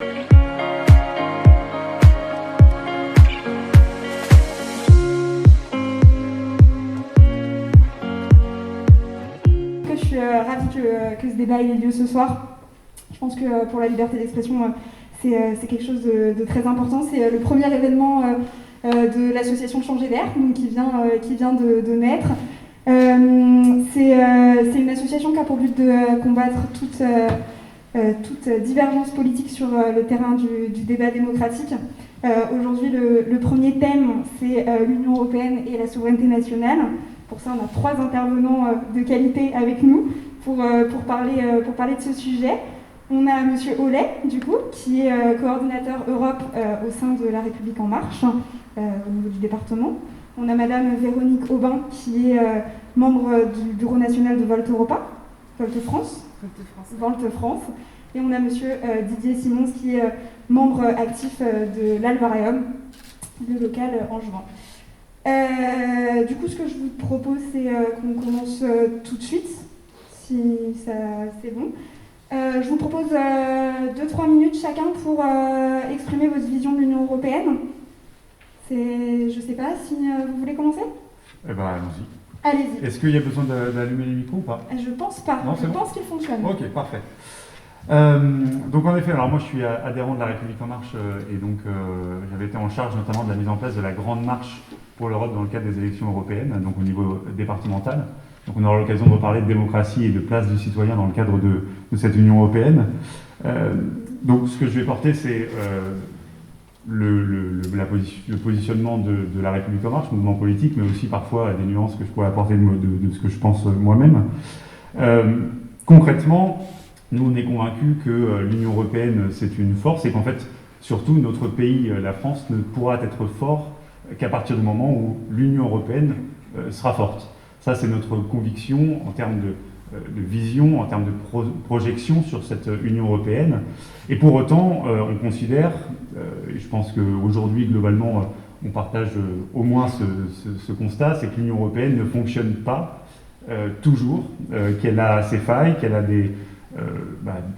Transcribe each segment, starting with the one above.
Je suis ravie que ce débat ait lieu ce soir. Je pense que pour la liberté d'expression, c'est quelque chose de très important. C'est le premier événement de l'association Changer d'air, donc qui vient de naître. C'est une association qui a pour but de combattre toute divergence politique sur le terrain du débat démocratique. Aujourd'hui, le premier thème, c'est l'Union européenne et la souveraineté nationale. Pour ça, on a 3 intervenants de qualité avec nous pour parler de ce sujet. On a Monsieur Hollet, du coup, qui est coordinateur Europe au sein de La République En Marche, au niveau du département. On a Madame Véronique Aubin, qui est membre du bureau national de Volte Europa, Volte France. Et on a Monsieur Didier Simons, qui est membre actif de l'Alvareum, le local angevin. Du coup, ce que je vous propose, c'est qu'on commence tout de suite, si ça c'est bon. Je vous propose 2-3 minutes chacun pour exprimer votre vision de l'Union européenne. Je ne sais pas si vous voulez commencer. Eh ben, allons-y. Allez-y. Est-ce qu'il y a besoin d'allumer les micros ou pas? Je pense pas. Non, je pense qu'il fonctionne. Ok, parfait. Donc en effet, alors moi je suis adhérent de La République En Marche et donc j'avais été en charge notamment de la mise en place de la Grande Marche pour l'Europe dans le cadre des élections européennes, donc au niveau départemental. Donc on aura l'occasion de reparler de démocratie et de place du citoyen dans le cadre de cette Union européenne. Donc ce que je vais porter, c'est le positionnement de La République En Marche, mouvement politique, mais aussi parfois des nuances que je pourrais apporter de ce que je pense moi-même. Concrètement, nous, on est convaincus que l'Union européenne, c'est une force et qu'en fait, surtout, notre pays, la France, ne pourra être fort qu'à partir du moment où l'Union européenne sera forte. Ça, c'est notre conviction en termes de vision, en termes de projection sur cette Union européenne. Et pour autant, on considère, et je pense qu'aujourd'hui, globalement, on partage au moins ce constat, c'est que l'Union européenne ne fonctionne pas toujours, qu'elle a ses failles, qu'elle a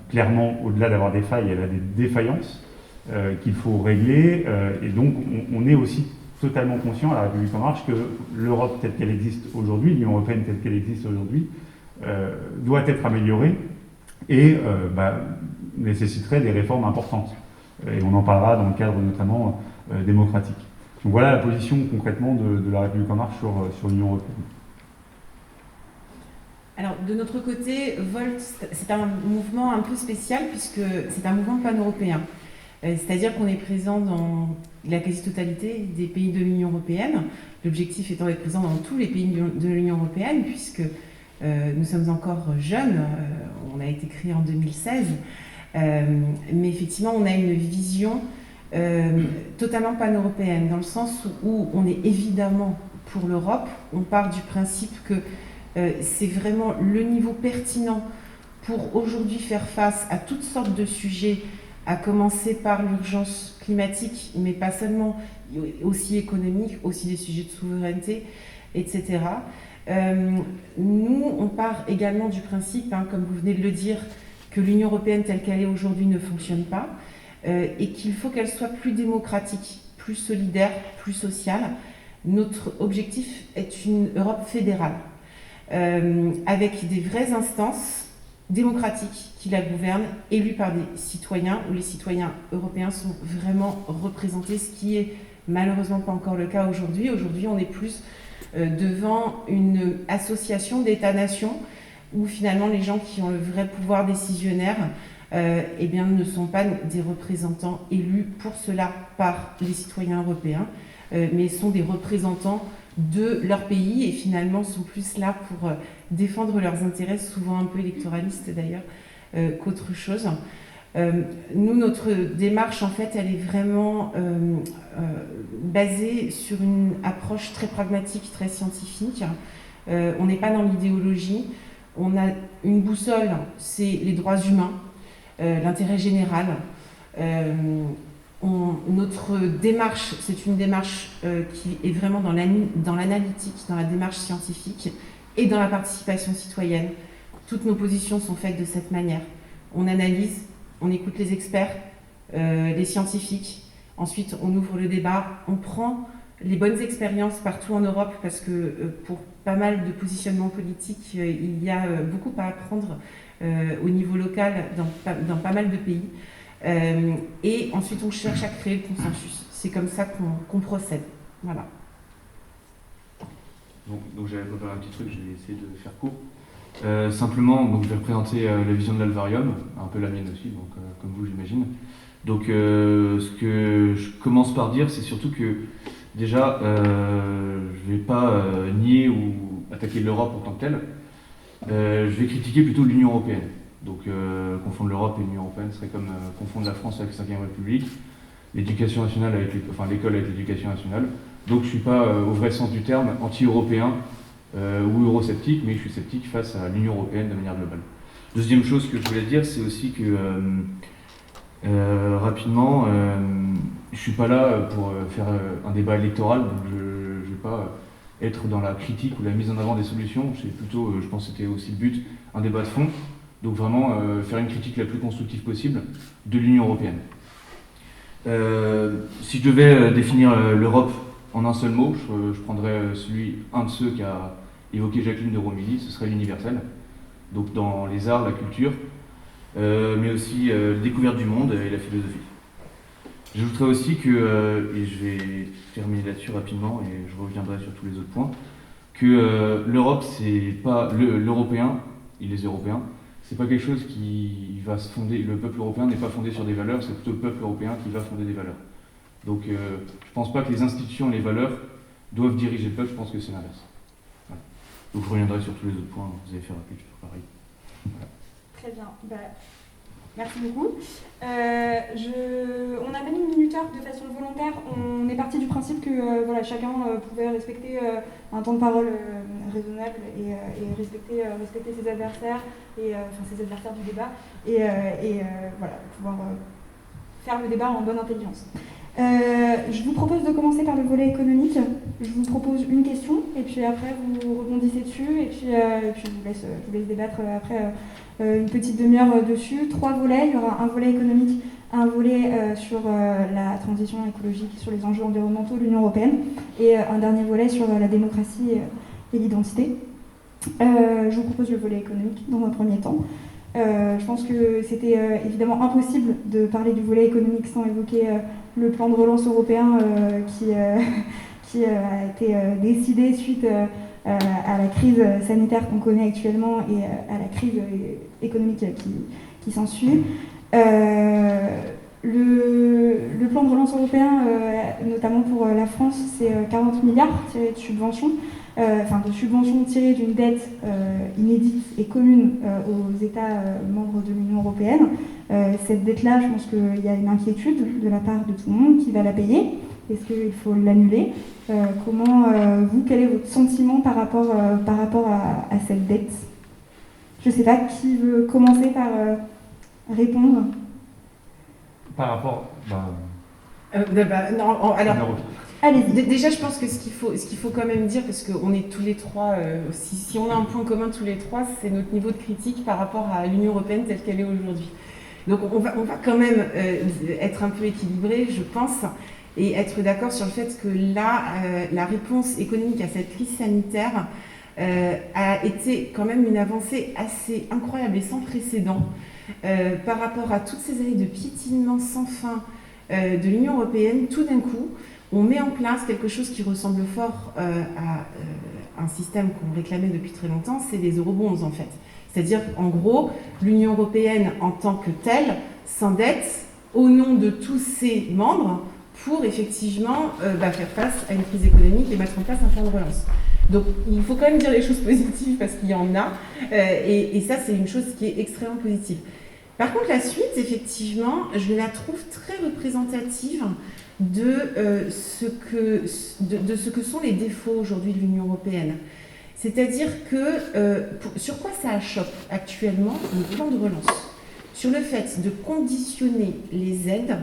clairement, au-delà d'avoir des failles, elle a des défaillances qu'il faut régler. Et donc, on est aussi totalement conscient à La République En Marche que l'Europe telle qu'elle existe aujourd'hui, l'Union européenne telle qu'elle existe aujourd'hui, doit être améliorée et nécessiterait des réformes importantes. Et on en parlera dans le cadre notamment démocratique. Donc voilà la position concrètement de La République En Marche sur l'Union européenne. Alors, de notre côté, Volt, c'est un mouvement un peu spécial puisque c'est un mouvement pan-européen. C'est-à-dire qu'on est présent dans la quasi-totalité des pays de l'Union européenne, l'objectif étant d'être présent dans tous les pays de l'Union européenne puisque nous sommes encore jeunes, on a été créé en 2016, mais effectivement on a une vision totalement pan-européenne dans le sens où on est évidemment pour l'Europe, on part du principe que c'est vraiment le niveau pertinent pour aujourd'hui faire face à toutes sortes de sujets, à commencer par l'urgence climatique, mais pas seulement, aussi économique, aussi des sujets de souveraineté, etc. Nous, on part également du principe, comme vous venez de le dire, que l'Union européenne telle qu'elle est aujourd'hui ne fonctionne pas et qu'il faut qu'elle soit plus démocratique, plus solidaire, plus sociale. Notre objectif est une Europe fédérale. Avec des vraies instances démocratiques qui la gouvernent, élues par des citoyens, où les citoyens européens sont vraiment représentés, ce qui est malheureusement pas encore le cas aujourd'hui. Aujourd'hui, on est plus devant une association d'États-nations où finalement les gens qui ont le vrai pouvoir décisionnaire ne sont pas des représentants élus pour cela par les citoyens européens, mais sont des représentants de leur pays et finalement sont plus là pour défendre leurs intérêts, souvent un peu électoralistes d'ailleurs, qu'autre chose. Nous, notre démarche, en fait, elle est vraiment basée sur une approche très pragmatique, très scientifique. On n'est pas dans l'idéologie. On a une boussole, c'est les droits humains, l'intérêt général. Notre démarche, c'est une démarche qui est vraiment dans l'analytique, dans la démarche scientifique et dans la participation citoyenne. Toutes nos positions sont faites de cette manière. On analyse, on écoute les experts, les scientifiques. Ensuite, on ouvre le débat, on prend les bonnes expériences partout en Europe, parce que pour pas mal de positionnements politiques, il y a beaucoup à apprendre au niveau local dans pas mal de pays. Et ensuite, on cherche à créer le consensus. C'est comme ça qu'on procède. Voilà. Donc j'avais préparé un petit truc, je vais essayer de faire court. Simplement, donc, je vais représenter la vision de l'Alvarium, un peu la mienne aussi, donc, comme vous j'imagine. Donc ce que je commence par dire, c'est surtout que déjà, je ne vais pas nier ou attaquer l'Europe en tant que telle. Je vais critiquer plutôt l'Union européenne. Donc confondre l'Europe et l'Union européenne serait comme confondre la France avec la 5e République, l'éducation nationale avec l'école avec l'éducation nationale. Donc je ne suis pas, au vrai sens du terme, anti-européen ou eurosceptique, mais je suis sceptique face à l'Union européenne de manière globale. Deuxième chose que je voulais dire, c'est aussi que rapidement, je ne suis pas là pour faire un débat électoral, donc je ne vais pas être dans la critique ou la mise en avant des solutions. C'est plutôt, je pense que c'était aussi le but, un débat de fond. Donc vraiment faire une critique la plus constructive possible de l'Union européenne. Si je devais définir l'Europe en un seul mot, je prendrais un de ceux qu'a évoqué Jacqueline de Romilly, ce serait l'universel. Donc dans les arts, la culture, mais aussi la découverte du monde et la philosophie. J'ajouterais aussi que, et je vais terminer là-dessus rapidement et je reviendrai sur tous les autres points, que l'Europe, c'est pas l'Européen et les Européens, c'est pas quelque chose qui va se fonder, le peuple européen n'est pas fondé sur des valeurs, c'est plutôt le peuple européen qui va fonder des valeurs. Donc je pense pas que les institutions et les valeurs doivent diriger le peuple, je pense que c'est l'inverse. Voilà. Donc je reviendrai sur tous les autres points, vous avez fait rapide, je fais pareil. Voilà. Très bien. Merci beaucoup. On a mis une minuteur de façon volontaire. On est parti du principe que voilà, chacun pouvait respecter un temps de parole raisonnable et respecter ses adversaires, ses adversaires du débat, et voilà, pouvoir faire le débat en bonne intelligence. Je vous propose de commencer par le volet économique. Je vous propose une question, et puis après vous rebondissez dessus, et puis je vous laisse débattre après une petite demi-heure dessus. 3 volets, il y aura un volet économique, un volet sur la transition écologique, sur les enjeux environnementaux de l'Union européenne, et un dernier volet sur la démocratie et l'identité. Je vous propose le volet économique dans un premier temps. Je pense que c'était évidemment impossible de parler du volet économique sans évoquer le plan de relance européen qui a été décidé suite à la crise sanitaire qu'on connaît actuellement et à la crise économique qui s'ensuit. Le plan de relance européen, notamment pour la France, c'est 40 milliards tirés de subventions. De subventions tirées d'une dette inédite et commune aux États membres de l'Union européenne. Cette dette-là, je pense qu'il y a une inquiétude de la part de tout le monde qui va la payer. Est-ce qu'il faut l'annuler ? Quel est votre sentiment par rapport à cette dette ? Je ne sais pas, qui veut commencer par répondre ? Par rapport... Allez-y. Déjà, je pense que ce qu'il faut quand même dire, parce qu'on est tous les trois, si on a un point commun tous les trois, c'est notre niveau de critique par rapport à l'Union européenne telle qu'elle est aujourd'hui. Donc on va quand même être un peu équilibré, je pense, et être d'accord sur le fait que là, la réponse économique à cette crise sanitaire a été quand même une avancée assez incroyable et sans précédent par rapport à toutes ces années de piétinement sans fin de l'Union européenne. Tout d'un coup, on met en place quelque chose qui ressemble fort à un système qu'on réclamait depuis très longtemps, c'est les eurobonds en fait. C'est-à-dire, en gros, l'Union européenne en tant que telle s'endette au nom de tous ses membres pour effectivement faire face à une crise économique et mettre en place un plan de relance. Donc il faut quand même dire les choses positives parce qu'il y en a, et ça c'est une chose qui est extrêmement positive. Par contre, la suite, effectivement, je la trouve très représentative de ce que sont les défauts aujourd'hui de l'Union européenne. C'est-à-dire que, sur quoi ça achoppe actuellement le plan de relance ? Sur le fait de conditionner les aides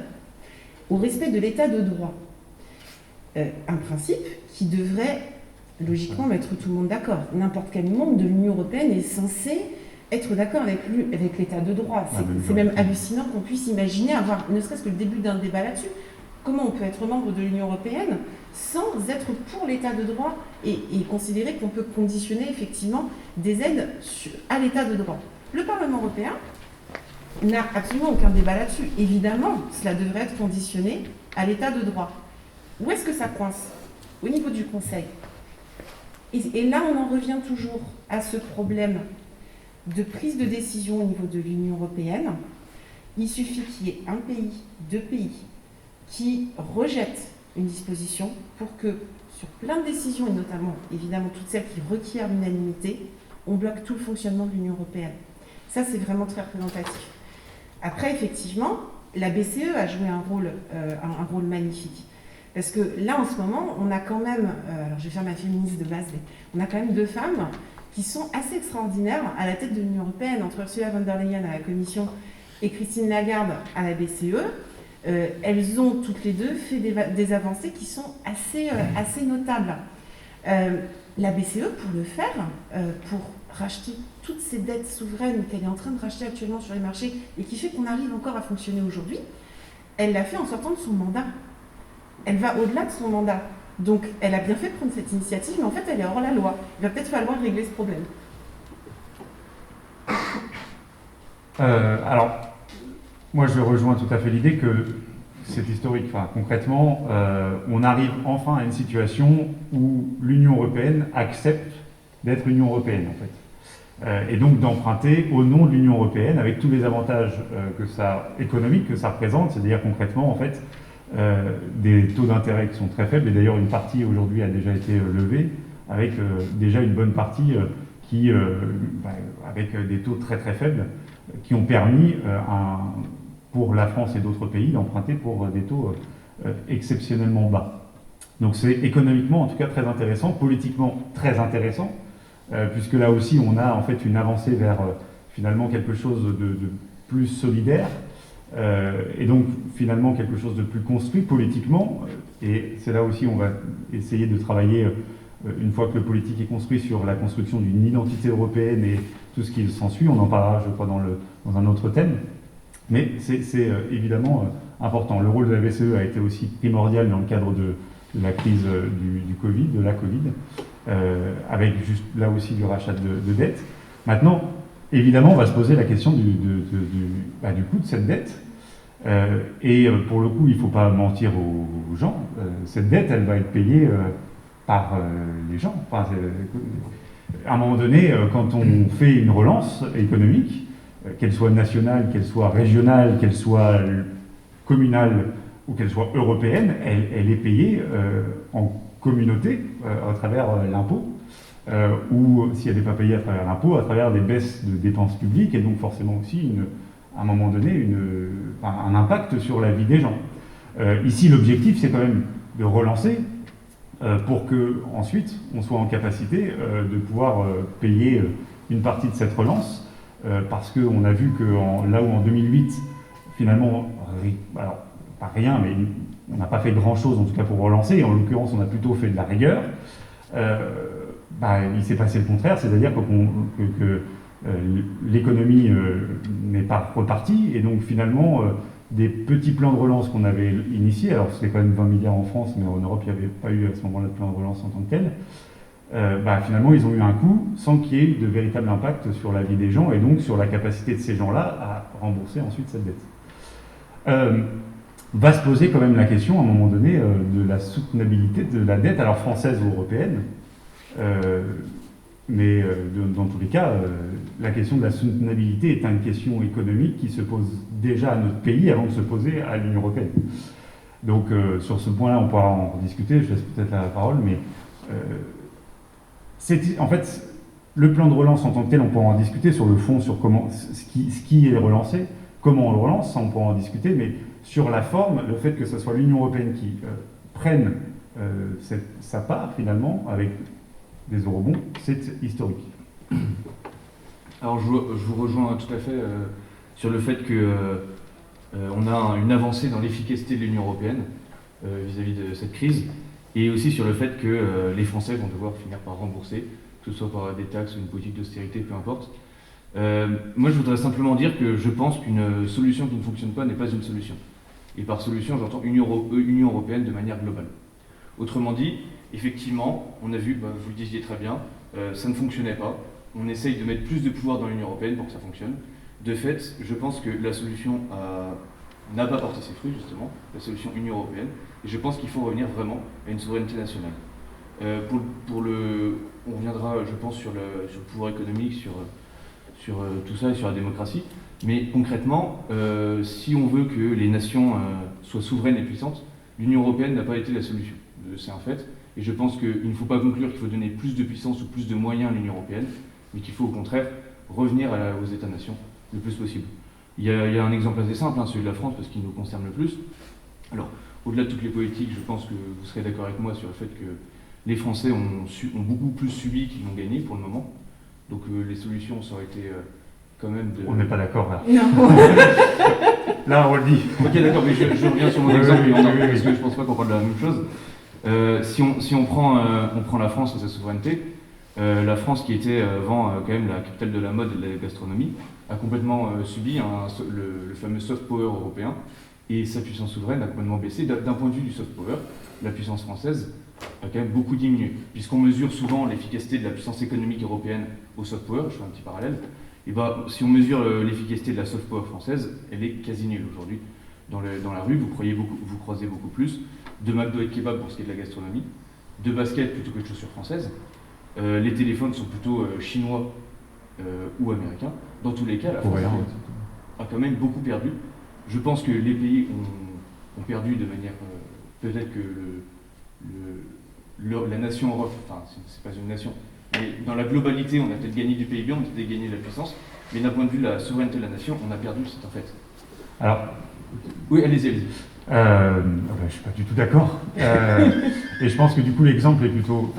au respect de l'état de droit. Un principe qui devrait logiquement mettre tout le monde d'accord. N'importe quel membre de l'Union européenne est censé être d'accord avec l'état de droit. C'est même hallucinant qu'on puisse imaginer avoir ne serait-ce que le début d'un débat là-dessus. Comment on peut être membre de l'Union européenne sans être pour l'état de droit et considérer qu'on peut conditionner effectivement des aides à l'état de droit. Le Parlement européen n'a absolument aucun débat là-dessus. Évidemment, cela devrait être conditionné à l'état de droit. Où est-ce que ça coince? Au niveau du Conseil. Et là, on en revient toujours à ce problème de prise de décision au niveau de l'Union européenne. Il suffit qu'il y ait un pays, deux pays, qui rejettent une disposition pour que, sur plein de décisions, et notamment, évidemment, toutes celles qui requièrent l'unanimité, on bloque tout le fonctionnement de l'Union européenne. Ça, c'est vraiment très représentatif. Après, effectivement, la BCE a joué un rôle magnifique. Parce que là, en ce moment, on a quand même, alors je vais faire ma féministe de base, mais on a quand même deux femmes qui sont assez extraordinaires à la tête de l'Union européenne, entre Ursula von der Leyen à la Commission et Christine Lagarde à la BCE. Elles ont toutes les deux fait des avancées qui sont assez notables. La BCE, pour le faire, pour racheter toutes ces dettes souveraines qu'elle est en train de racheter actuellement sur les marchés et qui fait qu'on arrive encore à fonctionner aujourd'hui, elle l'a fait en sortant de son mandat. Elle va au-delà de son mandat. Donc, elle a bien fait de prendre cette initiative, mais en fait, elle est hors la loi. Il va peut-être falloir régler ce problème. Alors, moi, je rejoins tout à fait l'idée que c'est historique. Enfin, concrètement, on arrive enfin à une situation où l'Union européenne accepte d'être l'Union européenne, en fait. Et donc d'emprunter au nom de l'Union européenne, avec tous les avantages économiques que ça représente, c'est-à-dire concrètement, en fait, des taux d'intérêt qui sont très faibles, et d'ailleurs une partie aujourd'hui a déjà été levée, avec déjà une bonne partie avec des taux très très faibles, qui ont permis pour la France et d'autres pays d'emprunter pour des taux exceptionnellement bas. Donc c'est économiquement en tout cas très intéressant, politiquement très intéressant, puisque là aussi on a en fait une avancée vers finalement quelque chose de plus solidaire, et donc finalement quelque chose de plus construit politiquement, et c'est là aussi on va essayer de travailler, une fois que le politique est construit, sur la construction d'une identité européenne et tout ce qui s'ensuit. On en parlera, je crois, dans un autre thème, mais c'est évidemment important. Le rôle de la BCE a été aussi primordial dans le cadre de la crise du Covid, de la Covid, avec juste là aussi du rachat de dettes. Maintenant, évidemment, on va se poser la question du coût de cette dette. Et pour le coup, il ne faut pas mentir aux gens. Cette dette, elle va être payée par les gens. Enfin, à un moment donné, quand on fait une relance économique, qu'elle soit nationale, qu'elle soit régionale, qu'elle soit communale ou qu'elle soit européenne, elle est payée en communauté à travers l'impôt. Ou si elle n'est pas payée à travers l'impôt, à travers des baisses de dépenses publiques, et donc forcément aussi, à un moment donné, un impact sur la vie des gens. Ici, l'objectif, c'est quand même de relancer pour que ensuite on soit en capacité de pouvoir payer une partie de cette relance, parce qu'on a vu que là où en 2008, finalement, alors pas rien, mais on n'a pas fait grand-chose en tout cas pour relancer, et en l'occurrence on a plutôt fait de la rigueur, il s'est passé le contraire, c'est-à-dire que l'économie n'est pas repartie, et donc finalement des petits plans de relance qu'on avait initiés, alors c'était quand même 20 milliards en France, mais en Europe il n'y avait pas eu à ce moment-là de plan de relance en tant que tel, finalement ils ont eu un coût sans qu'il y ait de véritable impact sur la vie des gens, et donc sur la capacité de ces gens-là à rembourser ensuite cette dette. Va se poser quand même la question à un moment donné de la soutenabilité de la dette, alors française ou européenne, mais dans tous les cas, la question de la soutenabilité est une question économique qui se pose déjà à notre pays avant de se poser à l'Union européenne. Donc sur ce point-là, on pourra en discuter, je laisse peut-être la parole, mais en fait, le plan de relance en tant que tel, on pourra en discuter sur le fond, sur comment, ce qui est relancé, comment on le relance, ça on pourra en discuter, mais sur la forme, le fait que ce soit l'Union européenne qui prenne sa part finalement avec des eurobonds, c'est historique. Alors je vous rejoins tout à fait sur le fait qu'on a une avancée dans l'efficacité de l'Union européenne vis-à-vis de cette crise, et aussi sur le fait que les Français vont devoir finir par rembourser, que ce soit par des taxes ou une politique d'austérité, peu importe. Moi, je voudrais simplement dire que je pense qu'une solution qui ne fonctionne pas n'est pas une solution. Et par solution, j'entends Union européenne de manière globale. Autrement dit, effectivement, on a vu, vous le disiez très bien, ça ne fonctionnait pas. On essaye de mettre plus de pouvoir dans l'Union européenne pour que ça fonctionne. De fait, je pense que la solution n'a pas porté ses fruits, justement, la solution Union européenne. Et je pense qu'il faut revenir vraiment à une souveraineté nationale. On reviendra, je pense, sur le pouvoir économique, sur tout ça et sur la démocratie. Mais concrètement, si on veut que les nations soient souveraines et puissantes, l'Union européenne n'a pas été la solution. C'est un fait. Et je pense qu'il ne faut pas conclure qu'il faut donner plus de puissance ou plus de moyens à l'Union européenne, mais qu'il faut au contraire revenir aux États-nations le plus possible. Il y a un exemple assez simple, celui de la France, parce qu'il nous concerne le plus. Alors, au-delà de toutes les politiques, je pense que vous serez d'accord avec moi sur le fait que les Français ont beaucoup plus subi qu'ils n'ont gagné pour le moment. Donc les solutions, ça aurait été quand même de... On n'est pas d'accord là. Non. Là, on le dit. Ok, d'accord, mais je reviens sur mon exemple, parce que je pense pas qu'on parle de la même chose. Si on prend la France et sa souveraineté, la France qui était avant quand même la capitale de la mode et de la gastronomie, a complètement subi le fameux soft power européen, et sa puissance souveraine a complètement baissé. D'un point de vue du soft power, la puissance française a quand même beaucoup diminué, puisqu'on mesure souvent l'efficacité de la puissance économique européenne au soft power, je fais un petit parallèle, et si on mesure l'efficacité de la soft power française, elle est quasi nulle aujourd'hui. Dans la rue, vous croisez beaucoup plus de McDo et de kebab pour ce qui est de la gastronomie, de baskets plutôt que de chaussures françaises. Les téléphones sont plutôt chinois ou américains. Dans tous les cas, la France a quand même beaucoup perdu. Je pense que les pays ont perdu de manière... peut-être que la nation Europe, enfin c'est pas une nation, mais dans la globalité, on a peut-être gagné du PIB, on a peut-être gagné de la puissance, mais d'un point de vue de la souveraineté de la nation, on a perdu, c'est un fait. Alors, oui, allez-y. Je suis pas du tout d'accord. Et je pense que du coup l'exemple est plutôt...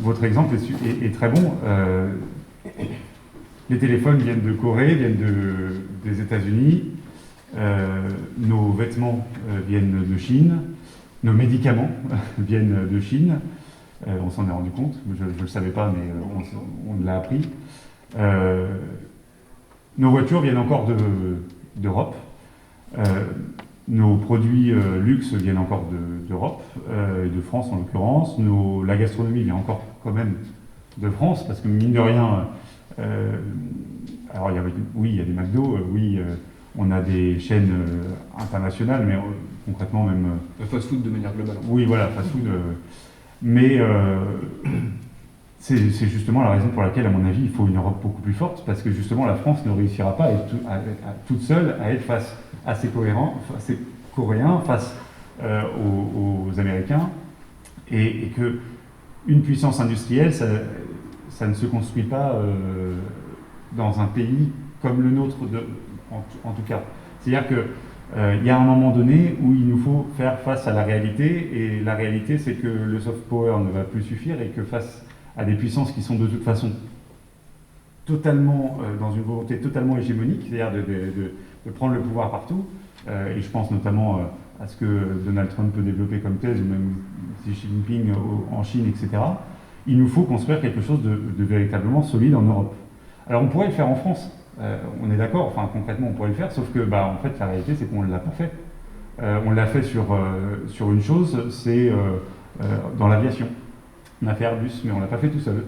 votre exemple est très bon. Les téléphones viennent de Corée, viennent des États-Unis. Nos vêtements viennent de Chine. Nos médicaments viennent de Chine. On s'en est rendu compte. Je ne le savais pas, mais on l'a appris. Nos voitures viennent encore d'Europe. Nos produits luxe viennent encore d'Europe, de France en l'occurrence. La gastronomie vient encore quand même de France, parce que mine de rien, alors il y a des McDo, on a des chaînes internationales, mais concrètement même... fast-food de manière globale. Oui, voilà, fast-food. Mais c'est justement la raison pour laquelle, à mon avis, il faut une Europe beaucoup plus forte, parce que justement la France ne réussira pas toute seule à être face à ces Coréens, face aux Américains, et que une puissance industrielle, ça ne se construit pas dans un pays comme le nôtre, en tout cas. C'est-à-dire qu'il y a un moment donné où il nous faut faire face à la réalité, et la réalité, c'est que le soft power ne va plus suffire, et que face à des puissances qui sont de toute façon totalement, dans une volonté totalement hégémonique, c'est-à-dire de prendre le pouvoir partout, et je pense notamment à ce que Donald Trump peut développer comme thèse, ou même Xi Jinping en Chine, etc. Il nous faut construire quelque chose de véritablement solide en Europe. Alors on pourrait le faire en France, on est d'accord, enfin concrètement on pourrait le faire, sauf que en fait la réalité c'est qu'on ne l'a pas fait. On l'a fait sur une chose, c'est dans l'aviation. On a fait Airbus, mais on ne l'a pas fait tout seul.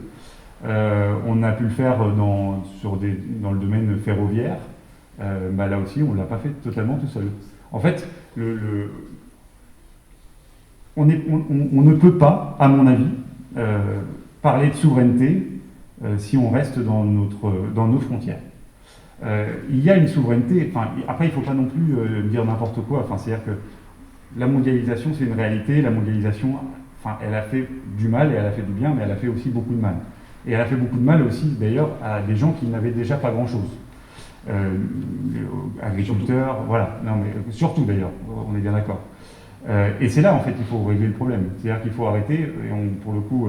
On a pu le faire dans le domaine ferroviaire. Là aussi, on ne l'a pas fait totalement tout seul. En fait, on ne peut pas, à mon avis, parler de souveraineté si on reste dans nos frontières. Il y a une souveraineté, après il ne faut pas non plus dire n'importe quoi, c'est-à-dire que la mondialisation c'est une réalité, la mondialisation elle a fait du mal et elle a fait du bien, mais elle a fait aussi beaucoup de mal. Et elle a fait beaucoup de mal aussi d'ailleurs à des gens qui n'avaient déjà pas grand-chose. Agriculteurs, voilà, non mais surtout d'ailleurs, on est bien d'accord. Et c'est là en fait qu'il faut régler le problème, c'est-à-dire qu'il faut arrêter, et pour le coup,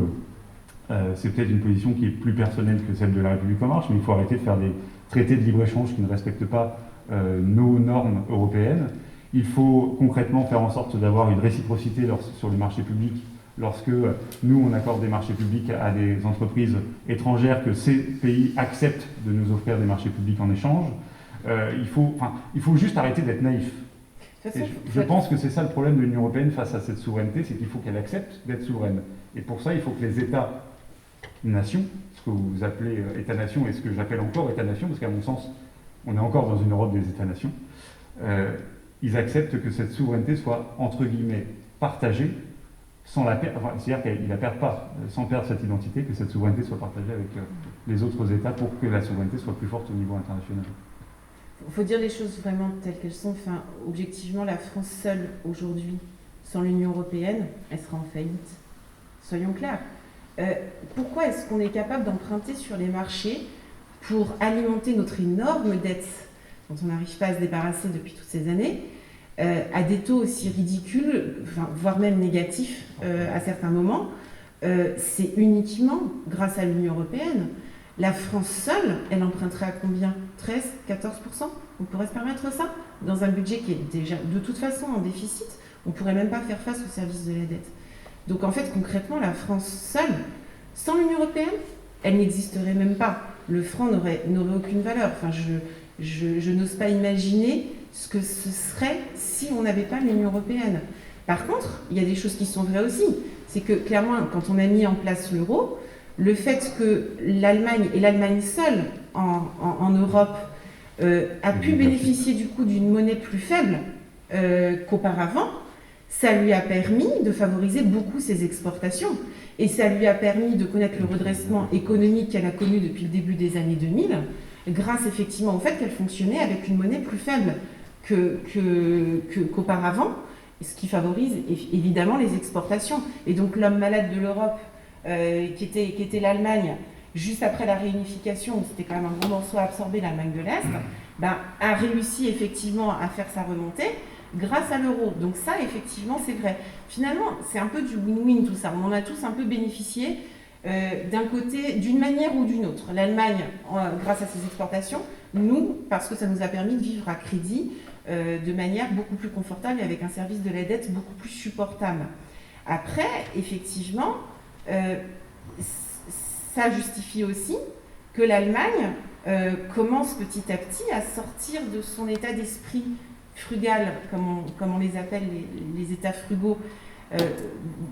c'est peut-être une position qui est plus personnelle que celle de la République en marche, mais il faut arrêter de faire des traités de libre-échange qui ne respectent pas nos normes européennes. Il faut concrètement faire en sorte d'avoir une réciprocité sur les marchés publics lorsque nous, on accorde des marchés publics à des entreprises étrangères, que ces pays acceptent de nous offrir des marchés publics en échange. Il faut juste arrêter d'être naïf. Je pense que c'est ça le problème de l'Union européenne face à cette souveraineté, c'est qu'il faut qu'elle accepte d'être souveraine. Et pour ça, il faut que les États-nations, ce que vous appelez États-nations et ce que j'appelle encore États-nations, parce qu'à mon sens, on est encore dans une Europe des États-nations, ils acceptent que cette souveraineté soit, entre guillemets, partagée, sans la perdre, c'est-à-dire qu'ils ne la perdent pas, sans perdre cette identité, que cette souveraineté soit partagée avec les autres États pour que la souveraineté soit plus forte au niveau international. Il faut dire les choses vraiment telles qu'elles sont. Enfin, objectivement, la France seule, aujourd'hui, sans l'Union européenne, elle sera en faillite. Soyons clairs. Pourquoi est-ce qu'on est capable d'emprunter sur les marchés pour alimenter notre énorme dette dont on n'arrive pas à se débarrasser depuis toutes ces années, à des taux aussi ridicules, voire même négatifs à certains moments? C'est uniquement grâce à l'Union européenne. La France seule, elle emprunterait à combien? 13, 14%? On pourrait se permettre ça? Dans un budget qui est déjà de toute façon en déficit, on ne pourrait même pas faire face au service de la dette. Donc en fait, concrètement, la France seule, sans l'Union européenne, elle n'existerait même pas. Le franc n'aurait aucune valeur. Enfin, je n'ose pas imaginer ce que ce serait si on n'avait pas l'Union européenne. Par contre, il y a des choses qui sont vraies aussi. C'est que clairement, quand on a mis en place l'euro, le fait que l'Allemagne, et l'Allemagne seule en Europe, a pu bénéficier du coup d'une monnaie plus faible qu'auparavant, ça lui a permis de favoriser beaucoup ses exportations. Et ça lui a permis de connaître le redressement économique qu'elle a connu depuis le début des années 2000, grâce effectivement au fait qu'elle fonctionnait avec une monnaie plus faible qu'auparavant, ce qui favorise évidemment les exportations. Et donc l'homme malade de l'Europe, qui était l'Allemagne, juste après la réunification, où c'était quand même un gros morceau à absorber, l'Allemagne de l'Est, a réussi effectivement à faire sa remontée grâce à l'euro. Donc ça, effectivement, c'est vrai. Finalement, c'est un peu du win-win tout ça. On en a tous un peu bénéficié d'un côté, d'une manière ou d'une autre. L'Allemagne, grâce à ses exportations, nous, parce que ça nous a permis de vivre à crédit de manière beaucoup plus confortable et avec un service de la dette beaucoup plus supportable. Après, effectivement, ça justifie aussi que l'Allemagne commence petit à petit à sortir de son état d'esprit frugal, comme on les appelle, les états frugaux.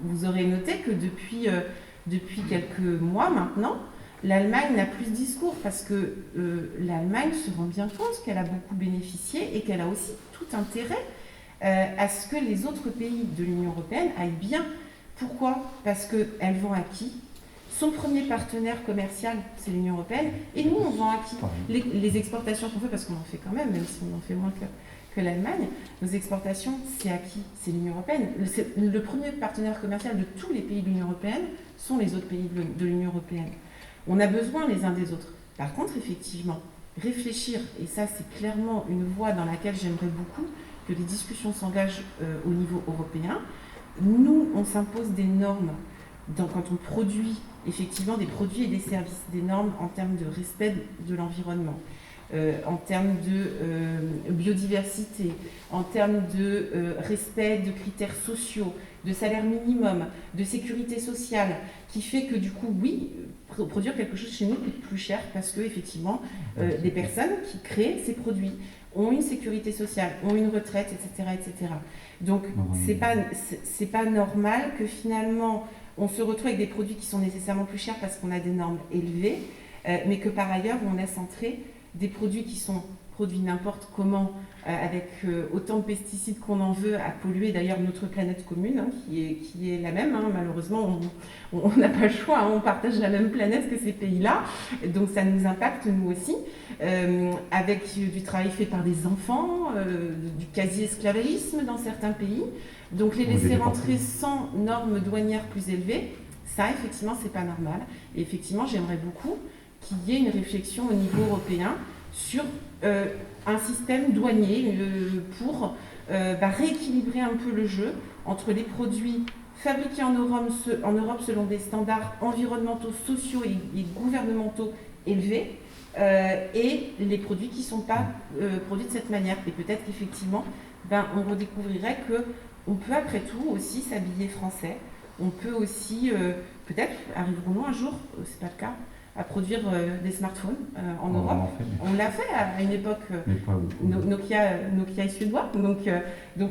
Vous aurez noté que depuis quelques mois maintenant, l'Allemagne n'a plus de discours parce que l'Allemagne se rend bien compte qu'elle a beaucoup bénéficié et qu'elle a aussi tout intérêt à ce que les autres pays de l'Union européenne aillent bien. Pourquoi? Parce qu'elles vont à qui? Son premier partenaire commercial, c'est l'Union européenne, et nous, on vend à qui? Les exportations qu'on fait, parce qu'on en fait quand même si on en fait moins que l'Allemagne, nos exportations, c'est à qui? C'est l'Union européenne. Le premier partenaire commercial de tous les pays de l'Union européenne sont les autres pays de l'Union européenne. On a besoin les uns des autres. Par contre, effectivement, réfléchir, et ça c'est clairement une voie dans laquelle j'aimerais beaucoup que les discussions s'engagent au niveau européen. Nous, on s'impose des normes quand on produit effectivement des produits et des services, des normes en termes de respect de l'environnement, en termes de biodiversité, en termes de respect de critères sociaux, de salaire minimum, de sécurité sociale, qui fait que du coup, oui, produire quelque chose chez nous coûte plus cher parce que effectivement, les personnes qui créent ces produits ont une sécurité sociale, ont une retraite, etc., etc. Donc, c'est pas normal que finalement on se retrouve avec des produits qui sont nécessairement plus chers parce qu'on a des normes élevées, mais que par ailleurs on laisse entrer des produits qui sont produits n'importe comment, avec autant de pesticides qu'on en veut, à polluer d'ailleurs notre planète commune, hein, qui est la même. Hein, malheureusement, on n'a pas le choix, hein, on partage la même planète que ces pays-là, donc ça nous impacte nous aussi, avec du travail fait par des enfants, du quasi-esclavagisme dans certains pays. Donc les laisser rentrer sans normes douanières plus élevées, ça effectivement c'est pas normal. Et effectivement j'aimerais beaucoup qu'il y ait une réflexion au niveau européen sur un système douanier pour rééquilibrer un peu le jeu entre les produits fabriqués en Europe selon des standards environnementaux, sociaux et gouvernementaux élevés et les produits qui ne sont pas produits de cette manière. Et peut-être qu'effectivement, on redécouvrirait qu'on peut après tout aussi s'habiller français, on peut aussi, peut-être, arriverons-nous un jour, c'est pas le cas, à produire des smartphones en Europe. On l'a fait à une époque, Nokia est suédois, donc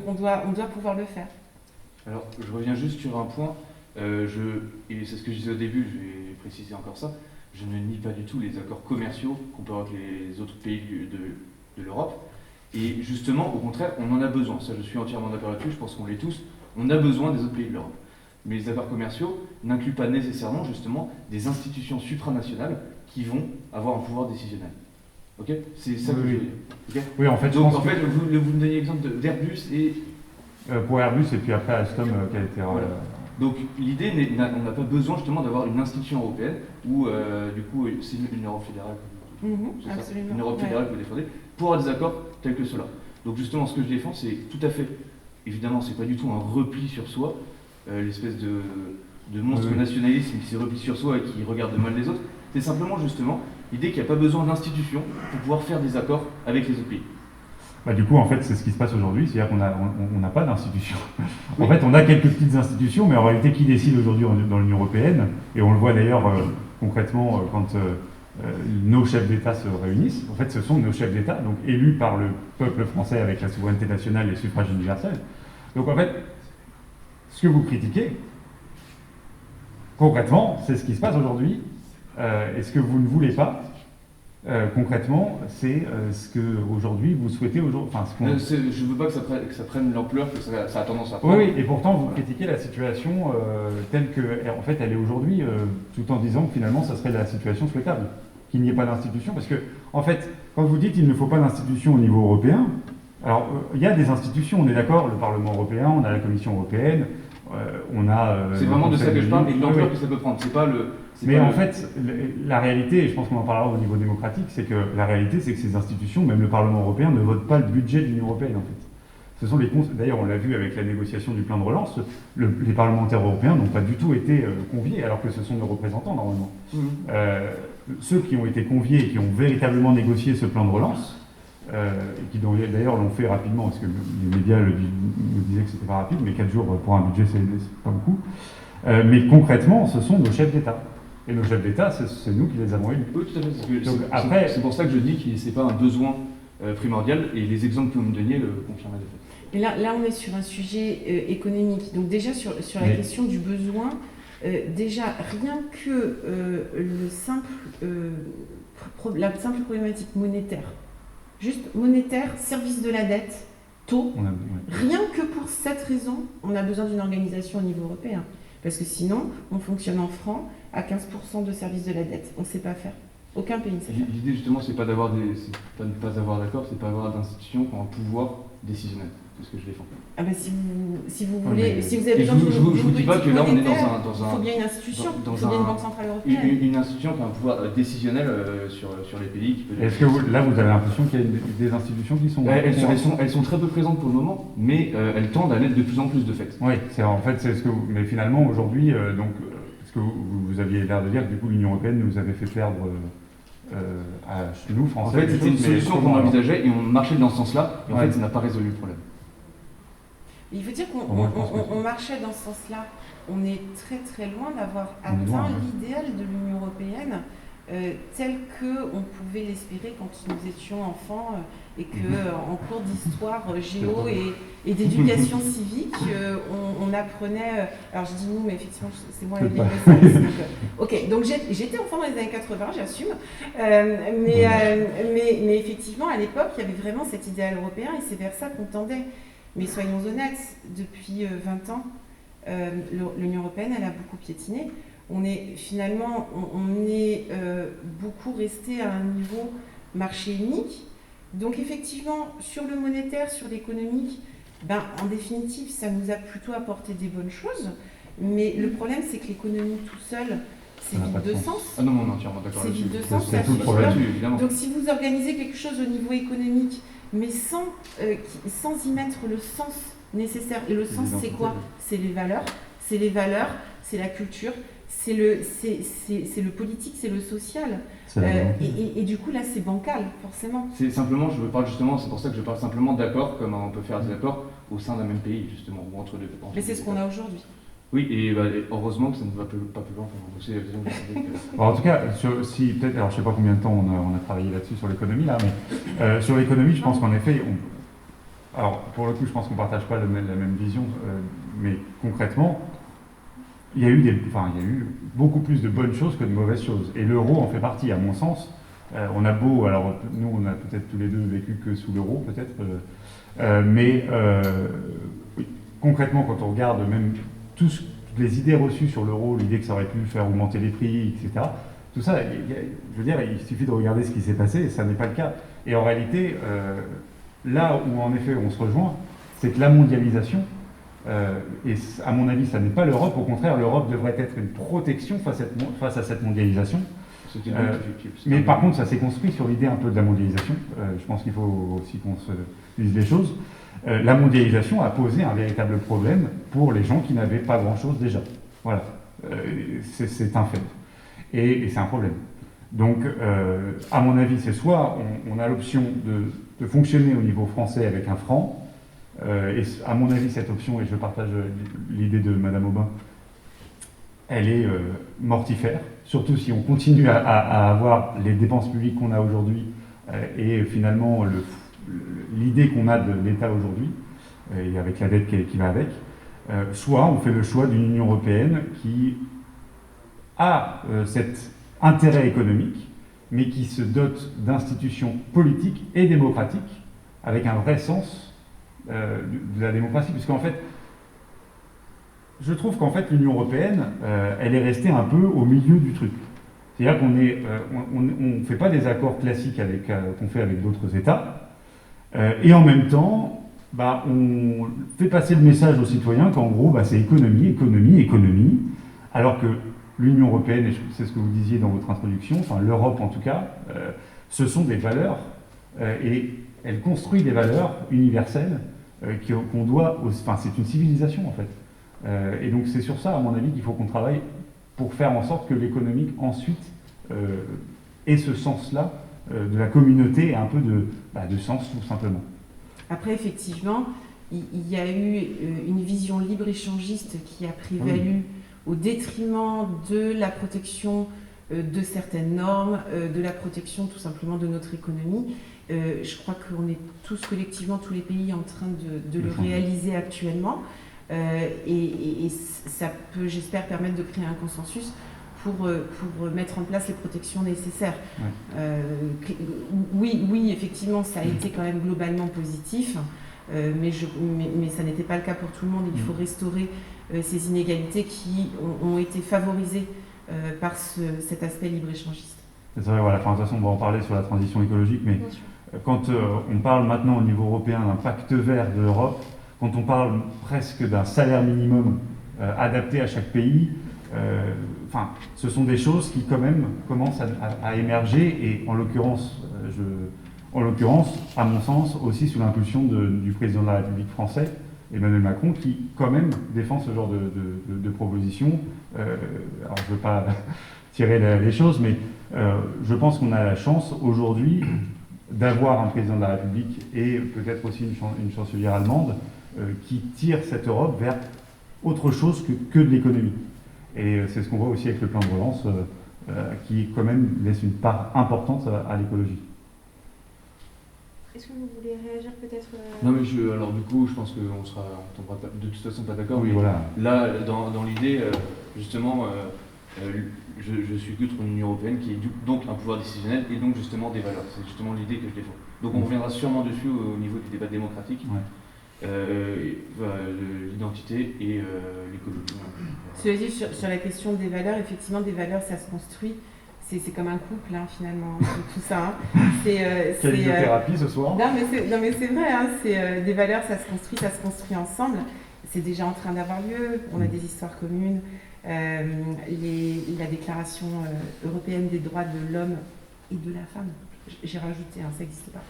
on doit pouvoir le faire. Alors, je reviens juste sur un point, et c'est ce que je disais au début, je vais préciser encore ça, je ne nie pas du tout les accords commerciaux qu'on peut avoir avec les autres pays de l'Europe, et justement, au contraire, on en a besoin, ça je suis entièrement d'accord là-dessus, je pense qu'on l'est tous, on a besoin des autres pays de l'Europe. Mais les accords commerciaux n'incluent pas nécessairement justement des institutions supranationales qui vont avoir un pouvoir décisionnel. Ok ? C'est ça que je veux dire. Okay ? Oui, en fait, donc en fait, vous me donnez l'exemple d'Airbus et... pour Airbus et puis après Alstom qui a été... Voilà. Donc l'idée, on n'a pas besoin justement d'avoir une institution européenne où du coup c'est une Europe fédérale. Absolument. Une Europe fédérale que vous défendez pour avoir des accords tels que ceux-là. Donc justement, ce que je défends, c'est tout à fait... Évidemment, c'est pas du tout un repli sur soi, l'espèce de monstre nationalisme qui se replie sur soi et qui regarde mal les autres. C'est simplement justement l'idée qu'il n'y a pas besoin d'institutions pour pouvoir faire des accords avec les autres pays. Bah, du coup, en fait, c'est ce qui se passe aujourd'hui, c'est-à-dire qu'on n'a pas d'institutions. En fait, on a quelques petites institutions, mais en réalité, qui décide aujourd'hui dans l'Union européenne, et on le voit d'ailleurs concrètement quand nos chefs d'État se réunissent, en fait, ce sont nos chefs d'État, donc élus par le peuple français avec la souveraineté nationale et le suffrage universel. Donc en fait, ce que vous critiquez, concrètement, c'est ce qui se passe aujourd'hui, et ce que vous ne voulez pas, concrètement, c'est ce que aujourd'hui vous souhaitez aujourd'hui. Enfin, je ne veux pas que ça prenne l'ampleur que ça a tendance à prendre. Oui, et pourtant vous critiquez la situation telle que, en fait, elle est aujourd'hui, tout en disant que finalement, ça serait la situation souhaitable, qu'il n'y ait pas d'institution, parce que, en fait, quand vous dites qu'il ne faut pas d'institution au niveau européen, alors il y a des institutions, on est d'accord, le Parlement européen, on a la Commission européenne, on a. C'est vraiment de ça que je parle et de l'ampleur que ça peut prendre. C'est pas le. Mais en fait, la réalité, et je pense qu'on en parlera au niveau démocratique, c'est que la réalité, c'est que ces institutions, même le Parlement européen, ne votent pas le budget de l'Union européenne, en fait. Ce sont d'ailleurs, on l'a vu avec la négociation du plan de relance, les parlementaires européens n'ont pas du tout été conviés, alors que ce sont nos représentants, normalement. Ceux qui ont été conviés et qui ont véritablement négocié ce plan de relance, et qui d'ailleurs l'ont fait rapidement, parce que les médias nous disaient que c'était pas rapide, mais 4 jours pour un budget, c'est pas beaucoup. Mais concrètement, ce sont nos chefs d'État. Et nos chefs d'État, c'est nous qui les avons élus. Oui, tout à fait. C'est pour ça que je dis que ce n'est pas un besoin primordial, et les exemples que vous me donniez le confirment de fait. Et là, on est sur un sujet économique. Donc déjà, sur la question du besoin, déjà, rien que la simple problématique monétaire, juste monétaire, service de la dette, taux, rien que pour cette raison, on a besoin d'une organisation au niveau européen. Parce que sinon, on fonctionne en francs à 15% de service de la dette. On ne sait pas faire. Aucun pays ne sait faire. L'idée, justement, c'est pas d'avoir c'est pas ne pas avoir d'accord, c'est pas avoir d'institutions qui ont un pouvoir décisionnel. C'est ce que je défends. Ah ben si vous voulez, si vous avez besoin je vous dis pas que là, on est dans un... Il faut bien une institution, il faut bien une banque centrale européenne. Une institution qui a un pouvoir décisionnel sur les pays. Est-ce que là, vous avez l'impression qu'il y a des institutions qui sont... Elles sont très peu présentes pour le moment, mais elles tendent à l'être de plus en plus de fait. Oui, c'est ce que mais finalement, aujourd'hui, parce que vous aviez l'air de dire que du coup, l'Union européenne nous avait fait perdre... à nous, Français... En fait, c'était une solution qu'on envisageait et on marchait dans ce sens-là, et en fait, ça n'a pas résolu le problème. Il faut dire qu'on marchait dans ce sens-là. On est très très loin d'avoir atteint l'idéal de l'Union européenne tel qu'on pouvait l'espérer quand nous étions enfants et qu'en cours d'histoire géo et d'éducation civique, on apprenait... alors je dis nous, mais effectivement, c'est moi la vieille naissance. Ok, donc j'étais enfant dans les années 80, j'assume. Mais effectivement, à l'époque, il y avait vraiment cet idéal européen et c'est vers ça qu'on tendait. Mais soyons honnêtes, depuis 20 ans, l'Union européenne, elle a beaucoup piétiné. On est beaucoup resté à un niveau marché unique. Donc effectivement, sur le monétaire, sur l'économique, en définitive, ça nous a plutôt apporté des bonnes choses. Mais le problème, c'est que l'économie tout seul, c'est vide de sens. Ah non, on est entièrement d'accord là-dessus. C'est vide de sens, c'est tout le problème. Donc si vous organisez quelque chose au niveau économique, mais sans y mettre le sens nécessaire. Et le sens, c'est quoi ? C'est les valeurs, c'est la culture, c'est le politique, c'est le social. Et du coup, là, c'est bancal, forcément. C'est simplement, c'est pour ça que je parle simplement d'accord, comme on peut faire des accords au sein d'un même pays, justement, ou entre deux. Mais c'est ce qu'on a aujourd'hui. Oui, et heureusement que ça ne va pas plus loin. Enfin, c'est la vision que j'avais que- Alors, en tout cas, si peut-être, alors je sais pas combien de temps on a travaillé là-dessus sur l'économie là, mais sur l'économie, je pense qu'en effet, alors pour le coup, je pense qu'on partage pas la même vision, mais concrètement, il y a eu beaucoup plus de bonnes choses que de mauvaises choses, et l'euro en fait partie, à mon sens. On a beau, alors nous, on a peut-être tous les deux vécu que sous l'euro, peut-être, mais oui, concrètement, quand on regarde même toutes les idées reçues sur l'euro, l'idée que ça aurait pu faire augmenter les prix, etc. Tout ça, je veux dire, il suffit de regarder ce qui s'est passé et ça n'est pas le cas. Et en réalité, là où en effet on se rejoint, c'est que la mondialisation, et à mon avis, ça n'est pas l'Europe. Au contraire, l'Europe devrait être une protection face à cette mondialisation. C'était Mais par contre, ça s'est construit sur l'idée un peu de la mondialisation. Je pense qu'il faut aussi qu'on se dise les choses. La mondialisation a posé un véritable problème pour les gens qui n'avaient pas grand-chose déjà. Voilà. C'est un fait. Et c'est un problème. Donc, à mon avis, c'est soit on a l'option de fonctionner au niveau français avec un franc, et à mon avis, cette option, et je partage l'idée de Madame Aubin, elle est mortifère, surtout si on continue à avoir les dépenses publiques qu'on a aujourd'hui, et finalement l'idée qu'on a de l'État aujourd'hui, et avec la dette qui va avec, soit on fait le choix d'une Union européenne qui a cet intérêt économique, mais qui se dote d'institutions politiques et démocratiques, avec un vrai sens de la démocratie, puisqu'en fait, je trouve qu'en fait l'Union européenne, elle est restée un peu au milieu du truc. C'est-à-dire qu'on ne fait pas des accords classiques qu'on fait avec d'autres États, et en même temps, on fait passer le message aux citoyens qu'en gros, c'est économie, économie, économie, alors que l'Union européenne, et c'est ce que vous disiez dans votre introduction, enfin l'Europe en tout cas, ce sont des valeurs, et elle construit des valeurs universelles qu'on doit, enfin c'est une civilisation en fait. Et donc c'est sur ça, à mon avis, qu'il faut qu'on travaille pour faire en sorte que l'économique ensuite ait ce sens-là de la communauté et un peu de sens tout simplement. Après, effectivement, il y a eu une vision libre-échangiste qui a prévalu au détriment de la protection de certaines normes, de la protection tout simplement de notre économie. Je crois qu'on est tous collectivement, tous les pays, en train de le réaliser actuellement. Et ça peut, j'espère, permettre de créer un consensus pour mettre en place les protections nécessaires. Ouais. Oui, effectivement, ça a été quand même globalement positif, mais ça n'était pas le cas pour tout le monde. Il faut restaurer ces inégalités qui ont été favorisées par cet aspect libre-échangiste. C'est vrai, voilà. Enfin, de toute façon, on va en parler sur la transition écologique, mais quand on parle maintenant au niveau européen d'un pacte vert de l'Europe, quand on parle presque d'un salaire minimum adapté à chaque pays, ce sont des choses qui quand même commencent à émerger, et en l'occurrence, à mon sens, aussi sous l'impulsion du président de la République français, Emmanuel Macron, qui quand même défend ce genre de propositions. Alors je ne veux pas tirer les choses, mais je pense qu'on a la chance aujourd'hui d'avoir un président de la République et peut-être aussi une chancelière allemande qui tire cette Europe vers autre chose que de l'économie. Et c'est ce qu'on voit aussi avec le plan de relance qui quand même laisse une part importante à l'écologie. Est-ce que vous voulez réagir peut-être Non, mais alors du coup, je pense qu'on tombera de toute façon pas d'accord. Oui, mais voilà. Là, dans l'idée, justement, je suis contre une Union européenne qui est donc un pouvoir décisionnel et donc justement des valeurs. C'est justement l'idée que je défends. Donc on reviendra sûrement dessus au niveau du débat démocratique, l'identité et l'écologie. Cela dit, sur la question des valeurs, effectivement, des valeurs, ça se construit. C'est comme un couple, finalement, tout ça. Quelle thérapie ce soir? Non, mais c'est vrai, des valeurs, ça se construit ensemble. C'est déjà en train d'avoir lieu. On a des histoires communes. La déclaration européenne des droits de l'homme et de la femme. J'ai rajouté, ça n'existe pas.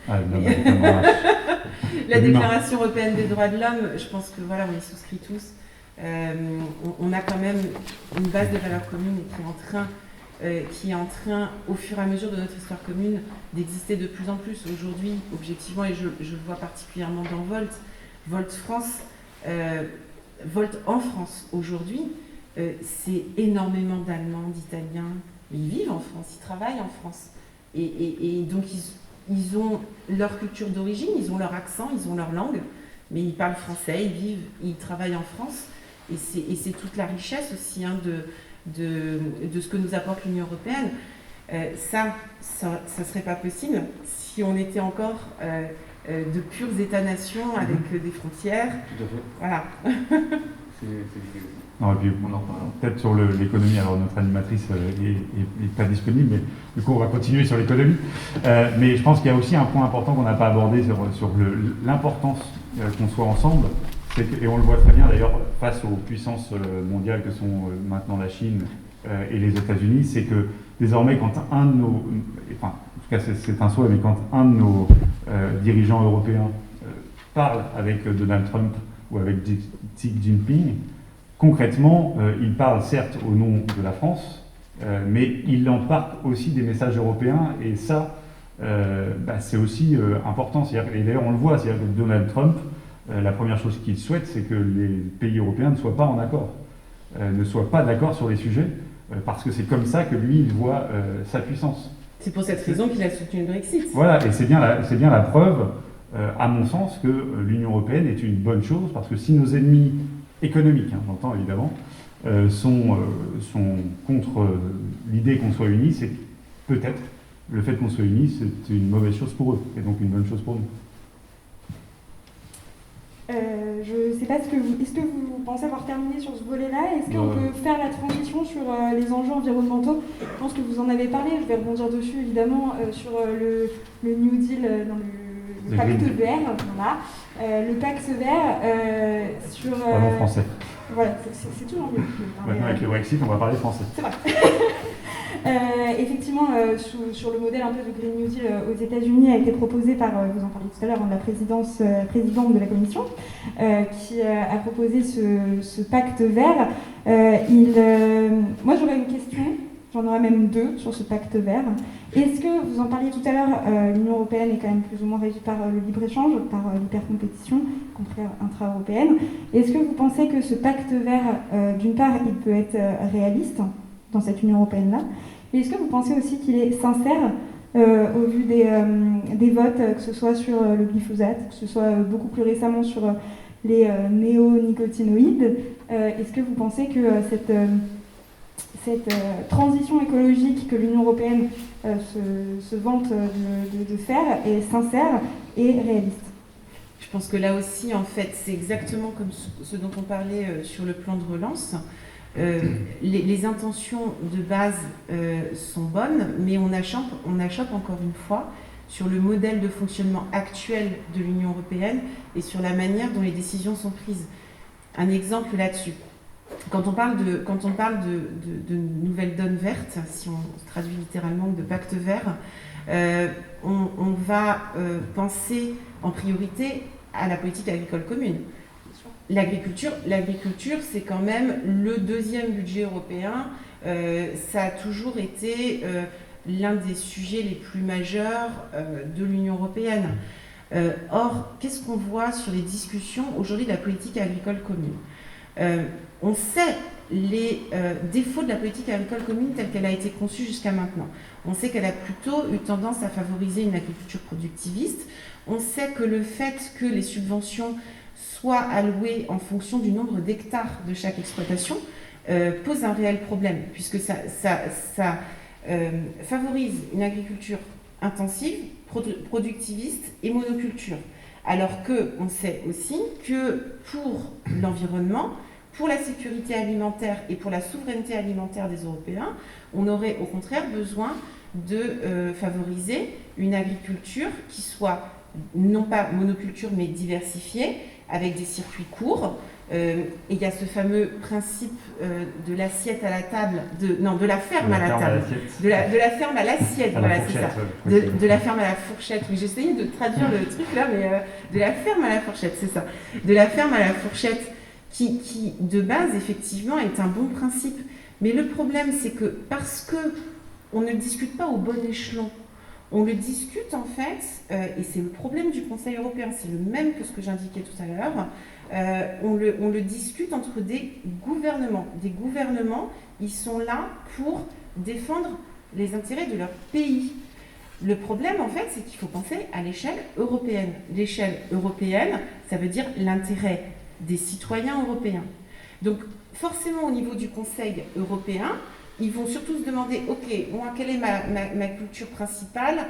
La déclaration européenne des droits de l'homme, je pense que voilà, on y souscrit tous. On a quand même une base de valeurs communes qui est en train, au fur et à mesure de notre histoire commune, d'exister de plus en plus. Aujourd'hui, objectivement, et je le vois particulièrement dans Volt France, Volt en France aujourd'hui, c'est énormément d'Allemands, d'Italiens, mais ils vivent en France, ils travaillent en France. Et donc ils ont leur culture d'origine, ils ont leur accent, ils ont leur langue, mais ils parlent français, ils vivent, ils travaillent en France. Et c'est toute la richesse aussi de ce que nous apporte l'Union européenne. Ça serait pas possible si on était encore de purs États-nations avec des frontières. Tout à fait. Voilà. Non, et puis, On en reparlera. peut-être sur l'économie, alors notre animatrice est pas disponible, mais du coup on va continuer sur l'économie. Mais je pense qu'il y a aussi un point important qu'on n'a pas abordé sur l'importance qu'on soit ensemble, et on le voit très bien d'ailleurs face aux puissances mondiales que sont maintenant la Chine et les États-Unis, c'est que désormais quand un de nos, enfin en tout cas c'est un souhait, mais quand un de nos dirigeants européens parle avec Donald Trump ou avec Xi Jinping, concrètement, il parle certes au nom de la France, mais il embarque aussi des messages européens, et ça, c'est aussi important. Et d'ailleurs, on le voit, c'est-à-dire que Donald Trump, la première chose qu'il souhaite, c'est que les pays européens ne soient pas en accord, ne soient pas d'accord sur les sujets, parce que c'est comme ça que lui, il voit sa puissance. C'est pour cette raison qu'il a soutenu le Brexit. Voilà, et c'est bien la preuve, à mon sens, que l'Union européenne est une bonne chose, parce que si nos ennemis économiques, j'entends évidemment, sont contre l'idée qu'on soit unis, c'est peut-être le fait qu'on soit unis, c'est une mauvaise chose pour eux, et donc une bonne chose pour nous. Je ne sais pas, est-ce que vous pensez avoir terminé sur ce volet-là? Est-ce qu'on peut faire la transition sur les enjeux environnementaux? Je pense que vous en avez parlé, je vais rebondir dessus évidemment, sur le New Deal dans le pacte vert, voilà. Le pacte vert sur... Parlons français. Voilà, c'est toujours mieux. Maintenant avec le Brexit, on va parler français. C'est vrai. Effectivement, sur le modèle un peu du Green New Deal aux États-Unis a été proposé par, vous en parliez tout à l'heure, la présidente de la Commission, qui a proposé ce pacte vert. Moi, j'aurais une question, j'en aurais même deux sur ce pacte vert. Est-ce que, vous en parliez tout à l'heure, l'Union européenne est quand même plus ou moins régie par le libre-échange, par l'hyper-compétition, y compris intra-européenne. Est-ce que vous pensez que ce pacte vert, d'une part, il peut être réaliste dans cette Union européenne-là, et est-ce que vous pensez aussi qu'il est sincère au vu des votes, que ce soit sur le glyphosate, que ce soit beaucoup plus récemment sur les néonicotinoïdes? Est-ce que vous pensez que cette transition écologique que l'Union européenne se vante de faire est sincère et réaliste? Je pense que là aussi, en fait, c'est exactement comme ce dont on parlait sur le plan de relance. Les intentions de base sont bonnes, mais on achoppe encore une fois sur le modèle de fonctionnement actuel de l'Union européenne et sur la manière dont les décisions sont prises. Un exemple là-dessus. Quand on parle de nouvelle donne verte, si on traduit littéralement de pacte vert, on va penser en priorité à la politique agricole commune. L'agriculture, c'est quand même le deuxième budget européen. Ça a toujours été l'un des sujets les plus majeurs de l'Union européenne. Or, qu'est-ce qu'on voit sur les discussions aujourd'hui de la politique agricole commune? On sait les défauts de la politique agricole commune telle qu'elle a été conçue jusqu'à maintenant. On sait qu'elle a plutôt eu tendance à favoriser une agriculture productiviste. On sait que le fait que les subventions soient allouées en fonction du nombre d'hectares de chaque exploitation pose un réel problème, puisque ça favorise une agriculture intensive, productiviste et monoculture. Alors qu'on sait aussi que pour l'environnement, pour la sécurité alimentaire et pour la souveraineté alimentaire des Européens, on aurait au contraire besoin de favoriser une agriculture qui soit non pas monoculture mais diversifiée, avec des circuits courts. Et il y a ce fameux principe de l'assiette à la table, de la ferme à la table, de la ferme à l'assiette, voilà, c'est ça. De la ferme à la fourchette. Oui, j'essayais de traduire le truc là, mais de la ferme à la fourchette, c'est ça. De la ferme à la fourchette, qui de base effectivement est un bon principe. Mais le problème, c'est que parce que on ne discute pas au bon échelon, on le discute en fait, et c'est le problème du Conseil européen, c'est le même que ce que j'indiquais tout à l'heure, on le discute entre des gouvernements. Des gouvernements, ils sont là pour défendre les intérêts de leur pays. Le problème, en fait, c'est qu'il faut penser à l'échelle européenne. L'échelle européenne, ça veut dire l'intérêt des citoyens européens. Donc, forcément, au niveau du Conseil européen, ils vont surtout se demander, ok, moi, quelle est ma culture principale,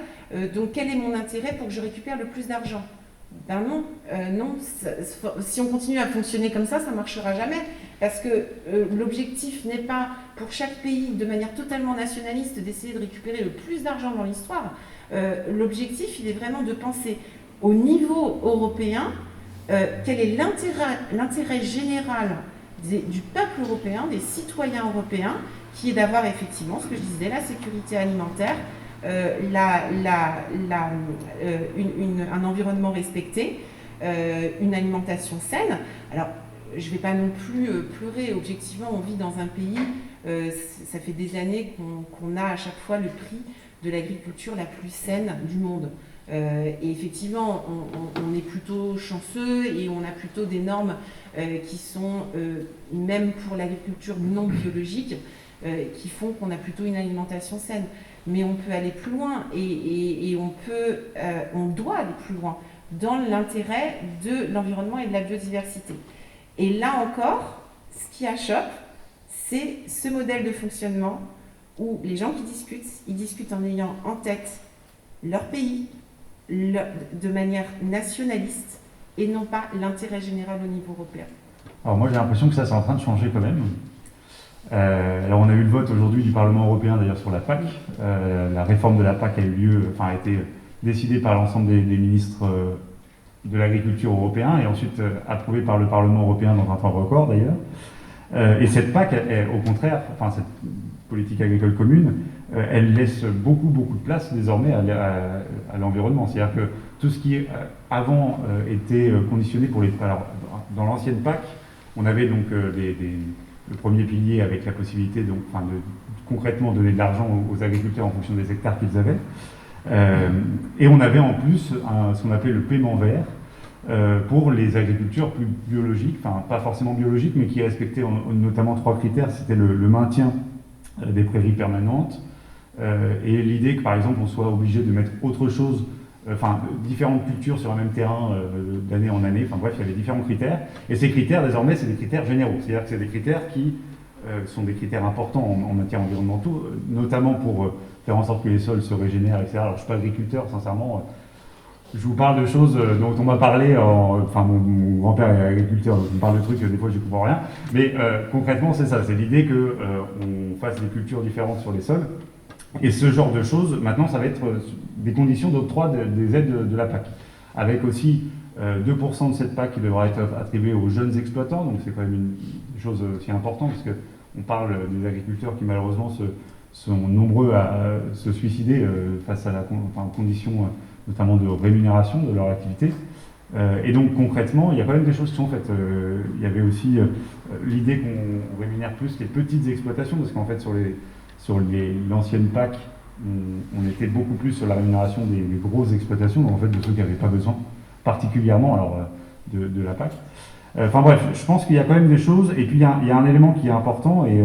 donc quel est mon intérêt pour que je récupère le plus d'argent? Ben non, si on continue à fonctionner comme ça ne marchera jamais, parce que l'objectif n'est pas pour chaque pays, de manière totalement nationaliste, d'essayer de récupérer le plus d'argent dans l'histoire. L'objectif, il est vraiment de penser au niveau européen, quel est l'intérêt général du peuple européen, des citoyens européens, qui est d'avoir effectivement, ce que je disais, la sécurité alimentaire, un environnement respecté, une alimentation saine. Alors, je ne vais pas non plus pleurer. Objectivement, on vit dans un pays, ça fait des années qu'on a à chaque fois le prix de l'agriculture la plus saine du monde. Et effectivement, on est plutôt chanceux et on a plutôt des normes qui sont, même pour l'agriculture non biologique, qui font qu'on a plutôt une alimentation saine. Mais on peut aller plus loin et on doit aller plus loin dans l'intérêt de l'environnement et de la biodiversité. Et là encore, ce qui achoppe, c'est ce modèle de fonctionnement où les gens qui discutent, ils discutent en ayant en tête leur pays de manière nationaliste et non pas l'intérêt général au niveau européen. Alors moi j'ai l'impression que ça c'est en train de changer quand même. Alors on a eu le vote aujourd'hui du Parlement européen d'ailleurs sur la PAC. La réforme de la PAC a été décidée par l'ensemble des ministres de l'agriculture européens et ensuite approuvée par le Parlement européen dans un temps record d'ailleurs. Et cette PAC, au contraire, cette politique agricole commune, elle laisse beaucoup de place désormais à l'environnement. C'est-à-dire que tout ce qui avant était conditionné pour alors, dans l'ancienne PAC, on avait donc le premier pilier avec la possibilité de concrètement donner de l'argent aux agriculteurs en fonction des hectares qu'ils avaient. Et on avait en plus ce qu'on appelait le paiement vert pour les agricultures plus biologiques, pas forcément biologiques, mais qui respectaient notamment 3 critères. C'était le maintien des prairies permanentes et l'idée que par exemple on soit obligé de mettre autre chose, différentes cultures sur un même terrain d'année en année, bref, il y avait différents critères. Et ces critères, désormais, c'est des critères généraux. C'est-à-dire que c'est des critères qui sont des critères importants en matière environnementale, notamment pour faire en sorte que les sols se régénèrent, etc. Alors, je ne suis pas agriculteur, sincèrement. Je vous parle de choses dont on m'a parlé, mon grand-père est agriculteur, donc il me parle de trucs que des fois je ne comprends rien. Mais concrètement, c'est ça, c'est l'idée qu'on fasse des cultures différentes sur les sols. Et ce genre de choses, maintenant, ça va être des conditions d'octroi des aides de la PAC. Avec aussi 2% de cette PAC qui devra être attribuée aux jeunes exploitants, donc c'est quand même une chose aussi importante, parce qu'on parle des agriculteurs qui malheureusement sont nombreux à se suicider face à aux conditions notamment de rémunération de leur activité. Et donc concrètement, il y a quand même des choses qui sont faites. Il y avait aussi l'idée qu'on rémunère plus les petites exploitations, parce qu'en fait sur l'ancienne PAC, on était beaucoup plus sur la rémunération des grosses exploitations, donc en fait de ceux qui n'avaient pas besoin particulièrement de la PAC. Bref, je pense qu'il y a quand même des choses, et puis il y a un élément qui est important et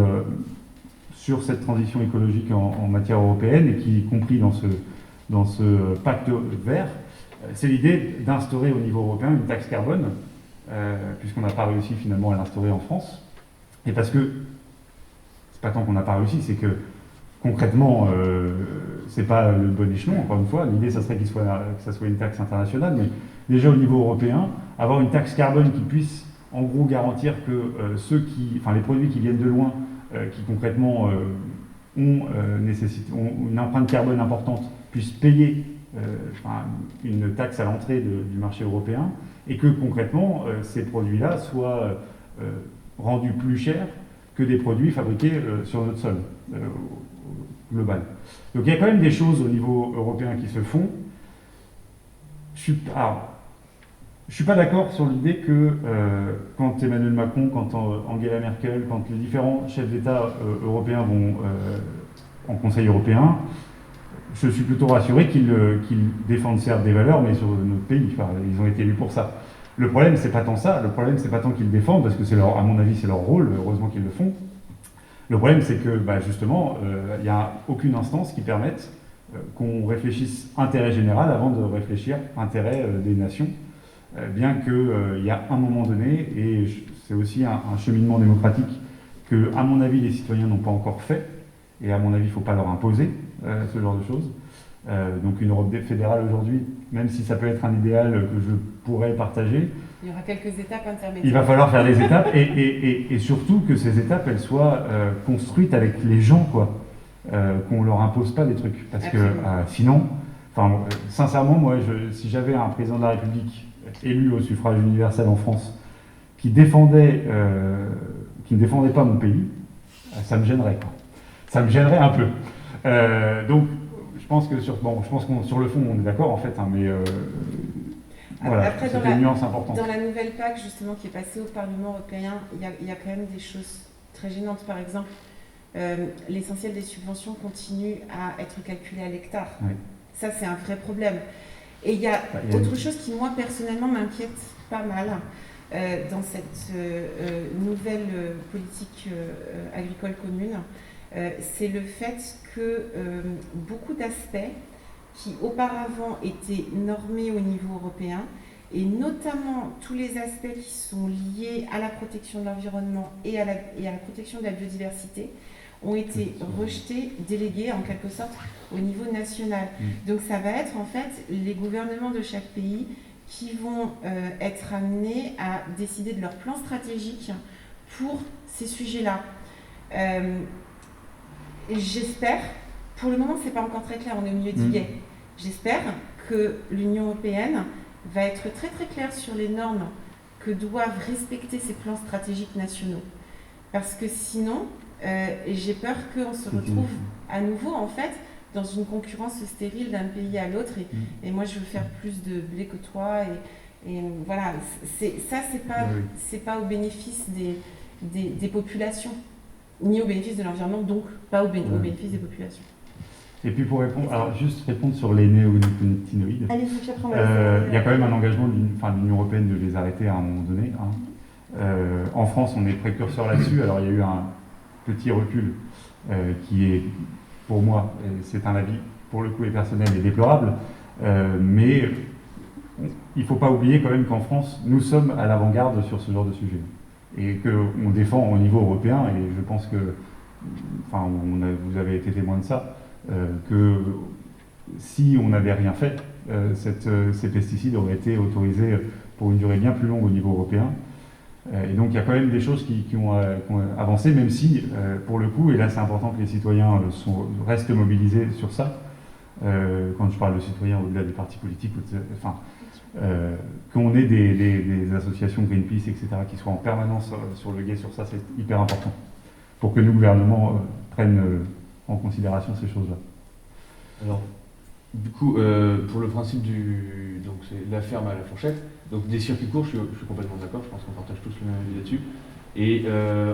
sur cette transition écologique en matière européenne, et qui est compris dans ce pacte vert, c'est l'idée d'instaurer au niveau européen une taxe carbone, puisqu'on n'a pas réussi finalement à l'instaurer en France. Et parce que, c'est pas tant qu'on n'a pas réussi, c'est que concrètement, c'est pas le bon échelon, encore une fois. L'idée, ça serait que ça soit une taxe internationale, mais déjà au niveau européen, avoir une taxe carbone qui puisse en gros garantir que les produits qui viennent de loin, qui concrètement ont une empreinte carbone importante, puissent payer une taxe à l'entrée du marché européen, et que concrètement ces produits-là soient rendus plus chers que des produits fabriqués sur notre sol global. Donc il y a quand même des choses au niveau européen qui se font. Je suis pas d'accord sur l'idée que quand Emmanuel Macron, quand Angela Merkel, quand les différents chefs d'État européens vont en Conseil européen, je suis plutôt rassuré qu'ils défendent certes des valeurs, mais sur notre pays. Ils ont été élus pour ça. Le problème, c'est pas tant ça. Le problème, c'est pas tant qu'ils défendent, parce que c'est à mon avis, c'est leur rôle. Heureusement qu'ils le font. Le problème, c'est que justement, il n'y a aucune instance qui permette qu'on réfléchisse intérêt général avant de réfléchir intérêt des nations. Bien qu'il y a un moment donné, et c'est aussi un cheminement démocratique que, à mon avis, les citoyens n'ont pas encore fait, et à mon avis, il ne faut pas leur imposer ce genre de choses. Donc une Europe fédérale aujourd'hui, même si ça peut être un idéal que je pourrais partager, il y aura quelques étapes intermédiaires. Il va falloir faire des étapes, et surtout que ces étapes, elles soient construites avec les gens, quoi. Qu'on leur impose pas des trucs. Parce que sinon, sincèrement, moi, si j'avais un président de la République élu au suffrage universel en France qui ne défendait pas mon pays, ça me gênerait, quoi. Ça me gênerait un peu. Donc, je pense que sur le fond, on est d'accord, en fait, hein, mais voilà, après, c'est une nuance importante. Dans la nouvelle PAC, justement, qui est passée au Parlement européen, il y a quand même des choses très gênantes. Par exemple, l'essentiel des subventions continue à être calculé à l'hectare. Oui. Ça, c'est un vrai problème. Et il y a autre chose qui, moi, personnellement, m'inquiète pas mal dans cette nouvelle politique agricole commune. C'est le fait que beaucoup d'aspects qui auparavant étaient normés au niveau européen, et notamment tous les aspects qui sont liés à la protection de l'environnement et à la protection de la biodiversité, ont été rejetés, délégués en quelque sorte au niveau national. Donc ça va être en fait les gouvernements de chaque pays qui vont être amenés à décider de leur plan stratégique pour ces sujets-là. J'espère, pour le moment c'est pas encore très clair, on est au milieu du guet. J'espère que l'Union européenne va être très très claire sur les normes que doivent respecter ces plans stratégiques nationaux. Parce que sinon, j'ai peur qu'on se retrouve à nouveau en fait dans une concurrence stérile d'un pays à l'autre. Et moi je veux faire plus de blé que toi. Et voilà, c'est pas au bénéfice des populations, ni au bénéfice de l'environnement, donc pas au bénéfice des populations. Et puis pour répondre, alors juste répondre sur les néonicotinoïdes, il y a quand même un engagement de l'Union européenne de les arrêter à un moment donné. Hein. En France, on est précurseur là-dessus. Alors il y a eu un petit recul qui est, pour moi, c'est un avis pour le coup est personnel et déplorable, mais il ne faut pas oublier quand même qu'en France, nous sommes à l'avant-garde sur ce genre de sujet. Et qu'on défend au niveau européen, et je pense que, vous avez été témoin de ça, que si on n'avait rien fait, ces pesticides auraient été autorisés pour une durée bien plus longue au niveau européen. Et donc il y a quand même des choses qui ont avancé, même si, pour le coup, et là c'est important que les citoyens restent mobilisés sur ça, quand je parle de citoyens au-delà des partis politiques, qu'on ait des associations Greenpeace, etc., qui soient en permanence sur le guet sur ça, c'est hyper important, pour que nous, gouvernements, prennent en considération ces choses-là. Alors, du coup, pour le principe donc c'est la ferme à la fourchette, donc des circuits courts, je suis complètement d'accord, je pense qu'on partage tous le même avis là-dessus. Et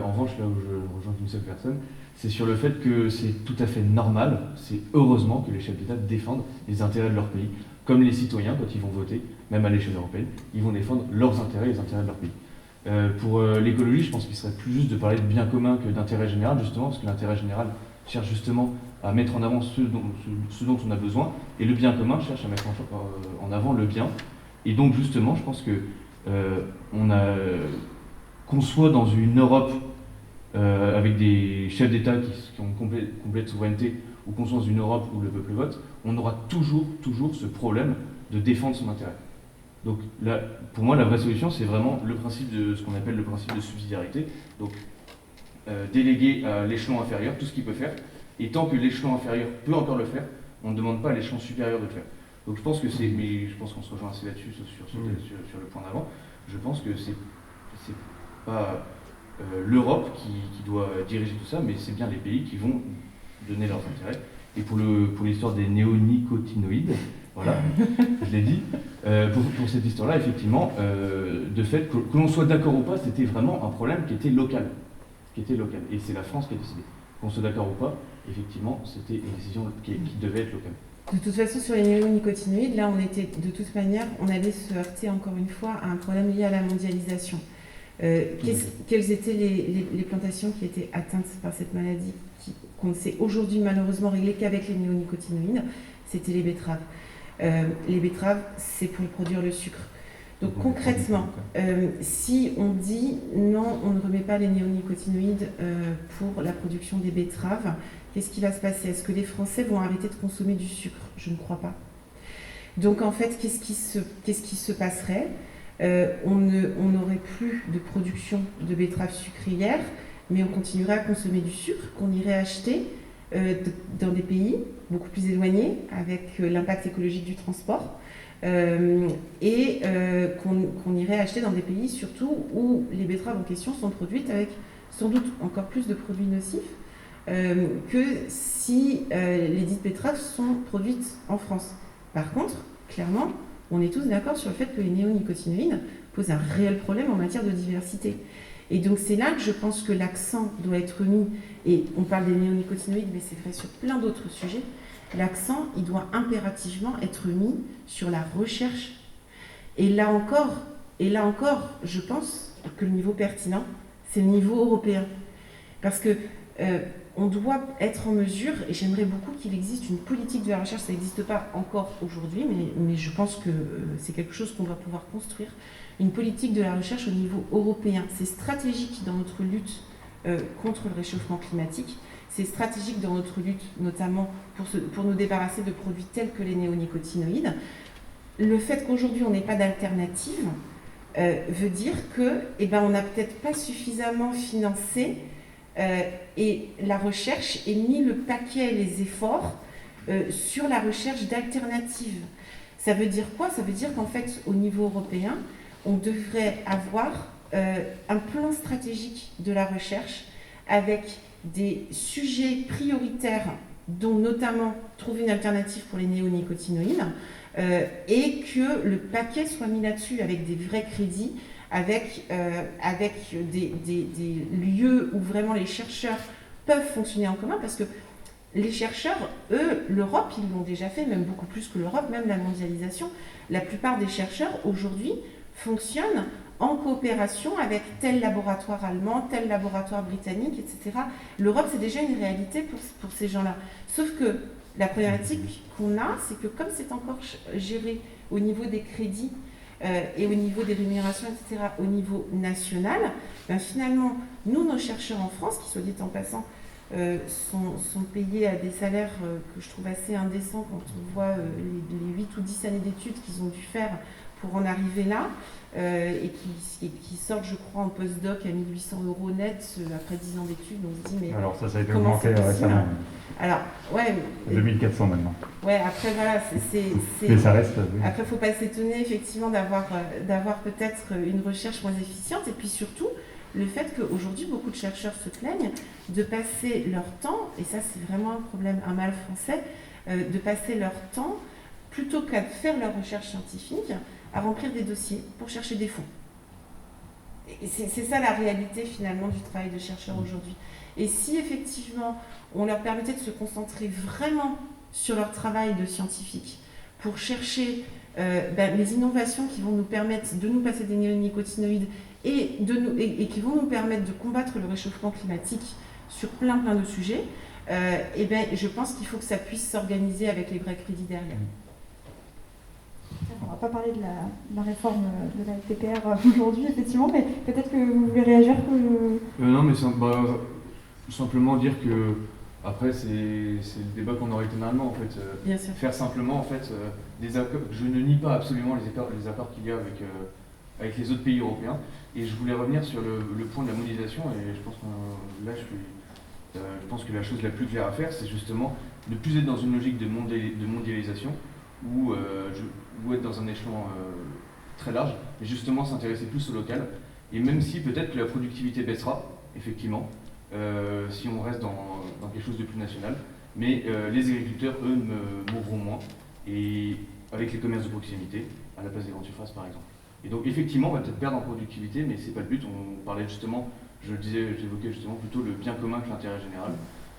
en revanche, là où je rejoins une seule personne, c'est sur le fait que c'est tout à fait normal, c'est heureusement que les chefs d'État défendent les intérêts de leur pays, comme les citoyens, quand ils vont voter, même à l'échelle européenne, ils vont défendre leurs intérêts et les intérêts de leur pays. Pour l'écologie, je pense qu'il serait plus juste de parler de bien commun que d'intérêt général, justement, parce que l'intérêt général cherche justement à mettre en avant ce dont on a besoin, et le bien commun cherche à mettre en avant le bien. Et donc justement, je pense que qu'on soit dans une Europe avec des chefs d'État qui ont complète souveraineté, ou qu'on soit dans une Europe où le peuple vote, on aura toujours ce problème de défendre son intérêt. Donc là, pour moi, la vraie solution, c'est vraiment le principe de ce qu'on appelle le principe de subsidiarité. Donc déléguer à l'échelon inférieur tout ce qu'il peut faire, et tant que l'échelon inférieur peut encore le faire, on ne demande pas à l'échelon supérieur de le faire. Donc je pense que mais je pense qu'on se rejoint assez là-dessus sur le point d'avant. Je pense que c'est pas l'Europe qui doit diriger tout ça, mais c'est bien les pays qui vont donner leurs intérêts. Et pour l'histoire des néonicotinoïdes, voilà, je l'ai dit, pour cette histoire-là, effectivement, de fait, que l'on soit d'accord ou pas, c'était vraiment un problème qui était local. Et c'est la France qui a décidé. Qu'on soit d'accord ou pas, effectivement, c'était une décision qui devait être locale. De toute façon, sur les néonicotinoïdes, là, de toute manière, on allait se heurter encore une fois à un problème lié à la mondialisation. Quelles étaient les plantations qui étaient atteintes par cette maladie, qu'on ne sait aujourd'hui malheureusement régler qu'avec les néonicotinoïdes? C'était les betteraves. Les betteraves, c'est pour produire le sucre. Donc concrètement, si on dit non, on ne remet pas les néonicotinoïdes pour la production des betteraves, qu'est-ce qui va se passer? Est-ce que les Français vont arrêter de consommer du sucre? Je ne crois pas. Donc en fait, qu'est-ce qui se passerait? On n'aurait plus de production de betteraves sucrières, mais on continuerait à consommer du sucre qu'on irait acheter dans des pays beaucoup plus éloignés, avec l'impact écologique du transport, et qu'on irait acheter dans des pays surtout où les betteraves en question sont produites avec sans doute encore plus de produits nocifs que si les dites betteraves sont produites en France. Par contre, clairement, on est tous d'accord sur le fait que les néonicotinoïdes posent un réel problème en matière de diversité. Et donc c'est là que je pense que l'accent doit être mis, et on parle des néonicotinoïdes, mais c'est vrai sur plein d'autres sujets, l'accent, il doit impérativement être mis sur la recherche. Et là encore, je pense que le niveau pertinent, c'est le niveau européen. Parce que on doit être en mesure, et j'aimerais beaucoup qu'il existe une politique de la recherche, ça n'existe pas encore aujourd'hui, mais je pense que c'est quelque chose qu'on doit pouvoir construire, une politique de la recherche au niveau européen. C'est stratégique dans notre lutte contre le réchauffement climatique, c'est stratégique dans notre lutte, notamment pour nous débarrasser de produits tels que les néonicotinoïdes. Le fait qu'aujourd'hui on n'ait pas d'alternative veut dire que, on n'a peut-être pas suffisamment financé et la recherche et mis le paquet, les efforts sur la recherche d'alternatives. Ça veut dire quoi? Ça veut dire qu'en fait, au niveau européen, on devrait avoir un plan stratégique de la recherche avec des sujets prioritaires, dont notamment trouver une alternative pour les néonicotinoïdes, et que le paquet soit mis là-dessus avec des vrais crédits, avec des lieux où vraiment les chercheurs peuvent fonctionner en commun, parce que les chercheurs, eux, l'Europe, ils l'ont déjà fait, même beaucoup plus que l'Europe, même la mondialisation. La plupart des chercheurs, aujourd'hui, fonctionnent en coopération avec tel laboratoire allemand, tel laboratoire britannique, etc. L'Europe, c'est déjà une réalité pour ces gens-là. Sauf que la problématique qu'on a, c'est que comme c'est encore géré au niveau des crédits et au niveau des rémunérations, etc., au niveau national, finalement, nous, nos chercheurs en France, qui soit dit en passant, sont payés à des salaires que je trouve assez indécents quand on voit les 8 ou 10 années d'études qu'ils ont dû faire pour en arriver là, et qui sortent, je crois, en post-doc à 1 800 € net après 10 ans d'études. On se dit, mais alors ça a été comment augmenté c'est possible? récemment. Alors, ouais. 2400 maintenant. Ouais, après, voilà, Mais ça reste... oui. Après, il ne faut pas s'étonner, effectivement, d'avoir peut-être une recherche moins efficiente. Et puis surtout, le fait qu'aujourd'hui, beaucoup de chercheurs se plaignent de passer leur temps, et ça, c'est vraiment un problème, un mal français, de passer leur temps, plutôt qu'à faire leur recherche scientifique, à remplir des dossiers pour chercher des fonds. Et c'est ça la réalité, finalement, du travail de chercheurs aujourd'hui. Et si, effectivement, on leur permettait de se concentrer vraiment sur leur travail de scientifique pour chercher les innovations qui vont nous permettre de nous passer des néonicotinoïdes et qui vont nous permettre de combattre le réchauffement climatique sur plein de sujets, je pense qu'il faut que ça puisse s'organiser avec les vrais crédits derrière. On ne va pas parler de la réforme de la LPPR aujourd'hui, effectivement, mais peut-être que vous voulez réagir Non, mais simplement dire que après c'est le débat qu'on aurait été normalement en fait. Bien sûr. Faire simplement en fait des accords. Je ne nie pas absolument les accords qu'il y a avec les autres pays européens. Et je voulais revenir sur le point de la mondialisation, et je pense je pense que la chose la plus claire à faire, c'est justement ne plus être dans une logique de mondialisation ou être dans un échelon très large, mais justement s'intéresser plus au local. Et même si peut-être que la productivité baissera, effectivement, si on reste dans quelque chose de plus national, mais les agriculteurs, eux, mourront moins, et avec les commerces de proximité, à la place des grandes surfaces par exemple. Et donc effectivement, on va peut-être perdre en productivité, mais c'est pas le but. On parlait justement, j'évoquais justement plutôt le bien commun que l'intérêt général.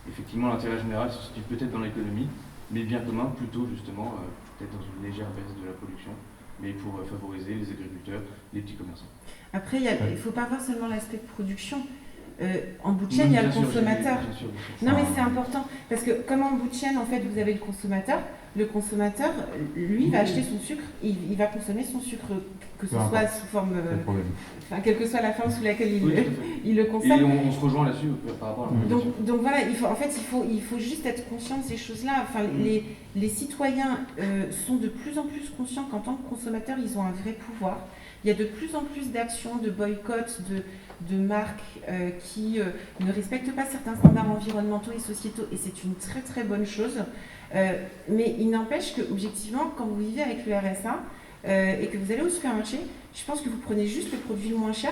Effectivement, l'intérêt général se situe peut-être dans l'économie, mais bien commun plutôt justement, peut-être dans une légère baisse de la production, mais pour favoriser les agriculteurs, les petits commerçants. Après, il ne faut pas voir seulement l'aspect de production. En bout de chaîne, il y a le consommateur. Bien sûr. Non, mais c'est important, parce que comme en bout de chaîne, en fait, vous avez le consommateur, lui, va acheter son sucre, il va consommer son sucre, que ce soit sous forme, enfin, quelle que soit la forme sous laquelle il le consomme. Et on se rejoint là-dessus par rapport à la donc voilà, il faut juste être conscient de ces choses-là. Enfin, les citoyens sont de plus en plus conscients qu'en tant que consommateurs, ils ont un vrai pouvoir. Il y a de plus en plus d'actions, de boycotts, de marques qui ne respectent pas certains standards environnementaux et sociétaux, et c'est une très très bonne chose. Mais il n'empêche que, objectivement, quand vous vivez avec le RSA et que vous allez au supermarché, je pense que vous prenez juste le produit le moins cher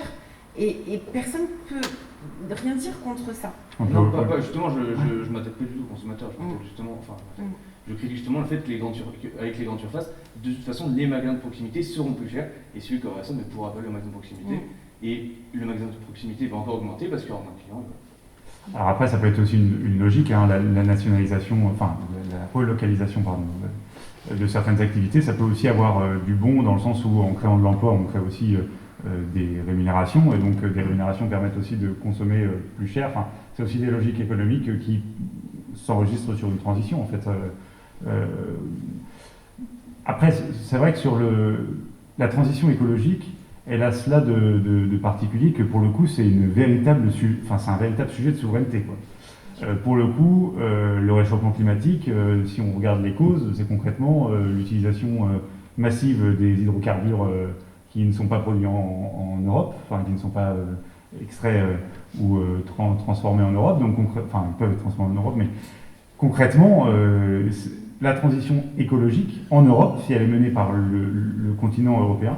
et personne ne peut rien dire contre ça. Non, justement, je m'attaque pas du tout aux consommateurs, je critique justement le fait que avec les grandes surfaces, de toute façon, les magasins de proximité seront plus chers et celui qui aura ça ne pourra pas aller au magasin de proximité. Et le magasin de proximité va encore augmenter parce qu'il y aura moins de clients. Alors après, ça peut être aussi une logique, hein, la nationalisation, enfin la relocalisation, pardon, de certaines activités. Ça peut aussi avoir du bon dans le sens où en créant de l'emploi, on crée aussi des rémunérations, et donc des rémunérations permettent aussi de consommer plus cher. Enfin, c'est aussi des logiques économiques qui s'enregistrent sur une transition, en fait. Après, c'est vrai que sur la transition écologique, elle a cela de particulier que pour le coup, c'est un véritable sujet de souveraineté, quoi. Pour le coup, le réchauffement climatique, si on regarde les causes, c'est concrètement l'utilisation massive des hydrocarbures qui ne sont pas produits en Europe, enfin qui ne sont pas extraits ou transformés en Europe, donc ils peuvent être transformés en Europe, mais concrètement, la transition écologique en Europe, si elle est menée par le continent européen,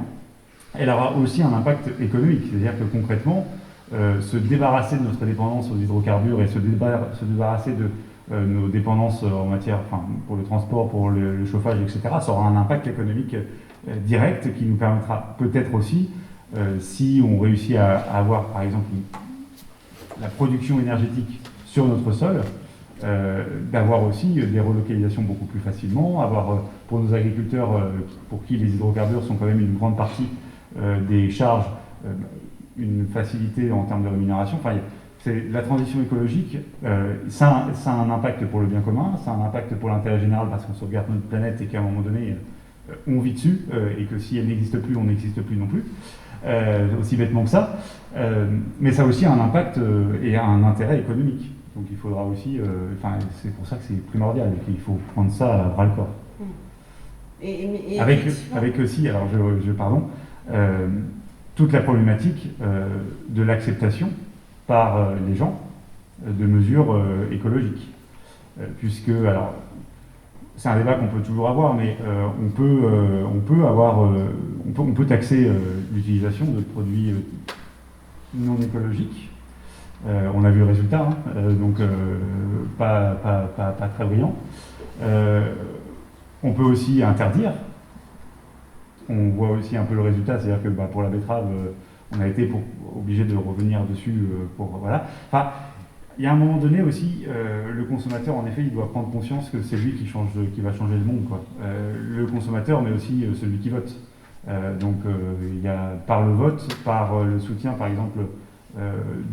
elle aura aussi un impact économique. C'est-à-dire que concrètement, se débarrasser de notre dépendance aux hydrocarbures et se débarrasser de nos dépendances en matière, pour le transport, pour le chauffage, etc., ça aura un impact économique direct qui nous permettra peut-être aussi, si on réussit à avoir par exemple la production énergétique sur notre sol, d'avoir aussi des relocalisations beaucoup plus facilement, avoir pour nos agriculteurs, pour qui les hydrocarbures sont quand même une grande partie des charges, une facilité en termes de rémunération. Enfin, la transition écologique, ça a un impact pour le bien commun, ça a un impact pour l'intérêt général parce qu'on sauvegarde notre planète et qu'à un moment donné, on vit dessus, et que si elle n'existe plus, on n'existe plus non plus. Aussi bêtement que ça. Mais ça a aussi un impact et un intérêt économique. Donc il faudra aussi, c'est pour ça que c'est primordial et qu'il faut prendre ça à bras le corps. Avec aussi, alors pardon, toute la problématique de l'acceptation par les gens de mesures écologiques. Puisque, alors, c'est un débat qu'on peut toujours avoir, mais on peut taxer l'utilisation de produits non écologiques. On a vu le résultat, donc pas très brillant. On peut aussi interdire. On voit aussi un peu le résultat, c'est-à-dire que pour la betterave, on a été obligé de revenir dessus voilà. Enfin, il y a un moment donné aussi, le consommateur, en effet, il doit prendre conscience que c'est lui qui va changer le monde, quoi. Le consommateur, mais aussi celui qui vote. Donc, il y a par le vote, par le soutien, par exemple,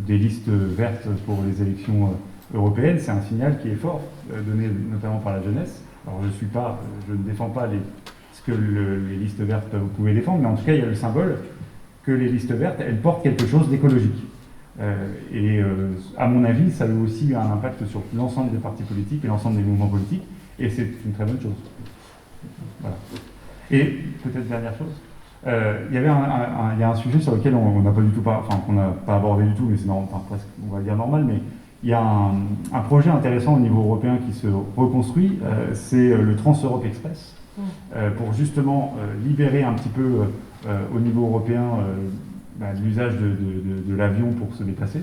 des listes vertes pour les élections européennes, c'est un signal qui est fort, donné notamment par la jeunesse. Alors, je ne défends pas ce que les listes vertes pouvaient défendre, mais en tout cas, il y a le symbole que les listes vertes, elles portent quelque chose d'écologique. À mon avis, ça a aussi un impact sur l'ensemble des partis politiques et l'ensemble des mouvements politiques, et c'est une très bonne chose. Voilà. Et peut-être dernière chose, il y a un sujet sur lequel on n'a pas du tout, qu'on n'a pas abordé du tout, mais c'est presque, on va dire normal, mais il y a un projet intéressant au niveau européen qui se reconstruit, c'est le Trans-Europe Express, pour justement libérer un petit peu au niveau européen l'usage de l'avion pour se déplacer.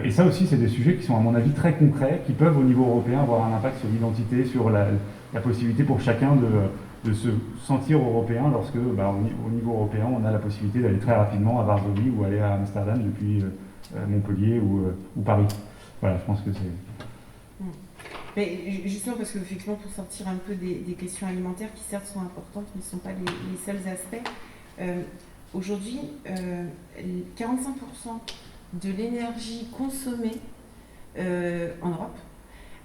Et ça aussi, c'est des sujets qui sont à mon avis très concrets, qui peuvent au niveau européen avoir un impact sur l'identité, sur la possibilité pour chacun de se sentir européen lorsque, au niveau européen, on a la possibilité d'aller très rapidement à Varsovie ou aller à Amsterdam depuis Montpellier ou Paris. Voilà, je pense que c'est... Mais justement, parce que effectivement, pour sortir un peu des questions alimentaires qui certes sont importantes, mais ne sont pas les seuls aspects, aujourd'hui, 45% de l'énergie consommée en Europe,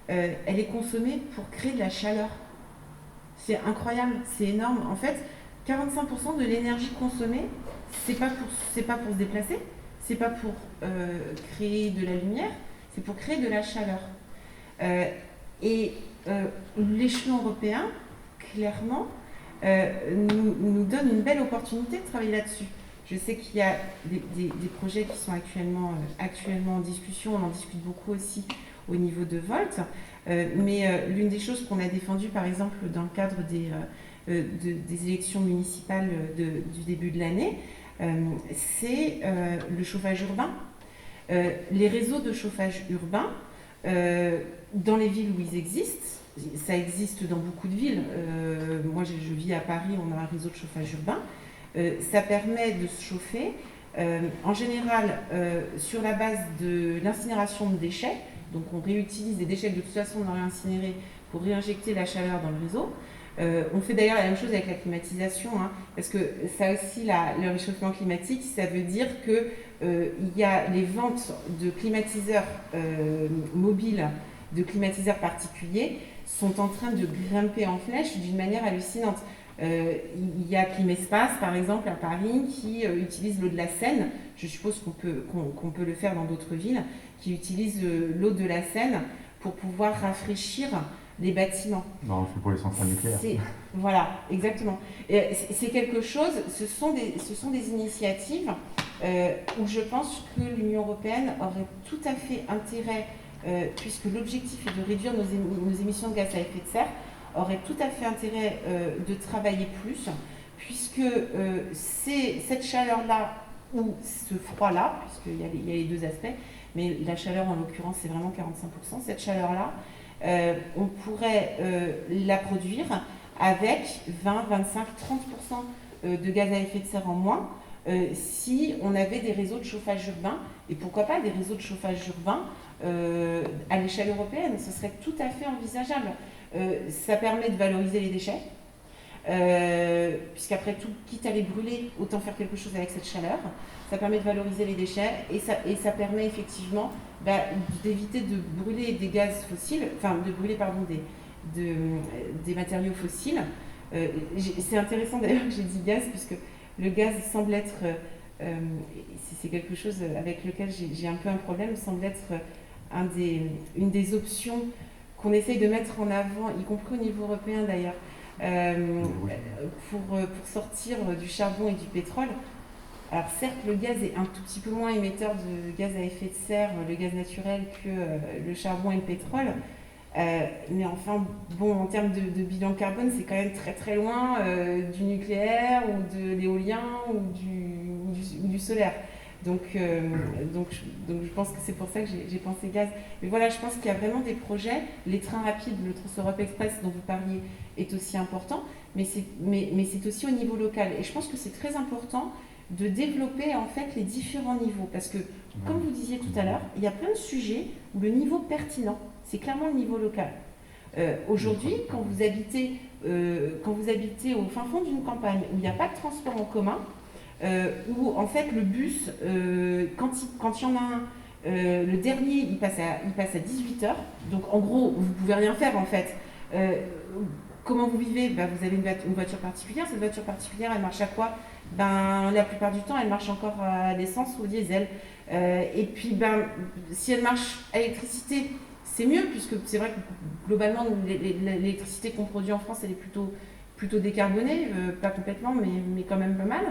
elle est consommée pour créer de la chaleur. C'est incroyable, c'est énorme. En fait, 45% de l'énergie consommée, c'est pas pour se déplacer, c'est pas pour créer de la lumière, c'est pour créer de la chaleur. L'échelon européen, clairement, nous donne une belle opportunité de travailler là-dessus. Je sais qu'il y a des projets qui sont actuellement en discussion, on en discute beaucoup aussi au niveau de Volt, mais l'une des choses qu'on a défendues, par exemple, dans le cadre des élections municipales du début de l'année, c'est le chauffage urbain. Les réseaux de chauffage urbain, dans les villes où ils existent, ça existe dans beaucoup de villes. Moi, je vis à Paris, on a un réseau de chauffage urbain. Ça permet de se chauffer, en général, sur la base de l'incinération de déchets. Donc, on réutilise des déchets que de toute façon on aurait incinérés pour réinjecter la chaleur dans le réseau. On fait d'ailleurs la même chose avec la climatisation, hein, parce que ça aussi, le réchauffement climatique, ça veut dire qu'il y a les ventes de climatiseurs mobiles, de climatiseurs particuliers, sont en train de grimper en flèche d'une manière hallucinante. Il y a Climespace, par exemple, à Paris, qui utilise l'eau de la Seine. Je suppose qu'on peut le faire dans d'autres villes, qui utilise l'eau de la Seine pour pouvoir rafraîchir les bâtiments. Non, on le fait pour les centrales nucléaires. Voilà, exactement. C'est quelque chose, ce sont des initiatives où je pense que l'Union européenne aurait tout à fait intérêt, puisque l'objectif est de réduire nos émissions de gaz à effet de serre, aurait tout à fait intérêt de travailler plus, puisque cette chaleur-là, ou ce froid-là, puisqu'il y a les deux aspects, mais la chaleur en l'occurrence c'est vraiment 45%, cette chaleur-là, on pourrait la produire avec 20, 25, 30% de gaz à effet de serre en moins si on avait des réseaux de chauffage urbain, et pourquoi pas des réseaux de chauffage urbain à l'échelle européenne, ce serait tout à fait envisageable. Ça permet de valoriser les déchets, puisqu'après tout, quitte à les brûler, autant faire quelque chose avec cette chaleur. Ça permet de valoriser les déchets et ça permet effectivement d'éviter de brûler des gaz fossiles, enfin de brûler des matériaux fossiles. C'est intéressant d'ailleurs que j'ai dit gaz, puisque le gaz semble être, c'est quelque chose avec lequel j'ai un peu un problème, semble être une des options qu'on essaye de mettre en avant, y compris au niveau européen d'ailleurs, pour sortir du charbon et du pétrole. Alors certes, le gaz est un tout petit peu moins émetteur de gaz à effet de serre, le gaz naturel, que le charbon et le pétrole. Mais enfin, bon, en termes de bilan carbone, c'est quand même très très loin du nucléaire ou de l'éolien ou du solaire. Donc je pense que c'est pour ça que j'ai pensé gaz. Mais voilà, je pense qu'il y a vraiment des projets. Les trains rapides, le Trans-Europe Express dont vous parliez est aussi important, mais c'est aussi au niveau local. Et je pense que c'est très important de développer en fait les différents niveaux. Parce que, comme vous disiez tout à l'heure, il y a plein de sujets où le niveau pertinent, c'est clairement le niveau local. Aujourd'hui, quand vous habitez au fin fond d'une campagne où il n'y a pas de transport en commun, où en fait le bus, quand il y en a un, le dernier il passe à 18h, donc en gros vous pouvez rien faire en fait. Comment vous vivez? Vous avez une voiture particulière. Cette voiture particulière, elle marche à quoi? La plupart du temps elle marche encore à l'essence ou au diesel, et puis si elle marche à l'électricité, c'est mieux, puisque c'est vrai que globalement l'électricité qu'on produit en France elle est plutôt décarbonée, pas complètement, mais quand même pas mal.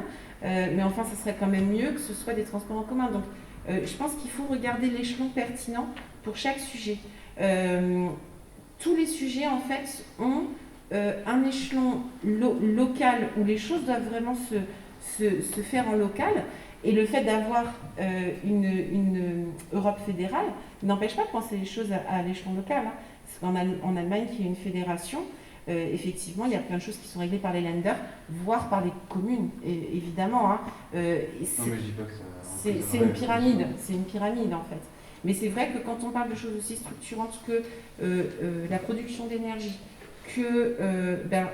Mais enfin, ça serait quand même mieux que ce soit des transports en commun. Donc, je pense qu'il faut regarder l'échelon pertinent pour chaque sujet. Tous les sujets, en fait, ont un échelon local où les choses doivent vraiment se faire en local. Et le fait d'avoir une Europe fédérale n'empêche pas de penser les choses à l'échelon local. Hein. Parce qu'en Allemagne, qui est une fédération, effectivement, il y a plein de choses qui sont réglées par les Länder, voire par les communes, évidemment. Hein. Non, mais je dis pas que ça... C'est une pyramide, en fait. Mais c'est vrai que quand on parle de choses aussi structurantes que la production d'énergie, que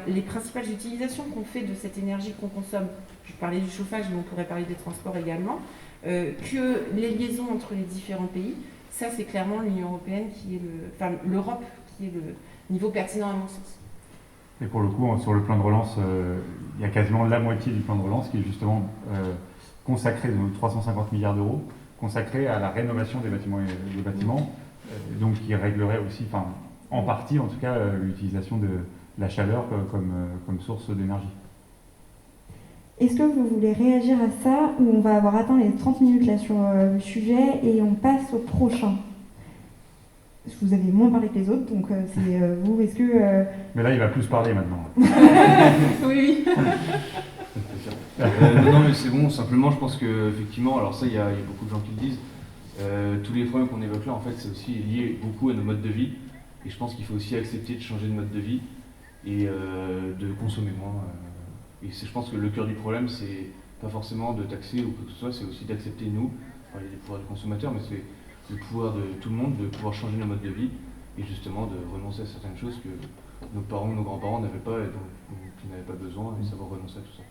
les principales utilisations qu'on fait de cette énergie qu'on consomme, je parlais du chauffage, mais on pourrait parler des transports également, que les liaisons entre les différents pays, ça c'est clairement l'Union européenne l'Europe qui est le niveau pertinent à mon sens. Et pour le coup, sur le plan de relance, il y a quasiment la moitié du plan de relance qui est justement consacré, de 350 milliards d'euros, consacré à la rénovation des bâtiments, donc qui réglerait aussi, en partie en tout cas, l'utilisation de la chaleur comme source d'énergie. Est-ce que vous voulez réagir à ça, ou on va avoir atteint les 30 minutes là sur le sujet et on passe au prochain? Vous avez moins parlé que les autres, donc c'est vous, est-ce que... Mais là, il va plus parler maintenant. Oui. Non, mais c'est bon, simplement, je pense qu'effectivement, alors ça, il y a beaucoup de gens qui le disent, tous les problèmes qu'on évoque là, en fait, c'est aussi lié beaucoup à nos modes de vie, et je pense qu'il faut aussi accepter de changer de mode de vie et de consommer moins. Et je pense que le cœur du problème, c'est pas forcément de taxer ou quoi que ce soit, c'est aussi d'accepter, nous, parler des pouvoirs du consommateur, mais c'est le pouvoir de tout le monde de pouvoir changer nos modes de vie et justement de renoncer à certaines choses que nos parents ou nos grands-parents n'avaient pas et dont ils n'avaient pas besoin et savoir renoncer à tout ça.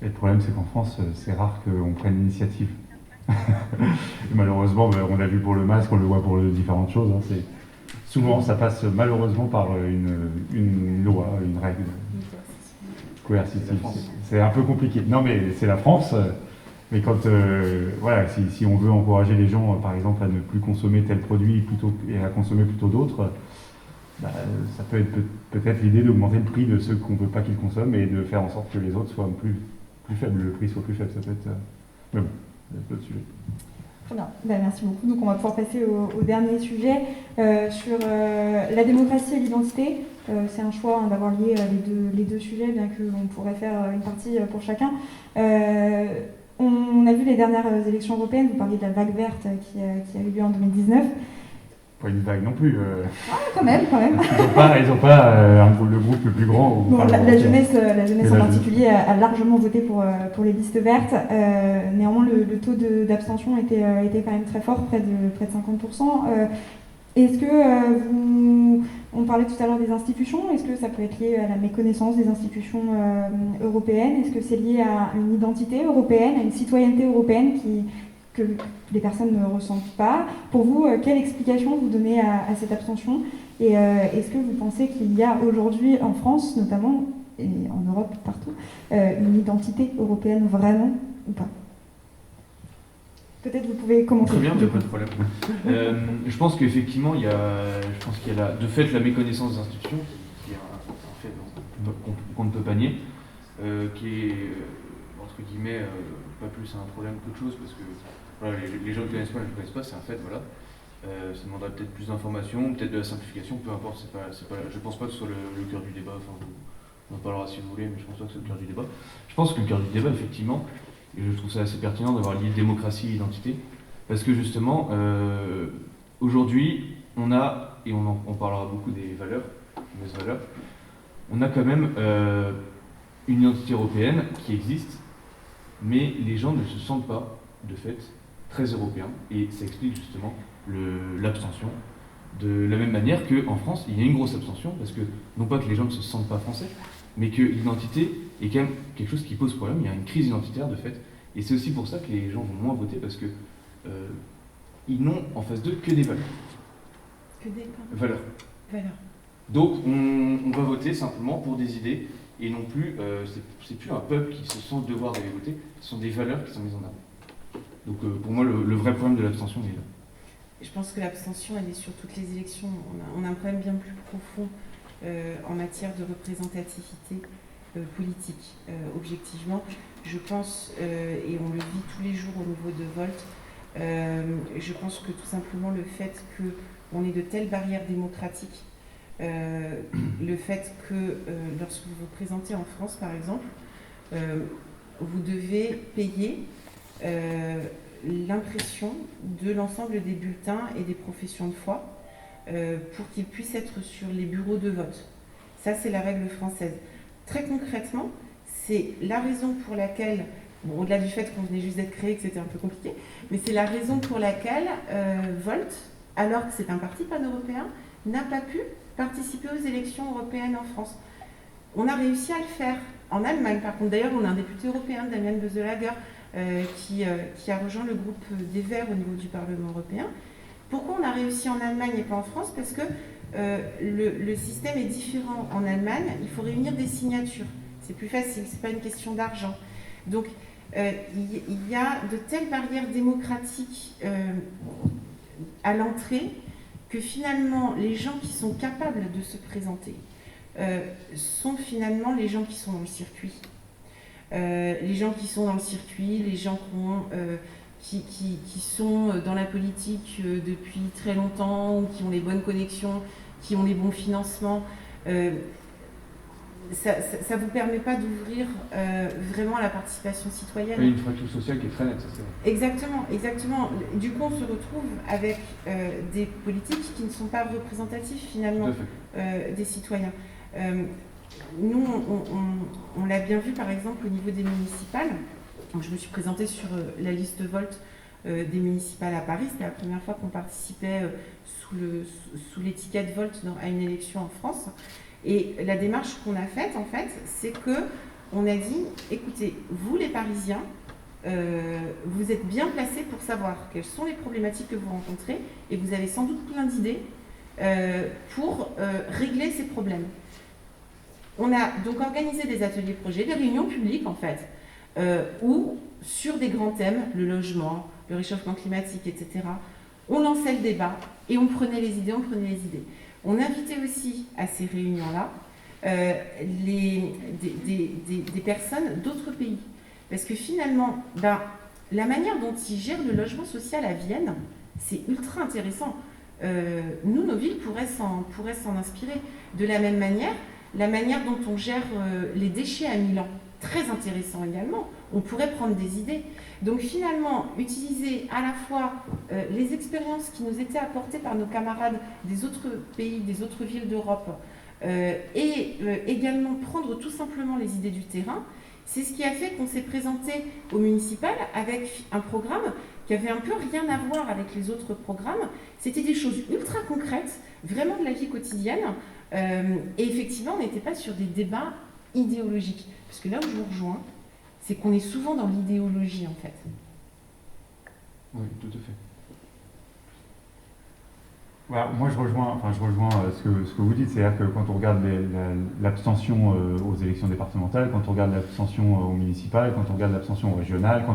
Et le problème, c'est qu'en France, c'est rare qu'on prenne l'initiative. Et malheureusement, on l'a vu pour le masque, on le voit pour différentes choses. Souvent, ça passe malheureusement par une loi, une règle coercitive. C'est un peu compliqué. Non, mais c'est la France. Mais quand, si on veut encourager les gens, par exemple, à ne plus consommer tel produit et à consommer plutôt d'autres, ça peut être peut-être l'idée d'augmenter le prix de ceux qu'on ne veut pas qu'ils consomment et de faire en sorte que les autres soient plus faibles, le prix soit plus faible. Ça peut être... Mais bon, c'est l'autre sujet. Très bien. Merci beaucoup. Donc on va pouvoir passer au dernier sujet sur la démocratie et l'identité. C'est un choix d'avoir lié les deux sujets, bien qu'on pourrait faire une partie pour chacun. On a vu les dernières élections européennes, vous parliez de la vague verte qui a eu lieu en 2019. Pas une vague non plus. Ah, quand même. Ils n'ont pas le groupe le plus grand. Bon, la jeunesse en particulier a largement voté pour les listes vertes. Néanmoins, le taux d'abstention était quand même très fort, près de 50%. Est-ce que on parlait tout à l'heure des institutions, est-ce que ça peut être lié à la méconnaissance des institutions européennes? Est-ce que c'est lié à une identité européenne, à une citoyenneté européenne que les personnes ne ressentent pas? Pour vous, quelle explication vous donnez à cette abstention? Et est-ce que vous pensez qu'il y a aujourd'hui en France, notamment, et en Europe partout, une identité européenne vraiment ou pas? Peut-être vous pouvez commencer. Très bien, il n'y a pas de problème. Je pense qu'effectivement, il y a de fait la méconnaissance des institutions, qui est un fait qu'on ne peut pas nier, qui est, entre guillemets, pas plus un problème qu'autre chose, parce que voilà, les gens ne connaissent pas, je ne connaissent pas, c'est un fait, voilà. Ça demanderait peut-être plus d'informations, peut-être de la simplification, peu importe, je ne pense pas que ce soit le cœur du débat, on en parlera si vous voulez, mais je ne pense pas que ce soit le cœur du débat. Je pense que le cœur du débat, effectivement, et je trouve ça assez pertinent d'avoir lié démocratie et identité, parce que justement, aujourd'hui, on a, et on parlera beaucoup des valeurs, on a quand même une identité européenne qui existe, mais les gens ne se sentent pas, de fait, très européens, et ça explique justement l'abstention. De la même manière qu'en France, il y a une grosse abstention, parce que, non pas que les gens ne se sentent pas français, mais que l'identité est quand même quelque chose qui pose problème, il y a une crise identitaire de fait, et c'est aussi pour ça que les gens vont moins voter, parce que ils n'ont en face d'eux que des valeurs. Que des valeurs. Donc on va voter simplement pour des idées, et non plus, c'est plus un peuple qui se sent devoir d'aller voter, ce sont des valeurs qui sont mises en avant. Donc pour moi, le vrai problème de l'abstention est là. Je pense que l'abstention, elle est sur toutes les élections. On a un problème bien plus profond en matière de représentativité politique. Objectivement, je pense, et on le vit tous les jours au niveau de Volt, je pense que tout simplement le fait qu'on ait de telles barrières démocratiques, le fait que lorsque vous vous présentez en France, par exemple, vous devez payer l'impression de l'ensemble des bulletins et des professions de foi pour qu'ils puissent être sur les bureaux de vote. Ça, c'est la règle française. Très concrètement, c'est la raison pour laquelle Bon, au-delà du fait qu'on venait juste d'être créé, que c'était un peu compliqué, mais c'est la raison pour laquelle Volt, alors que c'est un parti pan-européen, n'a pas pu participer aux élections européennes en France. On a réussi à le faire en Allemagne, par contre. D'ailleurs, on a un député européen, Damien Böselager, qui a rejoint le groupe des Verts au niveau du Parlement européen. Pourquoi on a réussi en Allemagne et pas en France? Parce que le système est différent en Allemagne. Il faut réunir des signatures. C'est plus facile, c'est pas une question d'argent. Donc, il y a de telles barrières démocratiques à l'entrée que finalement, les gens qui sont capables de se présenter sont finalement les gens qui sont dans le circuit. Les gens qui sont dans le circuit, les gens qui sont dans la politique depuis très longtemps, qui ont les bonnes connexions, qui ont les bons financements. Ça ne vous permet pas d'ouvrir vraiment à la participation citoyenne. Il y a une fracture sociale qui est très nette, ça c'est vrai. Exactement, exactement. Du coup, on se retrouve avec des politiques qui ne sont pas représentatifs finalement des citoyens. Nous, on l'a bien vu par exemple au niveau des municipales. Donc, je me suis présentée sur la liste Volt des municipales à Paris. C'était la première fois qu'on participait sous l'étiquette Volt à une élection en France. Et la démarche qu'on a faite, en fait, c'est qu'on a dit, écoutez, vous les Parisiens, vous êtes bien placés pour savoir quelles sont les problématiques que vous rencontrez et vous avez sans doute plein d'idées pour régler ces problèmes. On a donc organisé des ateliers projets, des réunions publiques en fait, où sur des grands thèmes, le logement, le réchauffement climatique, etc., on lançait le débat et on prenait les idées, On invitait aussi à ces réunions-là des personnes d'autres pays. Parce que finalement, la manière dont ils gèrent le logement social à Vienne, c'est ultra intéressant. Nous, nos villes pourraient s'en inspirer. De la même manière, la manière dont on gère les déchets à Milan, très intéressant également. On pourrait prendre des idées. Donc finalement, utiliser à la fois les expériences qui nous étaient apportées par nos camarades des autres pays, des autres villes d'Europe, et également prendre tout simplement les idées du terrain, c'est ce qui a fait qu'on s'est présenté au municipal avec un programme qui avait un peu rien à voir avec les autres programmes. C'était des choses ultra concrètes, vraiment de la vie quotidienne. Et effectivement, on n'était pas sur des débats idéologiques. Parce que là où je vous rejoins, c'est qu'on est souvent dans l'idéologie, en fait. Oui, tout à fait. Voilà, moi, je rejoins ce que vous dites, c'est-à-dire que quand on regarde l'abstention aux élections départementales, quand on regarde l'abstention aux municipales, quand on regarde l'abstention aux régionales,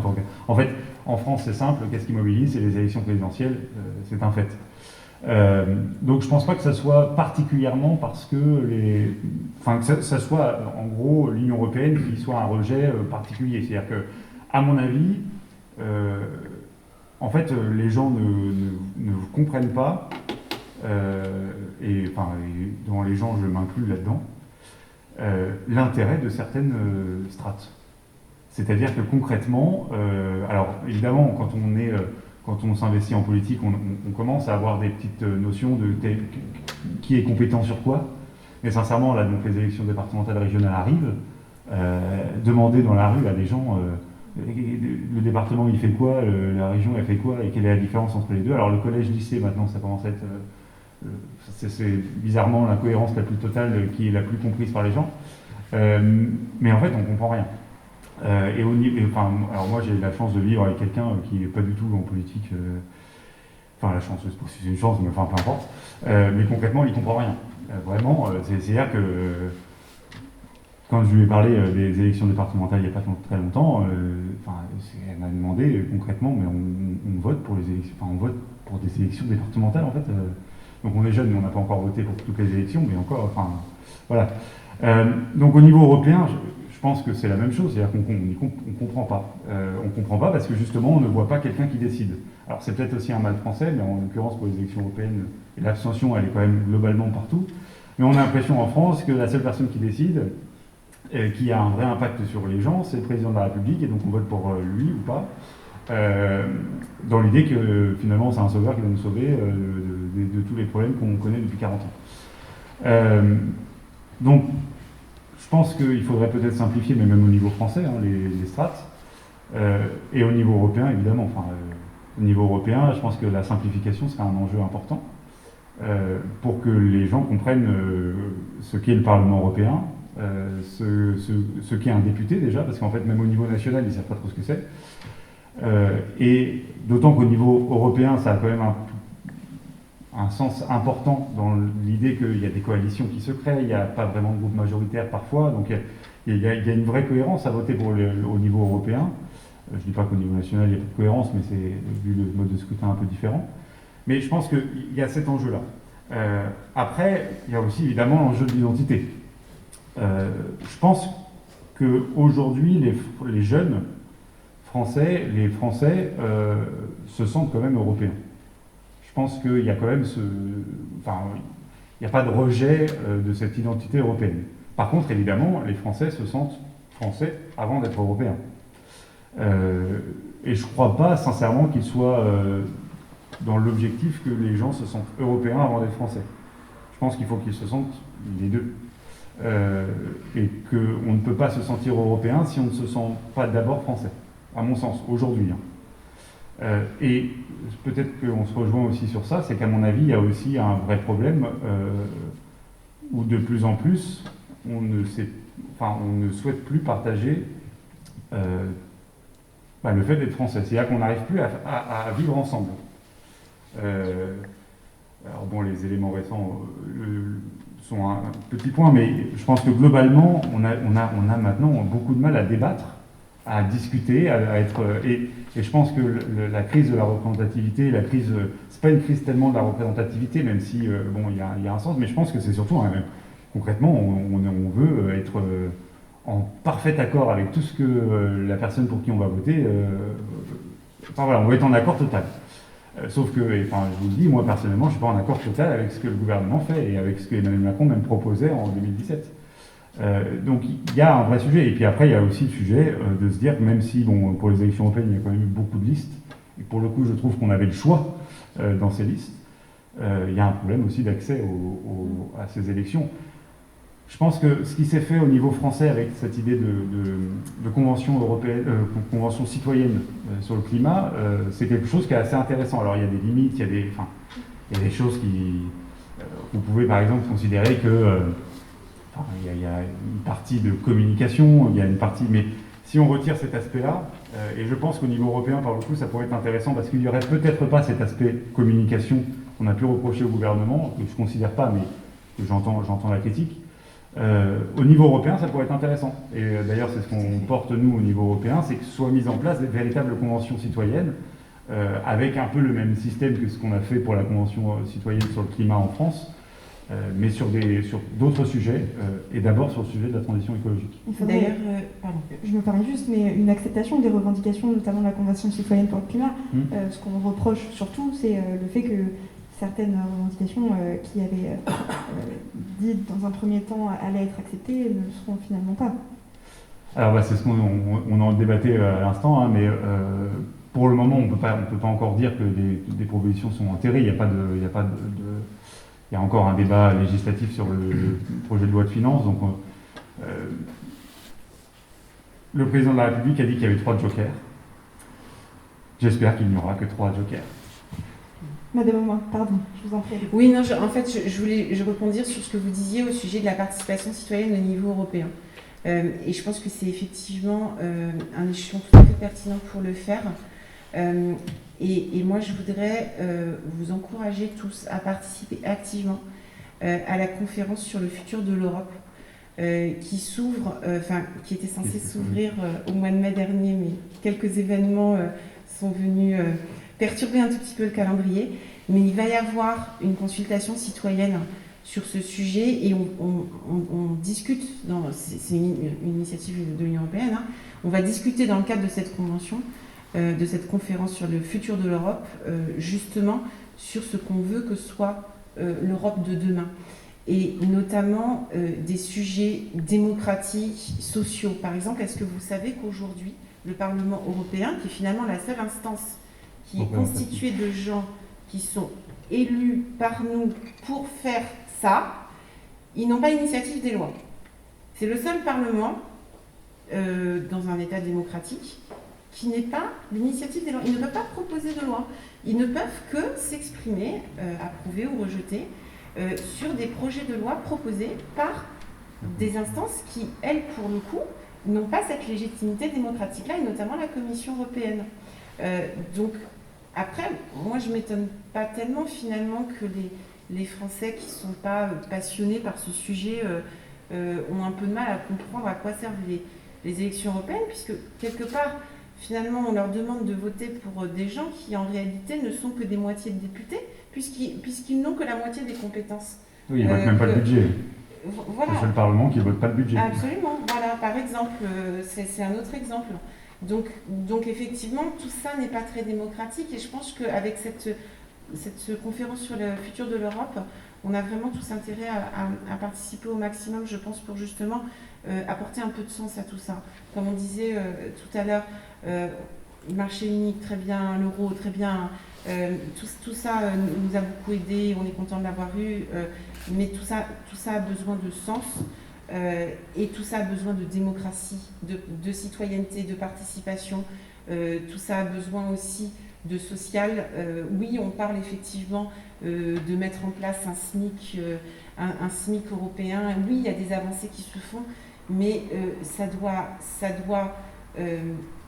en fait, en France, c'est simple, qu'est-ce qui mobilise? C'est les élections présidentielles, c'est un fait. Donc je ne pense pas que ça soit particulièrement parce que ça soit en gros l'Union européenne qui soit un rejet particulier. C'est-à-dire que, à mon avis, en fait, les gens ne comprennent pas, et dans les gens, je m'inclus là-dedans, l'intérêt de certaines strates. C'est-à-dire que concrètement, alors évidemment, quand on s'investit en politique, on commence à avoir des petites notions de qui est compétent sur quoi. Mais sincèrement, là, donc les élections départementales régionales arrivent. Demander dans la rue à des gens, le département il fait quoi, la région elle fait quoi, et quelle est la différence entre les deux. Alors le collège-lycée, maintenant, ça commence à être... c'est bizarrement l'incohérence la plus totale qui est la plus comprise par les gens. Mais en fait, on ne comprend rien. Alors moi j'ai la chance de vivre avec quelqu'un qui n'est pas du tout en politique, la chance, c'est une chance, mais peu importe, mais concrètement il ne comprend rien, vraiment, c'est-à-dire que quand je lui ai parlé des élections départementales il n'y a pas très longtemps, elle m'a demandé concrètement, mais on vote pour les élections, on vote pour des élections départementales en fait, donc on est jeune mais on n'a pas encore voté pour toutes les élections, mais encore, voilà. Donc au niveau européen, je pense que c'est la même chose, c'est-à-dire qu'on ne comprend pas. On ne comprend pas parce que justement, on ne voit pas quelqu'un qui décide. Alors c'est peut-être aussi un mal français, mais en l'occurrence pour les élections européennes, l'abstention, elle est quand même globalement partout. Mais on a l'impression en France que la seule personne qui décide, qui a un vrai impact sur les gens, c'est le président de la République, et donc on vote pour lui ou pas, dans l'idée que finalement c'est un sauveur qui va nous sauver de tous les problèmes qu'on connaît depuis 40 ans. Donc, je pense qu'il faudrait peut-être simplifier, mais même au niveau français, les strates. Et au niveau européen, évidemment. Au niveau européen, je pense que la simplification serait un enjeu important pour que les gens comprennent ce qu'est le Parlement européen, ce qu'est un député déjà, parce qu'en fait, même au niveau national, ils ne savent pas trop ce que c'est. Et d'autant qu'au niveau européen, ça a quand même un sens important dans l'idée qu'il y a des coalitions qui se créent, il n'y a pas vraiment de groupe majoritaire parfois, donc il y a une vraie cohérence à voter au niveau européen. Je ne dis pas qu'au niveau national, il n'y a pas de cohérence, mais c'est vu le mode de scrutin un peu différent. Mais je pense qu'il y a cet enjeu-là. Après, il y a aussi évidemment l'enjeu de l'identité. Je pense qu'aujourd'hui, les jeunes Français, les Français se sentent quand même européens. Je pense qu'il y a quand même il n'y a pas de rejet de cette identité européenne. Par contre, évidemment, les Français se sentent Français avant d'être Européens. Et je ne crois pas sincèrement qu'il soit dans l'objectif que les gens se sentent Européens avant d'être Français. Je pense qu'il faut qu'ils se sentent les deux. Et qu'on ne peut pas se sentir Européen si on ne se sent pas d'abord Français, à mon sens, aujourd'hui. Et peut-être qu'on se rejoint aussi sur ça, c'est qu'à mon avis, il y a aussi un vrai problème où de plus en plus, on ne souhaite plus partager le fait d'être français. C'est-à-dire qu'on n'arrive plus à vivre ensemble. Alors bon, les éléments récents sont un petit point, mais je pense que globalement, on a maintenant beaucoup de mal à débattre, à discuter, à être... Et je pense que la crise de la représentativité, c'est pas une crise tellement de la représentativité, même si, il y a un sens, mais je pense que c'est surtout, concrètement, on veut être en parfait accord avec tout ce que la personne pour qui on va voter... on veut être en accord total. Sauf que, je vous le dis, moi personnellement, je ne suis pas en accord total avec ce que le gouvernement fait et avec ce qu'Emmanuel Macron même proposait en 2017. Donc il y a un vrai sujet. Et puis après, il y a aussi le sujet de se dire que même si, pour les élections européennes, il y a quand même eu beaucoup de listes, et pour le coup, je trouve qu'on avait le choix dans ces listes, il y a un problème aussi d'accès à ces élections. Je pense que ce qui s'est fait au niveau français avec cette idée de convention européenne, convention citoyenne sur le climat, c'est quelque chose qui est assez intéressant. Alors il y a des limites, il y a des choses qui... vous pouvez par exemple considérer que il y a une partie de communication, il y a une partie... Mais si on retire cet aspect-là, et je pense qu'au niveau européen, par le coup, ça pourrait être intéressant parce qu'il n'y aurait peut-être pas cet aspect communication qu'on a pu reprocher au gouvernement, que je ne considère pas, mais que j'entends la critique. Au niveau européen, ça pourrait être intéressant. Et d'ailleurs, c'est ce qu'on porte, nous, au niveau européen, c'est que soient mises en place des véritables conventions citoyennes, avec un peu le même système que ce qu'on a fait pour la convention citoyenne sur le climat en France, mais sur d'autres sujets, et d'abord sur le sujet de la transition écologique. D'ailleurs, je me permets juste, mais une acceptation des revendications, notamment de la Convention citoyenne pour le climat. Ce qu'on reproche surtout, c'est le fait que certaines revendications qui avaient dites dans un premier temps allaient être acceptées ne seront finalement pas. Alors c'est ce qu'on en débattait à l'instant, mais pour le moment on peut pas encore dire que des propositions sont enterrées. Il y a encore un débat législatif sur le projet de loi de finances. Donc le président de la République a dit qu'il y avait 3 jokers. J'espère qu'il n'y aura que 3 jokers. Madame Aumont, pardon, je vous en prie. Oui, non, je voulais rebondir sur ce que vous disiez au sujet de la participation citoyenne au niveau européen. Et je pense que c'est effectivement un échelon tout à fait pertinent pour le faire. Et moi, je voudrais vous encourager tous à participer activement à la conférence sur le futur de l'Europe qui était censée s'ouvrir au mois de mai dernier, mais quelques événements sont venus perturber un tout petit peu le calendrier. Mais il va y avoir une consultation citoyenne sur ce sujet et on discute, c'est une initiative de l'Union européenne, on va discuter dans le cadre de cette convention, de cette conférence sur le futur de l'Europe, justement sur ce qu'on veut que soit l'Europe de demain. Et notamment des sujets démocratiques, sociaux. Par exemple, est-ce que vous savez qu'aujourd'hui, le Parlement européen, qui est finalement la seule instance qui est constituée de gens qui sont élus par nous pour faire ça, ils n'ont pas l'initiative des lois. C'est le seul Parlement, dans un État démocratique, qui n'est pas l'initiative des lois. Ils ne peuvent pas proposer de loi. Ils ne peuvent que s'exprimer, approuver ou rejeter, sur des projets de loi proposés par des instances qui, elles, pour le coup, n'ont pas cette légitimité démocratique-là, et notamment la Commission européenne. Donc, après, moi, je ne m'étonne pas tellement, finalement, que les Français qui ne sont pas passionnés par ce sujet ont un peu de mal à comprendre à quoi servent les élections européennes, puisque, quelque part, finalement, on leur demande de voter pour des gens qui, en réalité, ne sont que des moitiés de députés, puisqu'ils n'ont que la moitié des compétences. Oui, ils ne votent même pas le budget. Voilà. C'est le Parlement qui ne vote pas le budget. Absolument, voilà, par exemple, c'est un autre exemple. Donc effectivement, tout ça n'est pas très démocratique, et je pense qu'avec cette conférence sur le futur de l'Europe, on a vraiment tous intérêt à participer au maximum, je pense, pour justement apporter un peu de sens à tout ça. Comme on disait tout à l'heure, marché unique, très bien, l'euro, très bien, tout ça nous a beaucoup aidé, on est content de l'avoir eu, mais tout ça a besoin de sens, et tout ça a besoin de démocratie, de citoyenneté, de participation, tout ça a besoin aussi de social. Oui, on parle effectivement de mettre en place un SMIC européen. Oui, il y a des avancées qui se font, mais ça doit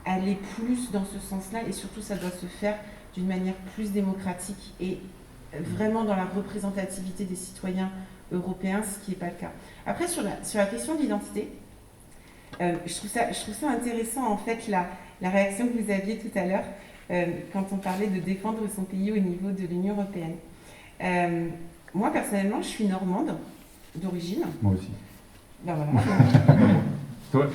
aller plus dans ce sens-là, et surtout ça doit se faire d'une manière plus démocratique et vraiment dans la représentativité des citoyens européens, ce qui n'est pas le cas. Après, sur la question de l'identité, je trouve ça intéressant, en fait, la réaction que vous aviez tout à l'heure quand on parlait de défendre son pays au niveau de l'Union européenne. Moi, personnellement, je suis normande d'origine. Moi aussi. Ben voilà. Toi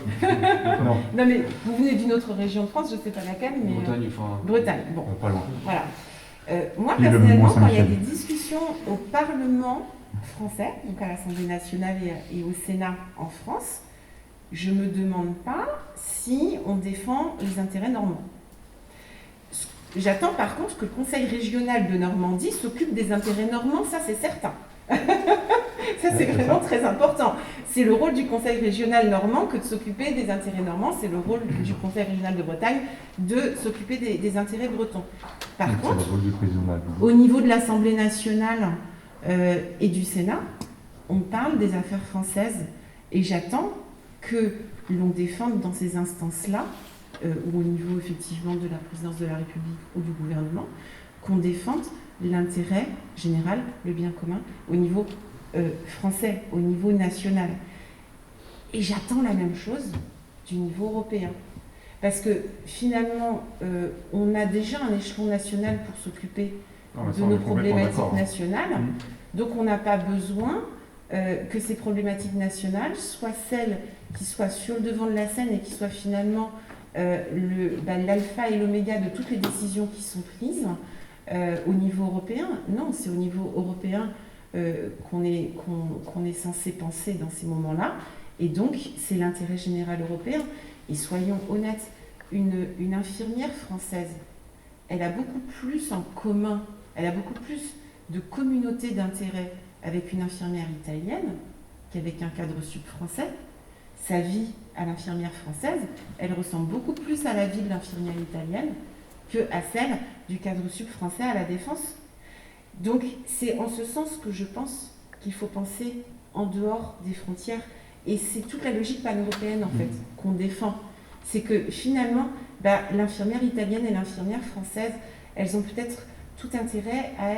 Non. Non, mais vous venez d'une autre région de France, je ne sais pas laquelle, mais... Bretagne, enfin... Bretagne, bon. Pas loin. Voilà. Moi, Et le personnellement, quand il y a Mont-Saint-Michel. des discussions au Parlement français, donc à l'Assemblée nationale et au Sénat en France, je ne me demande pas si on défend les intérêts normands. J'attends par contre que le Conseil régional de Normandie s'occupe des intérêts normands, ça c'est certain. Ça c'est vraiment très important. C'est le rôle du Conseil régional normand que de s'occuper des intérêts normands, c'est le rôle du Conseil régional de Bretagne de s'occuper des intérêts bretons. Par contre, c'est le rôle du président de la République. au niveau de l'Assemblée nationale et du Sénat, on parle des affaires françaises, et j'attends que l'on défende dans ces instances-là, ou au niveau effectivement de la présidence de la République ou du gouvernement, qu'on défende l'intérêt général, le bien commun, au niveau français, au niveau national. Et j'attends la même chose du niveau européen. Parce que finalement, on a déjà un échelon national pour s'occuper de nos problématiques nationales. Donc on n'a pas besoin que ces problématiques nationales soient celles qui soient sur le devant de la scène et qui soient finalement l'alpha et l'oméga de toutes les décisions qui sont prises au niveau européen. Non, c'est au niveau européen qu'on est censé penser dans ces moments-là. Et donc, c'est l'intérêt général européen. Et soyons honnêtes, une infirmière française, elle a beaucoup plus en commun, elle a beaucoup plus de communauté d'intérêt avec une infirmière italienne qu'avec un cadre sup français. Sa vie à l'infirmière française, elle ressemble beaucoup plus à la vie de l'infirmière italienne qu'à celle du cadre sup français à la Défense. Donc c'est en ce sens que je pense qu'il faut penser en dehors des frontières. Et c'est toute la logique pan-européenne en fait qu'on défend. C'est que finalement, l'infirmière italienne et l'infirmière française, elles ont peut-être tout intérêt à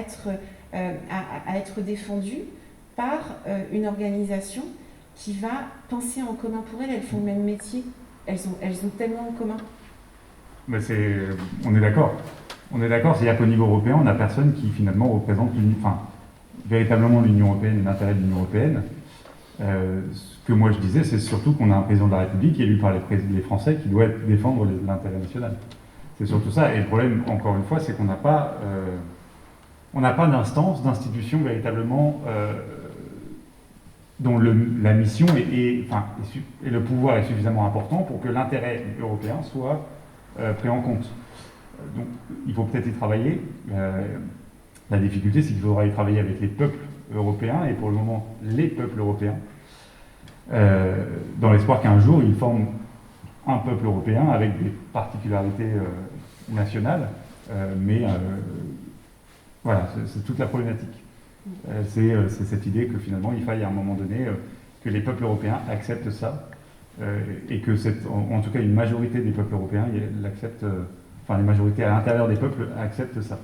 être défendues par une organisation qui va penser en commun pour elles. Elles font le même métier, elles ont tellement en commun. Mais on est d'accord. On est d'accord, c'est-à-dire qu'au niveau européen, on n'a personne qui finalement représente véritablement l'Union européenne et l'intérêt de l'Union européenne. Ce que moi je disais, c'est surtout qu'on a un président de la République élu par les Français qui doit défendre l'intérêt national. C'est surtout ça. Et le problème, encore une fois, c'est qu'on n'a pas d'instance, d'institution véritablement dont la mission et le pouvoir est suffisamment important pour que l'intérêt européen soit pris en compte. Donc il faut peut-être y travailler. La difficulté, c'est qu'il faudra y travailler avec les peuples européens, et pour le moment, les peuples européens, dans l'espoir qu'un jour, ils forment un peuple européen avec des particularités nationales, mais voilà, c'est toute la problématique. C'est cette idée que finalement il faille à un moment donné que les peuples européens acceptent ça, et que en tout cas une majorité des peuples européens l'acceptent, enfin les majorités à l'intérieur des peuples acceptent ça.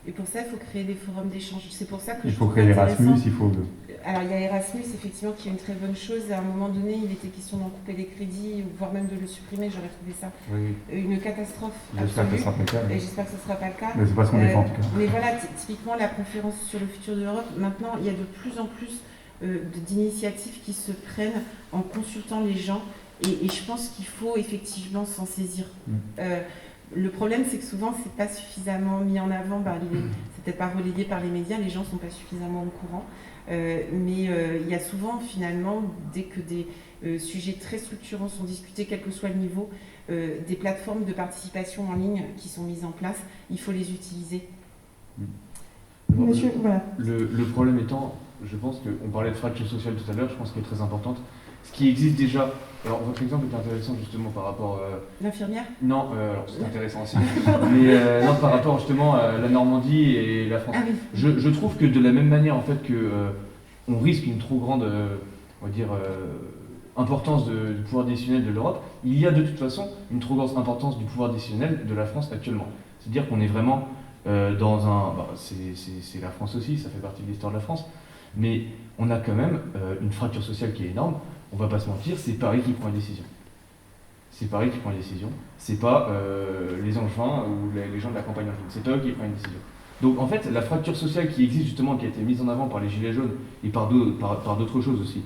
Et pour ça, il faut créer des forums d'échange. C'est pour ça que Il faut créer Erasmus, il faut... Alors, il y a Erasmus, effectivement, qui est une très bonne chose. À un moment donné, il était question d'en couper les crédits, voire même de le supprimer. J'aurais trouvé ça une catastrophe absolue. J'espère que ce sera pas le cas. Et j'espère que ce ne sera pas le cas. Mais c'est pas ce qu'on défend, en tout cas. Mais voilà, typiquement, la conférence sur le futur de l'Europe, maintenant, il y a de plus en plus d'initiatives qui se prennent en consultant les gens. Et je pense qu'il faut effectivement s'en saisir. Le problème, c'est que souvent, c'est pas suffisamment mis en avant, c'est peut-être pas relayé par les médias, les gens sont pas suffisamment au courant. Mais il y a souvent, finalement, dès que des sujets très structurants sont discutés, quel que soit le niveau, des plateformes de participation en ligne qui sont mises en place, il faut les utiliser. Monsieur, voilà. Le problème étant, je pense qu'on parlait de fracture sociale tout à l'heure, je pense qu'elle est très importante. Ce qui existe déjà, alors votre exemple est intéressant justement par rapport... L'infirmière ? Non, alors c'est intéressant aussi, mais non, par rapport justement à la Normandie et la France. Ah oui. Je trouve que de la même manière en fait que on risque une trop grande, on va dire, importance du pouvoir décisionnel de l'Europe, il y a de toute façon une trop grande importance du pouvoir décisionnel de la France actuellement. C'est-à-dire qu'on est vraiment dans un... c'est la France aussi, ça fait partie de l'histoire de la France, mais on a quand même une fracture sociale qui est énorme. On va pas se mentir, c'est Paris qui prend les décisions. C'est Paris qui prend les décisions. C'est pas les Angevins ou les gens de la campagne angevine. C'est pas eux qui prennent les décisions. Donc en fait, la fracture sociale qui existe justement, qui a été mise en avant par les Gilets jaunes et par d'autres choses aussi,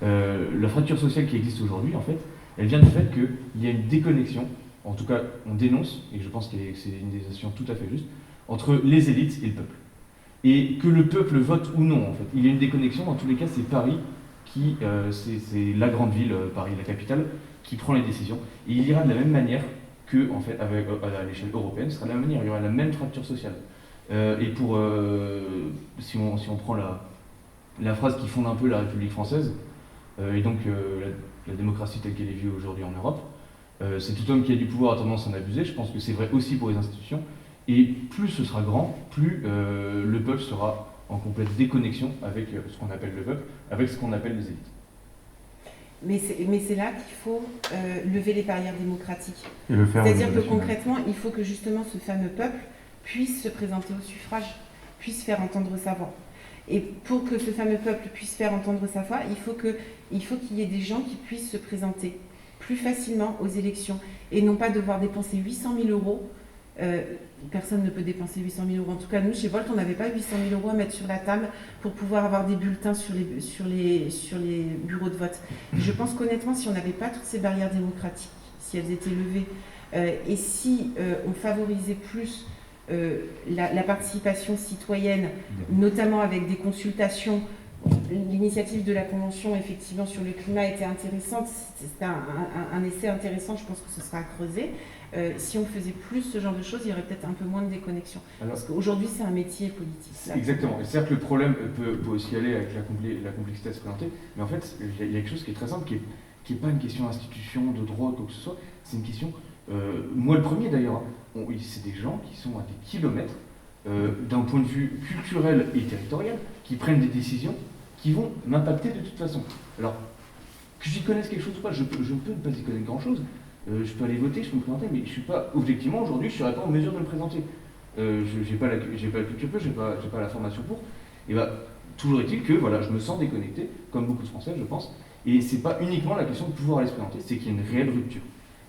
la fracture sociale qui existe aujourd'hui, en fait, elle vient du fait qu'il y a une déconnexion, en tout cas on dénonce, et je pense que c'est une dénonciation tout à fait juste, entre les élites et le peuple. Et que le peuple vote ou non, en fait. Il y a une déconnexion, dans tous les cas, c'est Paris qui, c'est la grande ville, Paris, la capitale, qui prend les décisions. Et il ira de la même manière que, en fait, à l'échelle européenne, ce sera de la même manière, il y aura la même fracture sociale. Et pour, si on prend la phrase qui fonde un peu la République française, et donc la démocratie telle qu'elle est vue aujourd'hui en Europe, c'est tout homme qui a du pouvoir a tendance à en abuser. Je pense que c'est vrai aussi pour les institutions. Et plus ce sera grand, plus le peuple sera en complète déconnexion avec ce qu'on appelle le peuple, avec ce qu'on appelle les élites. Mais c'est là qu'il faut lever les barrières démocratiques. Et le faire. C'est-à-dire que concrètement, il faut que justement ce fameux peuple puisse se présenter au suffrage, puisse faire entendre sa voix. Et pour que ce fameux peuple puisse faire entendre sa voix, il faut qu'il y ait des gens qui puissent se présenter plus facilement aux élections et non pas devoir dépenser 800 000 euros. Personne ne peut dépenser 800 000 euros. En tout cas, nous, chez Volt, on n'avait pas 800 000 euros à mettre sur la table pour pouvoir avoir des bulletins sur les bureaux de vote. Et je pense qu'honnêtement, si on n'avait pas toutes ces barrières démocratiques, si elles étaient levées, et si on favorisait plus la participation citoyenne, notamment avec des consultations, l'initiative de la Convention, effectivement, sur le climat était intéressante. C'est un essai intéressant, je pense que ce sera à creuser. Si on faisait plus ce genre de choses, il y aurait peut-être un peu moins de déconnexion. Parce qu'aujourd'hui, c'est un métier politique. Exactement. Et certes, le problème peut aussi aller avec la complexité à se présenter, mais en fait, il y a quelque chose qui est très simple, qui n'est pas une question d'institution, de droit, quoi que ce soit. C'est une question, moi le premier d'ailleurs, c'est des gens qui sont à des kilomètres d'un point de vue culturel et territorial, qui prennent des décisions qui vont m'impacter de toute façon. Alors, que j'y connaisse quelque chose ou pas, je ne peux ne pas y connaître grand-chose. Je peux aller voter, je peux me présenter, mais je suis pas, objectivement, aujourd'hui, je ne serais pas en mesure de me présenter. Je n'ai pas la culture peu, je n'ai pas la formation pour. Et toujours est-il que voilà, je me sens déconnecté, comme beaucoup de Français, je pense. Et ce n'est pas uniquement la question de pouvoir aller se présenter, c'est qu'il y a une réelle rupture.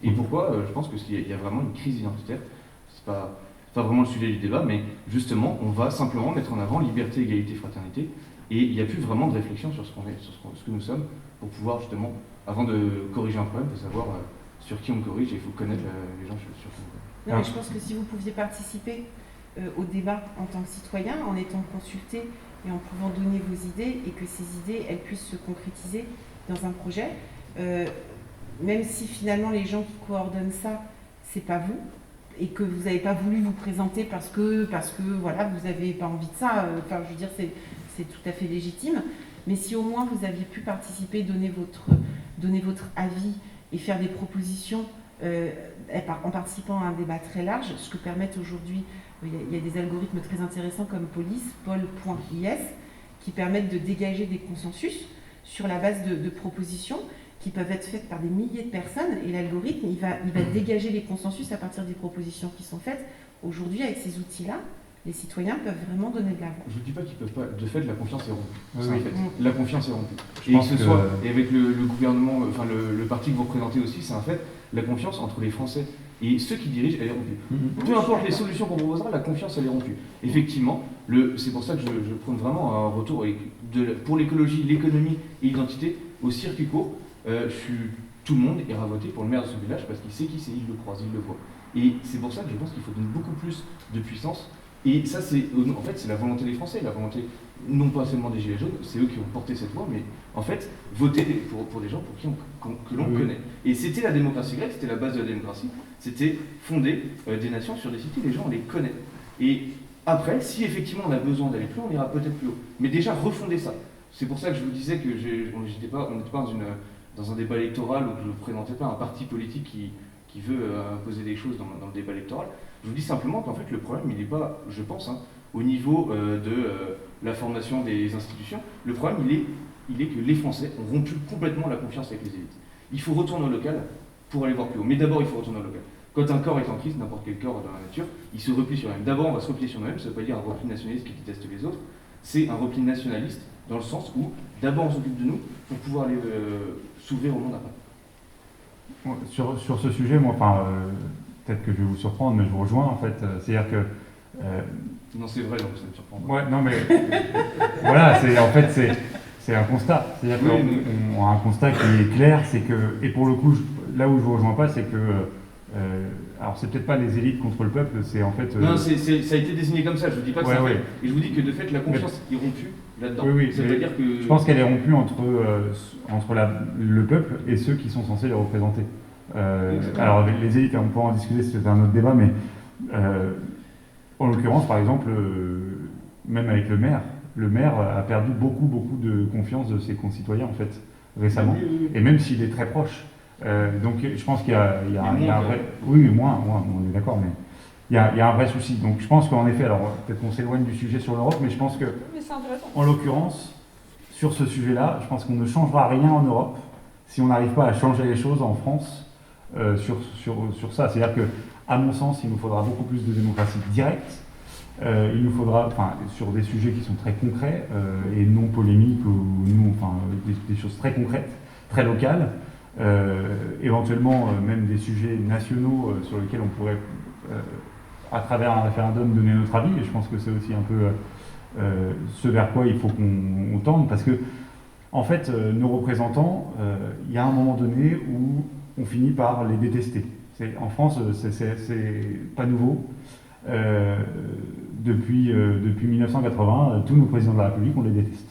Et pourquoi je pense qu'il y a vraiment une crise identitaire. C'est pas vraiment le sujet du débat, mais justement, on va simplement mettre en avant liberté, égalité, fraternité. Et il n'y a plus vraiment de réflexion sur ce que nous sommes, pour pouvoir justement, avant de corriger un problème, il faut savoir sur qui on corrige, et il faut connaître les gens sur qui on corrige. Non, mais je pense que si vous pouviez participer au débat en tant que citoyen, en étant consulté et en pouvant donner vos idées, et que ces idées, elles puissent se concrétiser dans un projet, même si finalement les gens qui coordonnent ça, c'est pas vous, et que vous n'avez pas voulu vous présenter parce que voilà, vous n'avez pas envie de ça, enfin je veux dire, c'est tout à fait légitime, mais si au moins vous aviez pu participer, donner votre avis, et faire des propositions en participant à un débat très large, ce que permettent aujourd'hui, il y a des algorithmes très intéressants comme Police, Pol.is, qui permettent de dégager des consensus sur la base de propositions qui peuvent être faites par des milliers de personnes, et l'algorithme, il va dégager les consensus à partir des propositions qui sont faites. Aujourd'hui, avec ces outils-là, les citoyens peuvent vraiment donner de la voix. Je ne dis pas qu'ils peuvent pas. De fait, la confiance est rompue. Oui, C'est un oui. fait. La confiance est rompue. Je Et pense que ce que- soit, et avec le gouvernement, enfin le parti que vous représentez aussi, c'est un fait. La confiance entre les Français et ceux qui dirigent, elle est rompue. Peu importe les solutions qu'on proposera, la confiance, elle est rompue. Effectivement, c'est pour ça que je prône vraiment un retour pour l'écologie, l'économie et l'identité au circuit court. Tout le monde ira voter pour le maire de son village parce qu'il sait qui c'est, il le croise, il le voit. Et c'est pour ça que je pense qu'il faut donner beaucoup plus de puissance. Et ça, en fait, c'est la volonté des Français, la volonté non pas seulement des Gilets jaunes, c'est eux qui ont porté cette voix, mais en fait, voter pour des gens que l'on connaît. Et c'était la démocratie grecque, c'était la base de la démocratie, c'était fonder des nations sur des cités, les gens, on les connaît. Et après, si effectivement on a besoin d'aller plus haut, on ira peut-être plus haut. Mais déjà, refonder ça. C'est pour ça que je vous disais que on n'était pas dans un débat électoral où je ne présentais pas un parti politique qui veut imposer des choses dans le débat électoral. Je vous dis simplement qu'en fait le problème il n'est pas, je pense, au niveau de la formation des institutions. Le problème il est que les Français ont rompu complètement la confiance avec les élites. Il faut retourner au local pour aller voir plus haut. Mais d'abord il faut retourner au local. Quand un corps est en crise, n'importe quel corps dans la nature, il se replie sur lui-même. D'abord on va se replier sur nous-mêmes, ça ne veut pas dire un repli nationaliste qui déteste les autres, c'est un repli nationaliste dans le sens où d'abord on s'occupe de nous pour pouvoir aller s'ouvrir au monde après. Sur ce sujet, moi, peut-être que je vais vous surprendre, mais je vous rejoins en fait. C'est-à-dire que. Non, c'est vrai, donc ça me surprend. Ouais, non, mais. Voilà, c'est un constat. C'est-à-dire qu'on a un constat qui est clair, c'est que. Et pour le coup, là où je vous rejoins pas, c'est que. Alors, c'est peut-être pas les élites contre le peuple, c'est en fait. Non, ça a été désigné comme ça, je vous dis pas que c'est ouais. fait. Et je vous dis que de fait, la confiance est rompue là-dedans. Oui, ça veut dire que. Je pense qu'elle est rompue entre le peuple et ceux qui sont censés les représenter. Alors les élites, on peut en discuter, c'est un autre débat, mais en l'occurrence, par exemple, même avec le maire a perdu beaucoup de confiance de ses concitoyens en fait récemment, et même s'il est très proche. Donc je pense qu'il y a un vrai... Oui, moins, on est d'accord, mais il y a un vrai souci. Donc je pense qu'en effet, alors peut-être qu'on s'éloigne du sujet sur l'Europe, mais je pense que, en l'occurrence, sur ce sujet-là, je pense qu'on ne changera rien en Europe si on n'arrive pas à changer les choses en France sur ça. C'est-à-dire que, à mon sens, il nous faudra beaucoup plus de démocratie directe. Il nous faudra, sur des sujets qui sont très concrets et non polémiques, des choses très concrètes, très locales. Éventuellement même des sujets nationaux sur lesquels on pourrait, à travers un référendum, donner notre avis. Et je pense que c'est aussi un peu ce vers quoi il faut qu'on tende, parce que en fait, nos représentants, il y a un moment donné où on finit par les détester. En France, c'est pas nouveau. Depuis 1980, tous nos présidents de la République, on les déteste.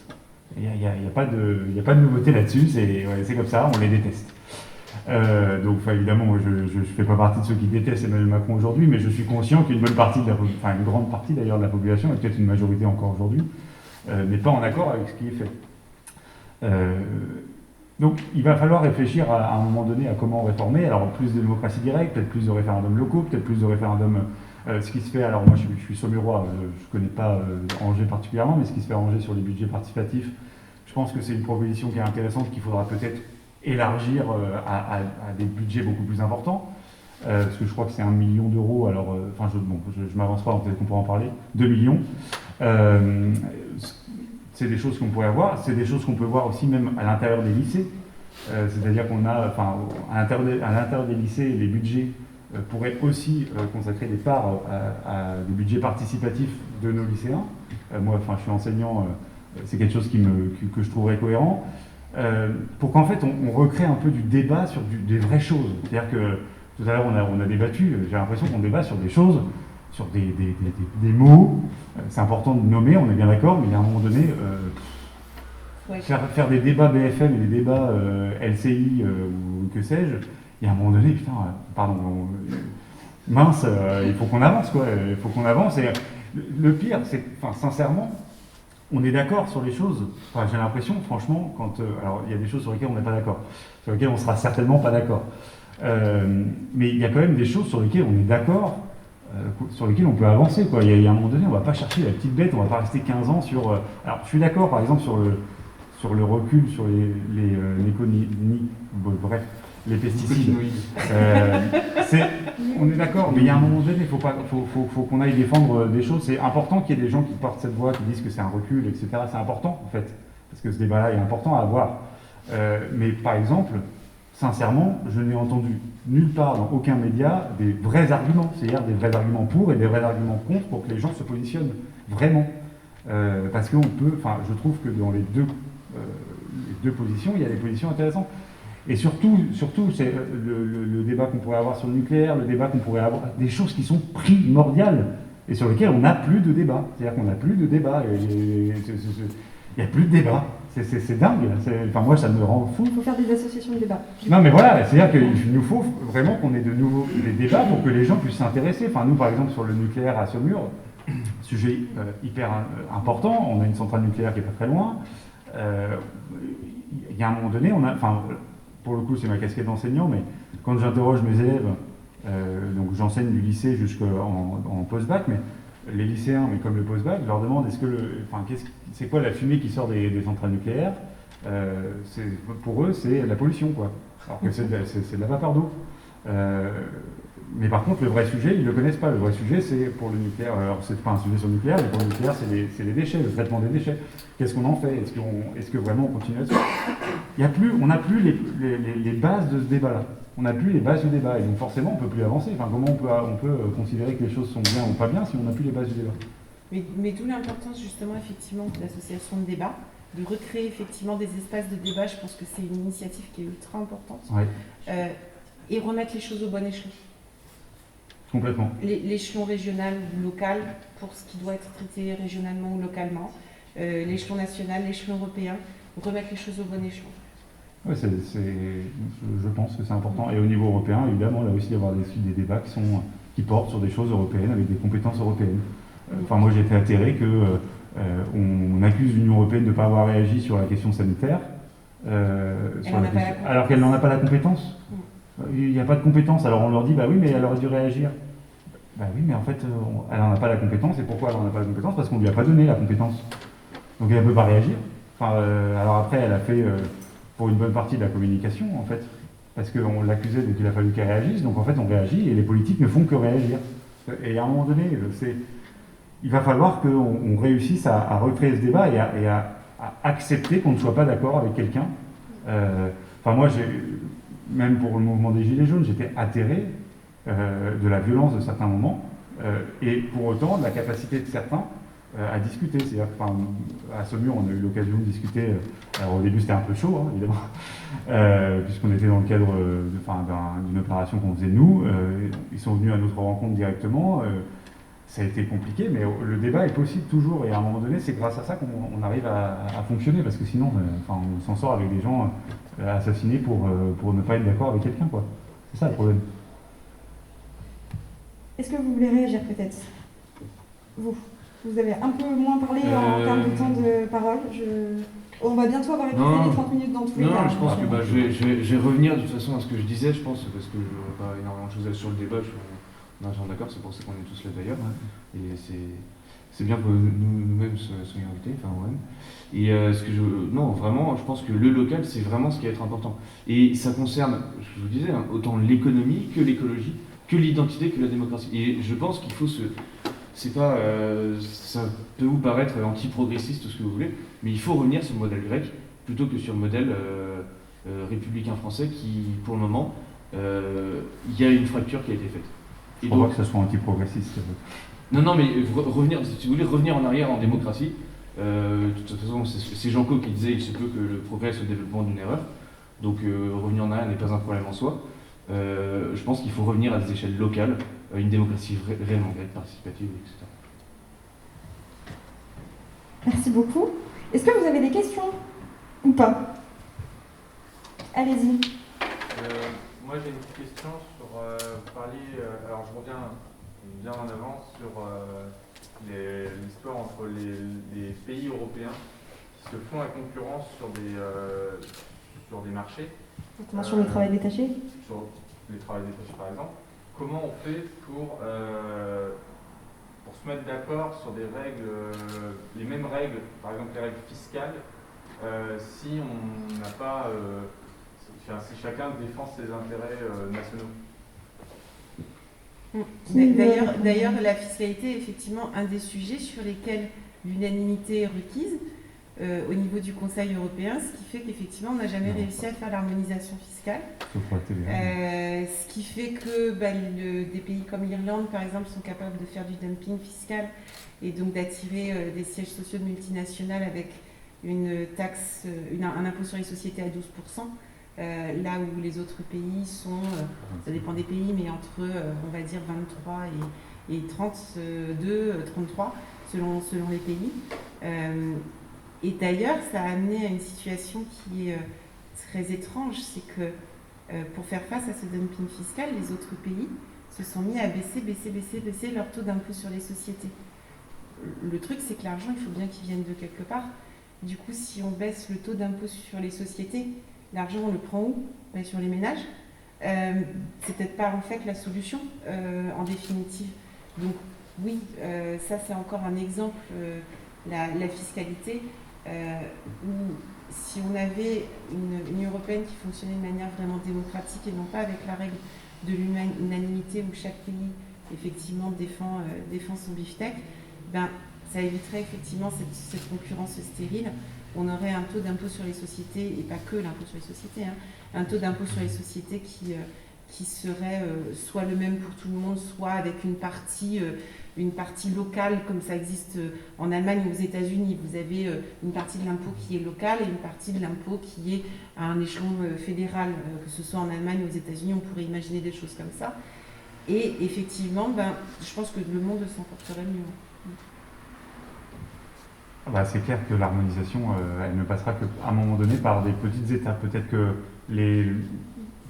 Il n'y a pas de nouveauté là-dessus, c'est comme ça, on les déteste. Donc évidemment, je ne fais pas partie de ceux qui détestent Emmanuel Macron aujourd'hui, mais je suis conscient qu'une bonne partie une grande partie d'ailleurs de la population, et peut-être une majorité encore aujourd'hui, n'est pas en accord avec ce qui est fait. Donc il va falloir réfléchir à un moment donné à comment réformer. Alors plus de démocratie directe, peut-être plus de référendums locaux, peut-être plus de référendums. Ce qui se fait, alors moi je suis saumurois, je ne connais pas Angers particulièrement, mais ce qui se fait à Angers sur les budgets participatifs, je pense que c'est une proposition qui est intéressante, qu'il faudra peut-être élargir à des budgets beaucoup plus importants, parce que je crois que c'est 1 million d'euros, alors je m'avance pas, peut-être qu'on pourra en parler, 2 millions. C'est des choses qu'on pourrait avoir, c'est des choses qu'on peut voir aussi même à l'intérieur des lycées, c'est-à-dire qu'on a, à l'intérieur des lycées, les budgets pourraient aussi consacrer des parts à des budgets participatifs de nos lycéens. Moi, je suis enseignant, c'est quelque chose que je trouverais cohérent, pour qu'en fait on recrée un peu du débat sur des vraies choses. C'est-à-dire que tout à l'heure on a débattu, j'ai l'impression qu'on débat sur des choses, sur des mots. C'est important de nommer, on est bien d'accord, mais il y a un moment donné, faire des débats BFM et des débats LCI ou que sais-je, il y a un moment donné, il faut qu'on avance, quoi. Il faut qu'on avance. Et le pire, c'est, sincèrement, on est d'accord sur les choses. Enfin, j'ai l'impression, franchement, alors il y a des choses sur lesquelles on n'est pas d'accord, sur lesquelles on sera certainement pas d'accord. Mais il y a quand même des choses sur lesquelles on est d'accord, sur lesquelles on peut avancer, quoi. Il y a un moment donné, on va pas chercher la petite bête, on va pas rester 15 ans sur... alors, je suis d'accord, par exemple, sur le recul, sur bref, les pesticides. On est d'accord, mais il y a un moment donné, il faut qu'on aille défendre des choses. C'est important qu'il y ait des gens qui portent cette voix, qui disent que c'est un recul, etc. C'est important, en fait, parce que ce débat-là est important à avoir. Mais par exemple, sincèrement, je n'ai entendu nulle part dans aucun média des vrais arguments, c'est-à-dire des vrais arguments pour et des vrais arguments contre pour que les gens se positionnent vraiment. Parce qu'on peut, enfin, je trouve que dans les deux positions, il y a des positions intéressantes. Et surtout c'est le débat qu'on pourrait avoir sur le nucléaire, le débat qu'on pourrait avoir, des choses qui sont primordiales et sur lesquelles on n'a plus de débat. C'est-à-dire qu'on n'a plus de débat. Il n'y a plus de débat. C'est dingue. Enfin, moi, ça me rend fou. Il faut faire des associations de débat. Non, mais voilà, c'est-à-dire qu'il nous faut vraiment qu'on ait de nouveau des débats pour que les gens puissent s'intéresser. Enfin, nous, par exemple, sur le nucléaire à Saumur, sujet hyper important, on a une centrale nucléaire qui n'est pas très loin. Il y a un moment donné, pour le coup, c'est ma casquette d'enseignant, mais quand j'interroge mes élèves, donc j'enseigne du lycée jusqu'en post-bac, mais les lycéens, mais comme le post-bac, je leur demande c'est quoi la fumée qui sort des centrales nucléaires. Pour eux, c'est la pollution, quoi. Alors que c'est de la vapeur d'eau. Mais par contre, le vrai sujet, ils ne le connaissent pas. Le vrai sujet, c'est pour le nucléaire. Alors, c'est pas un sujet sur le nucléaire, mais pour le nucléaire, c'est les déchets, le traitement des déchets. Qu'est-ce qu'on en fait? Est-ce que vraiment on continue là-dessus? On n'a plus les bases de ce débat-là. On n'a plus les bases du débat. Et donc, forcément, on ne peut plus avancer. Enfin, comment on peut considérer que les choses sont bien ou pas bien si on n'a plus les bases du débat? Mais d'où l'importance, justement, effectivement, de l'association de débat, de recréer effectivement des espaces de débat. Je pense que c'est une initiative qui est ultra importante. Ouais. Et remettre les choses au bon échelon. Complètement. L'échelon régional ou local pour ce qui doit être traité régionalement ou localement, l'échelon national, l'échelon européen, remettre les choses au bon échelon. Oui, je pense que c'est important. Et au niveau européen, évidemment, là aussi, d'avoir des débats qui portent sur des choses européennes, avec des compétences européennes. Enfin, moi, j'ai été atterré qu'on accuse l'Union européenne de ne pas avoir réagi sur la question sanitaire, alors qu'elle n'en a pas la compétence. Il n'y a pas de compétence, alors on leur dit, bah oui, mais elle aurait dû réagir. Bah oui, mais en fait, elle n'en a pas la compétence, et pourquoi elle n'en a pas la compétence? Parce qu'on ne lui a pas donné la compétence. Donc elle ne peut pas réagir. Enfin, alors après, elle a fait, pour une bonne partie, de la communication, en fait, parce qu'on l'accusait dès qu'il a fallu qu'elle réagisse, donc en fait, on réagit, et les politiques ne font que réagir. Et à un moment donné, il va falloir qu'on réussisse à recréer ce débat et à accepter qu'on ne soit pas d'accord avec quelqu'un. Enfin, moi, même pour le mouvement des Gilets jaunes, j'étais atterré de la violence de certains moments et pour autant de la capacité de certains à discuter. C'est-à-dire qu'à Saumur, on a eu l'occasion de discuter. Alors au début, c'était un peu chaud, hein, évidemment, puisqu'on était dans le cadre d'une opération qu'on faisait nous. Ils sont venus à notre rencontre directement. Ça a été compliqué, mais le débat est possible toujours. Et à un moment donné, c'est grâce à ça qu'on arrive à fonctionner, parce que sinon, on s'en sort avec des gens assassinés pour ne pas être d'accord avec quelqu'un, quoi. C'est ça le problème. Est-ce que vous voulez réagir peut-être? Vous avez un peu moins parlé en termes de temps de parole. On va bientôt avoir écouté les 30 minutes dans tous les cas. Non, je pense que je vais revenir de toute façon à ce que je disais, je pense, parce que je n'aurai pas énormément de choses à dire sur le débat. On est d'accord, c'est pour ça qu'on est tous là d'ailleurs. Ouais. Et c'est bien que nous-mêmes soyons invités, enfin moi-même. Et non, vraiment, je pense que le local, c'est vraiment ce qui va être important. Et ça concerne, je vous disais, autant l'économie que l'écologie, que l'identité, que la démocratie. Et je pense qu'il faut c'est pas, ça peut vous paraître anti-progressiste, tout ce que vous voulez, mais il faut revenir sur le modèle grec plutôt que sur le modèle républicain français qui, pour le moment, il y a une fracture qui a été faite. Je crois pas que ce soit anti-progressiste. Non, mais revenir, si vous voulez revenir en arrière en démocratie, de toute façon, c'est Jean Co qui disait il se peut que le progrès soit le développement d'une erreur. Donc revenir en arrière n'est pas un problème en soi. Je pense qu'il faut revenir à des échelles locales, une démocratie réellement grecque, participative, etc. Merci beaucoup. Est-ce que vous avez des questions ou pas? Allez-y. Moi j'ai une petite question sur parler, alors je reviens bien en avance sur l'histoire entre les pays européens qui se font la concurrence sur des marchés. Notamment sur le travail détaché. Sur les travails détachés par exemple. Comment on fait pour se mettre d'accord sur des règles, les mêmes règles, par exemple les règles fiscales, si on n'a pas, si chacun défend ses intérêts nationaux? D'ailleurs, la fiscalité est effectivement un des sujets sur lesquels l'unanimité est requise au niveau du Conseil européen, ce qui fait qu'effectivement, on n'a jamais réussi à faire l'harmonisation fiscale. Ce qui fait que des pays comme l'Irlande, par exemple, sont capables de faire du dumping fiscal et donc d'attirer des sièges sociaux de multinationales avec une taxe, un impôt sur les sociétés à 12%. Là où les autres pays sont, ça dépend des pays, mais entre, on va dire, 23 et 32, 33, selon les pays. Et d'ailleurs, ça a amené à une situation qui est très étrange, c'est que pour faire face à ce dumping fiscal, les autres pays se sont mis à baisser leur taux d'impôt sur les sociétés. Le truc, c'est que l'argent, il faut bien qu'il vienne de quelque part. Du coup, si on baisse le taux d'impôt sur les sociétés, l'argent, on le prend où? Sur les ménages. C'est peut-être pas en fait la solution, en définitive. Donc oui, ça c'est encore un exemple, la fiscalité, où si on avait une Union européenne qui fonctionnait de manière vraiment démocratique et non pas avec la règle de l'unanimité où chaque pays effectivement défend son beefsteak, ça éviterait effectivement cette concurrence stérile. On aurait un taux d'impôt sur les sociétés, et pas que l'impôt sur les sociétés, un taux d'impôt sur les sociétés qui serait soit le même pour tout le monde, soit avec une partie locale, comme ça existe en Allemagne ou aux États-Unis. Vous avez une partie de l'impôt qui est locale et une partie de l'impôt qui est à un échelon fédéral, que ce soit en Allemagne ou aux États-Unis, on pourrait imaginer des choses comme ça. Et effectivement, je pense que le monde s'en porterait mieux. C'est clair que l'harmonisation, elle ne passera qu'à un moment donné par des petites étapes. Peut-être que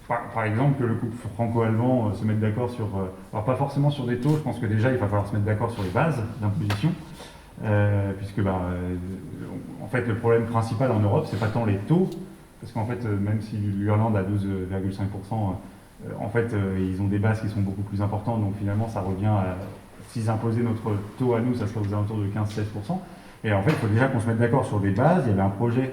par exemple, que le couple franco-allemand se mette d'accord sur, alors pas forcément sur des taux, je pense que déjà il va falloir se mettre d'accord sur les bases d'imposition, puisque en fait le problème principal en Europe, c'est pas tant les taux, parce qu'en fait même si l'Irlande a 12,5%, en fait ils ont des bases qui sont beaucoup plus importantes, donc finalement ça revient à, s'ils imposaient notre taux à nous, ça serait aux alentours de 15-16%. Et en fait, il faut déjà qu'on se mette d'accord sur des bases. Il y avait un projet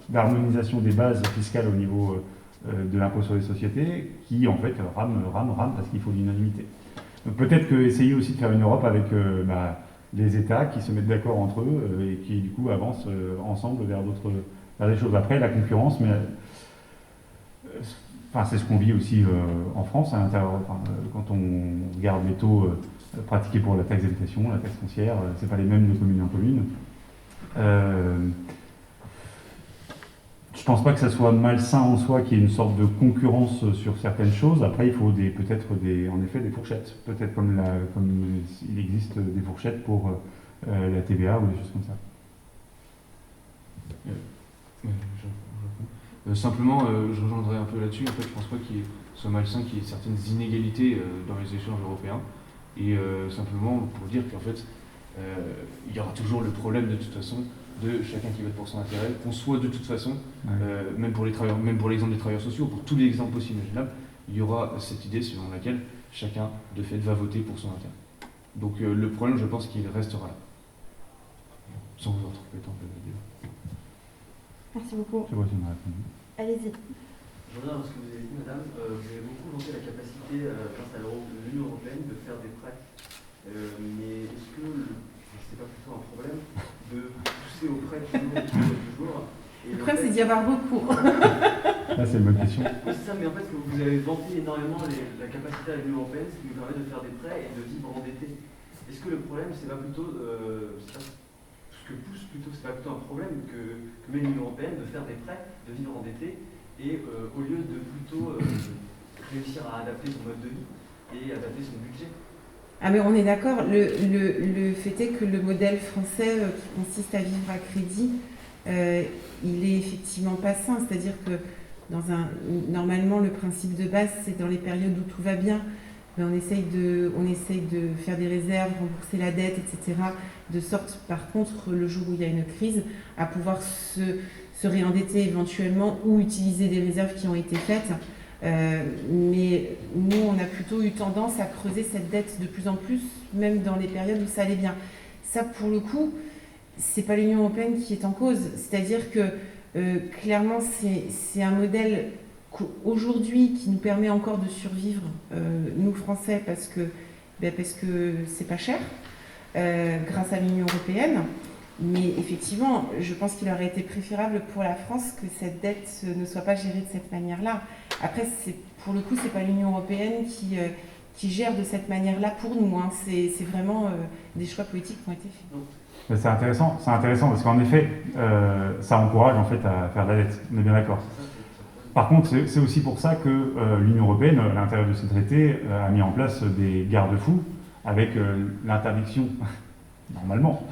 d'harmonisation des bases fiscales au niveau de l'impôt sur les sociétés qui, en fait, rame parce qu'il faut l'unanimité. Donc peut-être essayer aussi de faire une Europe avec les États qui se mettent d'accord entre eux et qui, du coup, avancent ensemble vers des choses. Après, la concurrence, c'est ce qu'on vit aussi en France, à l'intérieur, quand on regarde les taux pratiqués pour la taxe d'habitation, la taxe foncière, c'est pas les mêmes de commune en commune. Je pense pas que ça soit malsain en soi qu'il y ait une sorte de concurrence sur certaines choses. Après, il faut peut-être en effet des fourchettes. Peut-être comme il existe des fourchettes pour la TVA ou des choses comme ça. Simplement, je rejoindrai un peu là-dessus. En fait, je pense pas qu'il soit malsain qu'il y ait certaines inégalités dans les échanges européens. Et simplement pour dire qu'en fait, il y aura toujours le problème de toute façon de chacun qui vote pour son intérêt, qu'on soit de toute façon, même pour l'exemple des travailleurs sociaux, pour tous les exemples possibles imaginables, il y aura cette idée selon laquelle chacun de fait va voter pour son intérêt. Donc le problème, je pense qu'il restera là. Sans vous interpréter un peu la vidéo. Merci beaucoup. Je vois si on a répondu. Allez-y. Je reviens à ce que vous avez dit, madame. Vous avez beaucoup vanté la capacité, grâce à l'Union européenne, de faire des prêts. Mais est-ce que c'est pas plutôt un problème de pousser aux prêts toujours Le problème, c'est d'y avoir recours. Là, c'est une bonne question. Oui, c'est ça, mais en fait, vous avez vanté énormément la capacité à l'Union européenne, ce qui nous permet de faire des prêts et de vivre endetté. Est-ce que le problème, c'est pas plutôt, ce que pousse plutôt, c'est pas plutôt un problème que met l'Union européenne de faire des prêts, de vivre endetté, et au lieu de plutôt réussir à adapter son mode de vie et adapter son budget? Mais on est d'accord, le fait est que le modèle français qui consiste à vivre à crédit, il est effectivement pas sain, c'est-à-dire que normalement le principe de base c'est dans les périodes où tout va bien, on essaye de faire des réserves, rembourser la dette, etc., de sorte, par contre, le jour où il y a une crise, à pouvoir se réendetter éventuellement ou utiliser des réserves qui ont été faites. Mais nous, on a plutôt eu tendance à creuser cette dette de plus en plus, même dans les périodes où ça allait bien. Ça, pour le coup, c'est pas l'Union européenne qui est en cause. C'est-à-dire que, clairement, c'est un modèle aujourd'hui qui nous permet encore de survivre, nous Français, parce que c'est pas cher, grâce à l'Union européenne. Mais effectivement, je pense qu'il aurait été préférable pour la France que cette dette ne soit pas gérée de cette manière-là. Après, pour le coup, c'est pas l'Union européenne qui gère de cette manière-là pour nous. Hein. C'est vraiment des choix politiques qui ont été faits. C'est intéressant parce qu'en effet, ça encourage en fait à faire de la dette. On est bien d'accord. Par contre, c'est aussi pour ça que l'Union européenne, à l'intérieur de ce traité, a mis en place des garde-fous avec l'interdiction, normalement,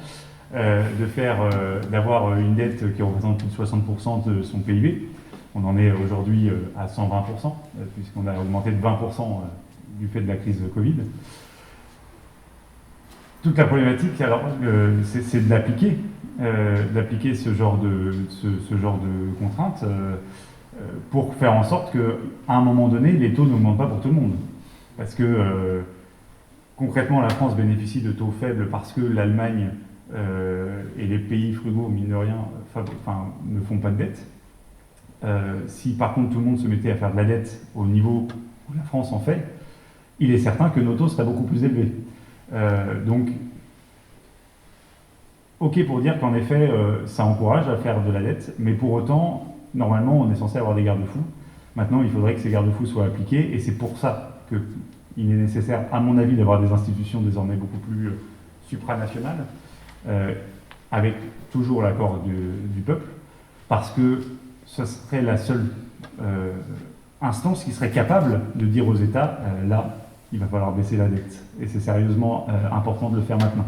d'avoir une dette qui représente plus de 60% de son PIB. On en est aujourd'hui à 120%, puisqu'on a augmenté de 20% du fait de la crise de Covid. Toute la problématique, alors, c'est d'appliquer ce genre de contraintes pour faire en sorte qu'à un moment donné, les taux n'augmentent pas pour tout le monde. Parce que concrètement, la France bénéficie de taux faibles parce que l'Allemagne et les pays frugaux, mine de rien, ne font pas de dette. Si par contre tout le monde se mettait à faire de la dette au niveau où la France en fait, il est certain que nos taux seraient beaucoup plus élevés. Donc, ok pour dire qu'en effet, ça encourage à faire de la dette, mais pour autant, normalement, on est censé avoir des garde-fous. Maintenant, il faudrait que ces garde-fous soient appliqués, et c'est pour ça qu'il est nécessaire, à mon avis, d'avoir des institutions désormais beaucoup plus supranationales, avec toujours l'accord du peuple, parce que ce serait la seule instance qui serait capable de dire aux États, là, il va falloir baisser la dette. Et c'est sérieusement important de le faire maintenant.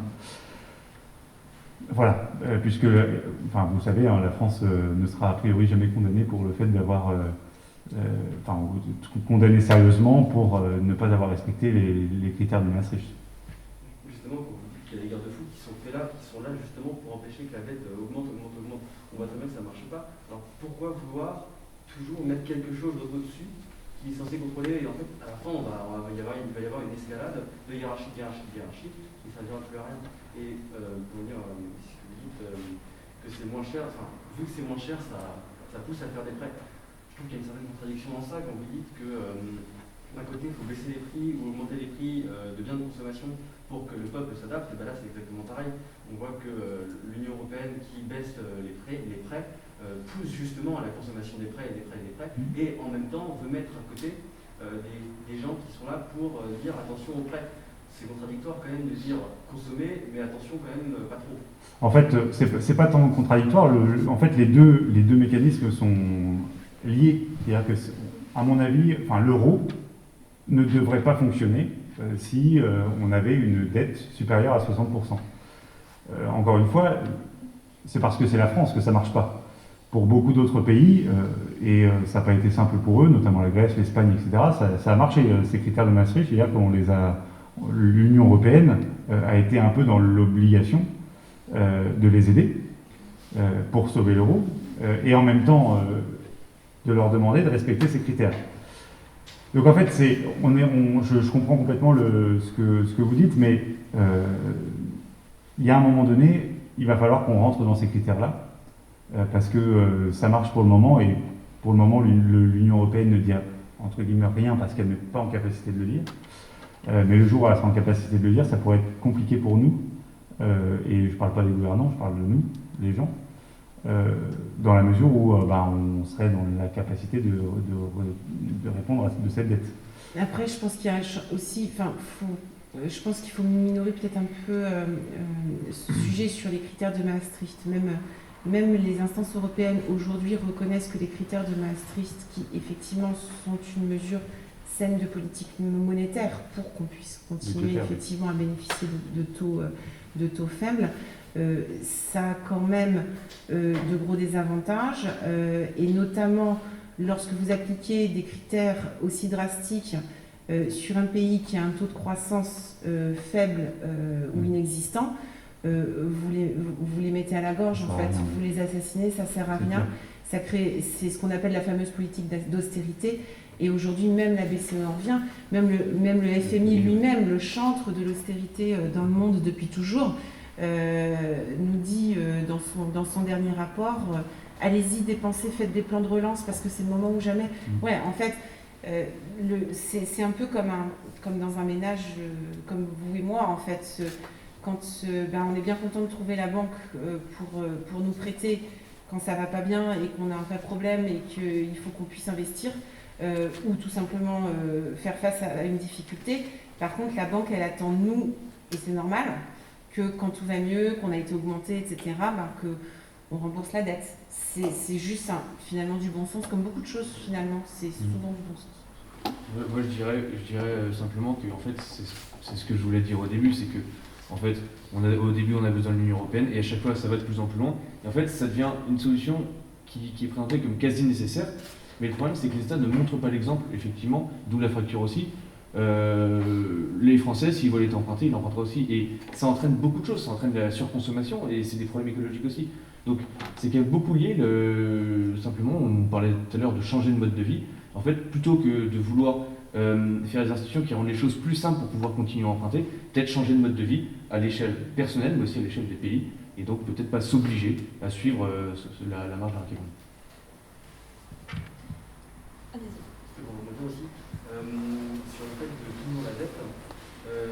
Voilà, puisque, vous savez, hein, la France ne sera a priori jamais condamnée pour le fait d'avoir, condamnée sérieusement pour ne pas avoir respecté les critères de Maastricht. Justement, quand vous dites qu'il y a des garde-fous qui sont faits là, qui sont là justement pour empêcher que la dette augmente. On voit très bien que ça ne marche pas. Alors pourquoi vouloir toujours mettre quelque chose au-dessus qui est censé contrôler, et en fait, à la fin, il va y avoir une escalade de hiérarchie, et ça ne dira plus à rien. Et pour dire, si vous dites que c'est moins cher, vu que c'est moins cher, ça pousse à faire des prêts. Je trouve qu'il y a une certaine contradiction dans ça quand vous dites que d'un côté, il faut baisser les prix ou augmenter les prix de biens de consommation pour que le peuple s'adapte, et bien là, c'est exactement pareil. On voit que l'Union européenne qui baisse les prêts pousse justement à la consommation des prêts, et en même temps veut mettre à côté des gens qui sont là pour dire attention aux prêts. C'est contradictoire quand même de dire consommer, mais attention quand même pas trop. En fait, c'est pas tant contradictoire. En fait, les deux mécanismes sont liés. C'est-à-dire que, à mon avis, l'euro ne devrait pas fonctionner si on avait une dette supérieure à 60%. Encore une fois, c'est parce que c'est la France que ça ne marche pas. Pour beaucoup d'autres pays, et ça n'a pas été simple pour eux, notamment la Grèce, l'Espagne, etc., ça a marché, ces critères de Maastricht, c'est-à-dire qu'on l'Union européenne a été un peu dans l'obligation de les aider pour sauver l'euro, et en même temps de leur demander de respecter ces critères. Donc en fait, je comprends complètement ce que vous dites, mais il y a un moment donné, il va falloir qu'on rentre dans ces critères-là, parce que ça marche pour le moment, et pour le moment, l'Union européenne ne dit entre guillemets rien parce qu'elle n'est pas en capacité de le dire. Mais le jour où elle sera en capacité de le dire, ça pourrait être compliqué pour nous, et je ne parle pas des gouvernants, je parle de nous, les gens, dans la mesure où on serait dans la capacité de répondre de cette dette. Après, je pense qu'il y a aussi, je pense qu'il faut minorer peut-être un peu ce sujet sur les critères de Maastricht. Même les instances européennes aujourd'hui reconnaissent que les critères de Maastricht, qui effectivement sont une mesure saine de politique monétaire pour qu'on puisse continuer effectivement à bénéficier de taux faibles, ça a quand même de gros désavantages, et notamment lorsque vous appliquez des critères aussi drastiques sur un pays qui a un taux de croissance faible ou inexistant, vous les mettez à la gorge, en fait, vous les assassinez, ça sert à rien. Ça crée, c'est ce qu'on appelle la fameuse politique d'austérité. Et aujourd'hui, même la BCE en revient, même le FMI lui-même, le chantre de l'austérité dans le monde depuis toujours, nous dit dans son dernier rapport, allez-y, dépensez, faites des plans de relance parce que c'est le moment ou jamais. Ouais, en fait, c'est un peu comme dans un ménage, comme vous et moi, en fait. Quand on est bien content de trouver la banque pour nous prêter quand ça va pas bien et qu'on a un vrai problème et qu'il faut qu'on puisse investir ou tout simplement faire face à une difficulté. Par contre, la banque, elle attend de nous, et c'est normal, que quand tout va mieux, qu'on a été augmenté, etc., qu'on rembourse la dette. C'est juste finalement du bon sens, comme beaucoup de choses finalement, c'est souvent du bon sens. Moi je dirais simplement que en fait, c'est ce que je voulais dire au début, c'est que en fait, au début on a besoin de l'Union Européenne et à chaque fois ça va de plus en plus loin. Et en fait, ça devient une solution qui est présentée comme quasi nécessaire. Mais le problème, c'est que les États ne montrent pas l'exemple, effectivement, d'où la fracture aussi. Les Français, s'ils voulaient emprunter, ils l'emprunteraient aussi. Et ça entraîne beaucoup de choses, ça entraîne de la surconsommation et c'est des problèmes écologiques aussi. Donc c'est qu'il y a beaucoup lié, simplement, on parlait tout à l'heure de changer de mode de vie. En fait, plutôt que de vouloir faire des institutions qui rendent les choses plus simples pour pouvoir continuer à emprunter, peut-être changer de mode de vie à l'échelle personnelle, mais aussi à l'échelle des pays, et donc peut-être pas s'obliger à suivre la marge dans laquelle on est. Aussi, sur le fait de finir la dette,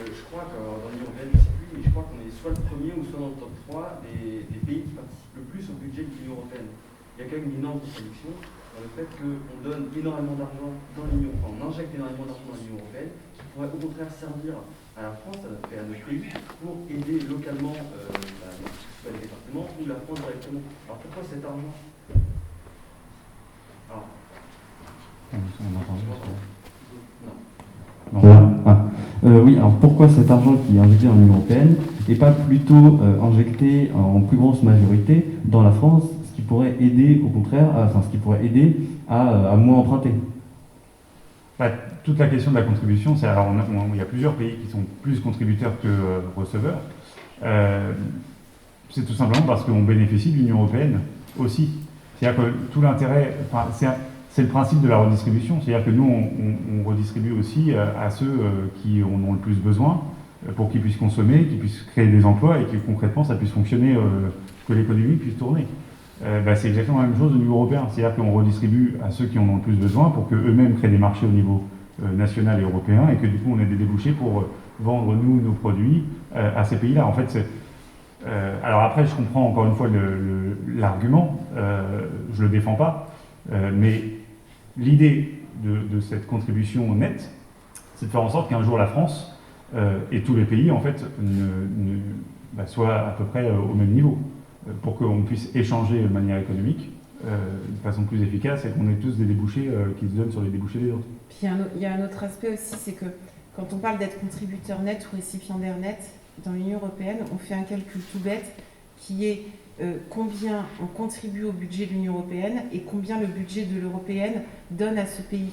je crois que dans l'Union européenne, je ne sais plus, mais je crois qu'on est soit le premier ou soit dans le top 3 des pays qui participent le plus au budget de l'Union européenne. Il y a quand même une énorme contradiction dans le fait qu'on donne énormément d'argent dans l'Union, on injecte énormément d'argent dans l'Union européenne, qui pourrait au contraire servir à la France, à notre pays, pour aider localement les départements ou la France directement. Alors pourquoi cet argent? Alors, oui, alors pourquoi cet argent qui est injecté dans l'Union européenne et pas plutôt injecté en plus grosse majorité dans la France, ce qui pourrait aider au contraire, ce qui pourrait aider à moins emprunter? Toute la question de la contribution, c'est alors il y a plusieurs pays qui sont plus contributeurs que receveurs. C'est tout simplement parce qu'on bénéficie de l'Union européenne aussi. C'est-à-dire que tout l'intérêt, c'est le principe de la redistribution, c'est-à-dire que nous, on redistribue aussi à ceux qui en ont le plus besoin pour qu'ils puissent consommer, qu'ils puissent créer des emplois et que concrètement ça puisse fonctionner, que l'économie puisse tourner. C'est exactement la même chose au niveau européen, c'est-à-dire qu'on redistribue à ceux qui en ont le plus besoin pour qu'eux-mêmes créent des marchés au niveau national et européen et que du coup on ait des débouchés pour vendre nous nos produits à ces pays-là. En fait, alors après, je comprends encore une fois l'argument, je le défends pas, mais l'idée de cette contribution nette, c'est de faire en sorte qu'un jour la France et tous les pays en fait soient à peu près au même niveau, pour qu'on puisse échanger de manière économique de façon plus efficace et qu'on ait tous des débouchés qui se donnent sur les débouchés des autres. Puis il y a un autre aspect aussi, c'est que quand on parle d'être contributeur net ou récipiendaire net dans l'Union européenne, on fait un calcul tout bête qui est combien on contribue au budget de l'Union européenne et combien le budget de l'européenne donne à ce pays.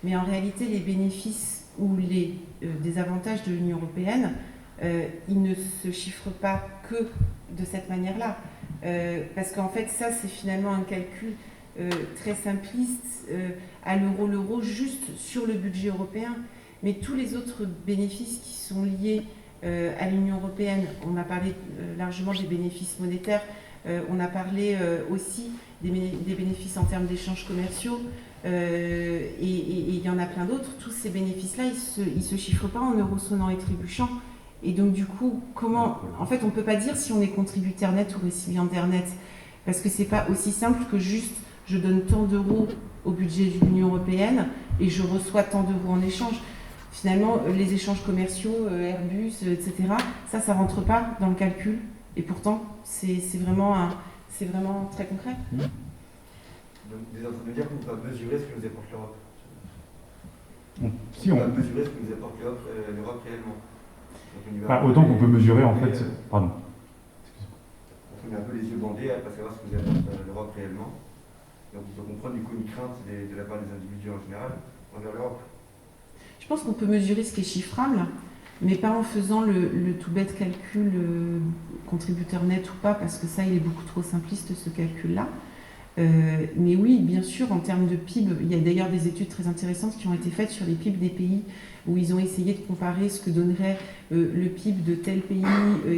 Mais en réalité, les bénéfices ou les désavantages de l'Union européenne, ils ne se chiffrent pas que de cette manière-là. Parce qu'en fait, ça, c'est finalement un calcul très simpliste, à l'euro, juste sur le budget européen. Mais tous les autres bénéfices qui sont liés à l'Union européenne, on a parlé largement des bénéfices monétaires, on a parlé aussi des bénéfices en termes d'échanges commerciaux, et il y en a plein d'autres. Tous ces bénéfices-là, ils se chiffrent pas en euros sonnants et trébuchants. Et donc du coup, en fait, on ne peut pas dire si on est contributeur net ou récipiendaire net, parce que c'est pas aussi simple que juste je donne tant d'euros au budget de l'Union européenne et je reçois tant d'euros en échange. Finalement, les échanges commerciaux, Airbus, etc., ça rentre pas dans le calcul. Et pourtant, c'est vraiment très concret. Donc, vous êtes en train de dire qu'on ne peut pas mesurer ce que nous apporte l'Europe. Si on ne peut pas mesurer ce que nous apporte l'Europe réellement. Autant qu'on peut mesurer, en fait... Pardon. On met un peu les yeux bandés à ne pas savoir ce que nous apporte l'Europe réellement. Donc, il faut comprendre du coup une crainte de la part des individus en général envers l'Europe. Je pense qu'on peut mesurer ce qui est chiffrable, mais pas en faisant le tout bête calcul contributeur net ou pas, parce que ça, il est beaucoup trop simpliste, ce calcul-là. Mais oui, bien sûr, en termes de PIB, il y a d'ailleurs des études très intéressantes qui ont été faites sur les PIB des pays où ils ont essayé de comparer ce que donnerait le PIB de tel pays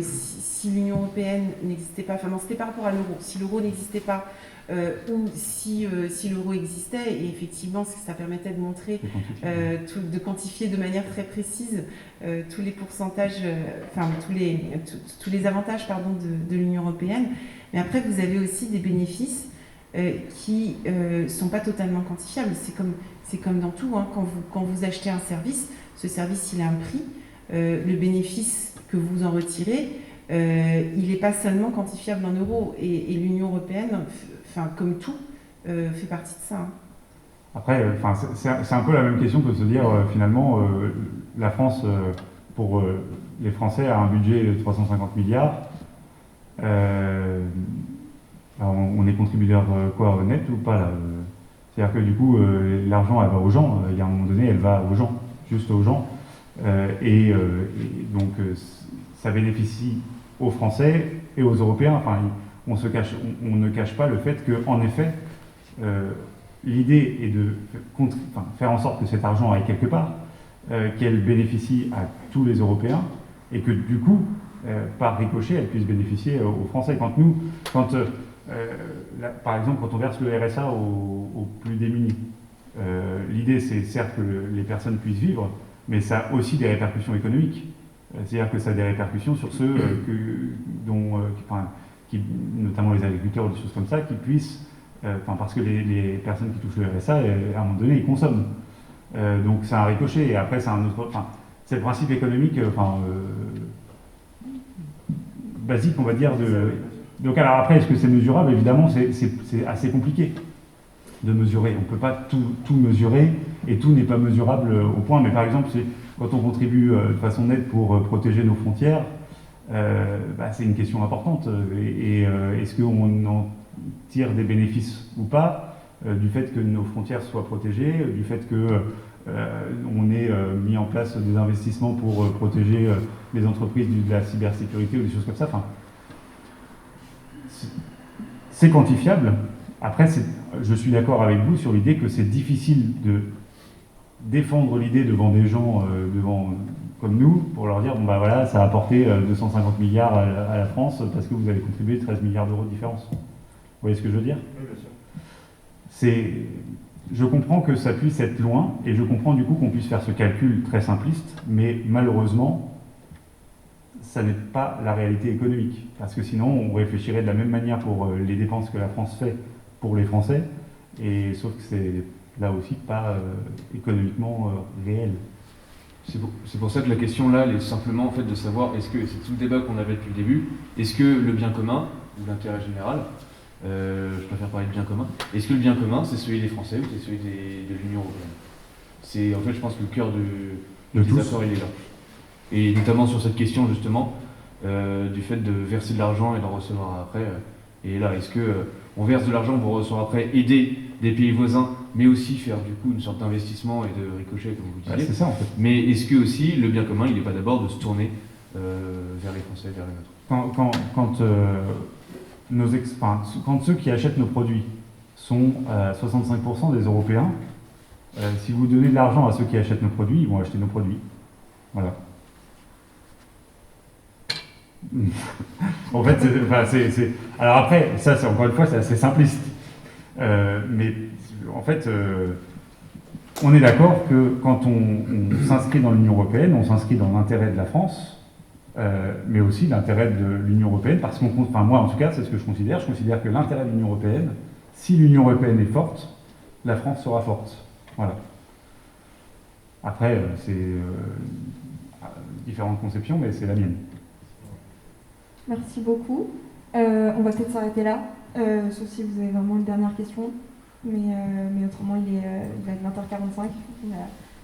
si l'Union européenne n'existait pas. Enfin non, c'était par rapport à l'euro. Si l'euro n'existait pas ou si l'euro existait, et effectivement, ça permettait de montrer, de quantifier de manière très précise tous les pourcentages, tous les avantages de l'Union européenne. Mais après, vous avez aussi des bénéfices qui ne sont pas totalement quantifiables. C'est comme dans tout, hein. Quand vous achetez un service, ce service il a un prix, le bénéfice que vous en retirez, il n'est pas seulement quantifiable en euros, et l'Union européenne, comme tout, fait partie de ça. Hein. Après, c'est un peu la même question que de se dire finalement la France, pour les Français, a un budget de 350 milliards. Alors, on est contributeur quoi, net ou pas là c'est-à-dire que du coup, l'argent, elle va aux gens. Il y a un moment donné, elle va aux gens, juste aux gens. Et donc, ça bénéficie aux Français et aux Européens. Enfin, on ne cache pas le fait qu'en effet, l'idée est de faire en sorte que cet argent aille quelque part, qu'elle bénéficie à tous les Européens, et que du coup, par ricochet, elle puisse bénéficier aux Français. Par exemple, quand on verse le RSA aux plus démunis, l'idée c'est certes que les personnes puissent vivre, mais ça a aussi des répercussions économiques. C'est-à-dire que ça a des répercussions sur ceux notamment les agriculteurs ou des choses comme ça, qui puissent, parce que les personnes qui touchent le RSA, à un moment donné, ils consomment. Donc c'est un ricochet, et après c'est un autre. C'est le principe économique basique, on va dire, Donc alors après, est-ce que c'est mesurable? Évidemment, c'est assez compliqué de mesurer. On ne peut pas tout mesurer, et tout n'est pas mesurable au point. Mais par exemple, quand on contribue de façon nette pour protéger nos frontières, c'est une question importante. Et est-ce qu'on en tire des bénéfices ou pas du fait que nos frontières soient protégées, du fait qu'on ait mis en place des investissements pour protéger les entreprises de la cybersécurité ou des choses comme ça. C'est quantifiable. Après, je suis d'accord avec vous sur l'idée que c'est difficile de défendre l'idée devant des gens comme nous, pour leur dire, ça a apporté 250 milliards à la France parce que vous avez contribué 13 milliards d'euros de différence. Vous voyez ce que je veux dire? Oui, bien sûr. Je comprends que ça puisse être loin, et je comprends du coup qu'on puisse faire ce calcul très simpliste, mais malheureusement, ça n'est pas la réalité économique. Parce que sinon, on réfléchirait de la même manière pour les dépenses que la France fait pour les Français, sauf que c'est là aussi pas économiquement réel. C'est pour ça que la question là, elle est simplement en fait de savoir, est-ce que, c'est tout le débat qu'on avait depuis le début, est-ce que le bien commun, ou l'intérêt général, je préfère parler de bien commun, est-ce que le bien commun c'est celui des Français ou c'est celui de l'Union européenne? C'est en fait, je pense que le cœur du désaccord il est là. Et notamment sur cette question justement du fait de verser de l'argent et d'en recevoir après. Et là, est-ce qu'on verse de l'argent pour recevoir après, aider des pays voisins, mais aussi faire du coup une sorte d'investissement et de ricochet, comme vous disiez. C'est ça en fait. Mais est-ce que aussi le bien commun, il n'est pas d'abord de se tourner vers les Français, vers les nôtres? Quand ceux qui achètent nos produits sont 65% des Européens, si vous donnez de l'argent à ceux qui achètent nos produits, ils vont acheter nos produits. Voilà. En fait, alors après, ça, c'est encore une fois, c'est assez simpliste. Mais en fait, on est d'accord que quand on s'inscrit dans l'Union européenne, on s'inscrit dans l'intérêt de la France, mais aussi l'intérêt de l'Union européenne, parce moi en tout cas, c'est ce que je considère. Je considère que l'intérêt de l'Union européenne, si l'Union européenne est forte, la France sera forte. Voilà. Après, c'est différentes conceptions, mais c'est la mienne. Merci beaucoup. On va peut-être s'arrêter là, sauf si vous avez vraiment une dernière question. Mais autrement, il va être 20h45.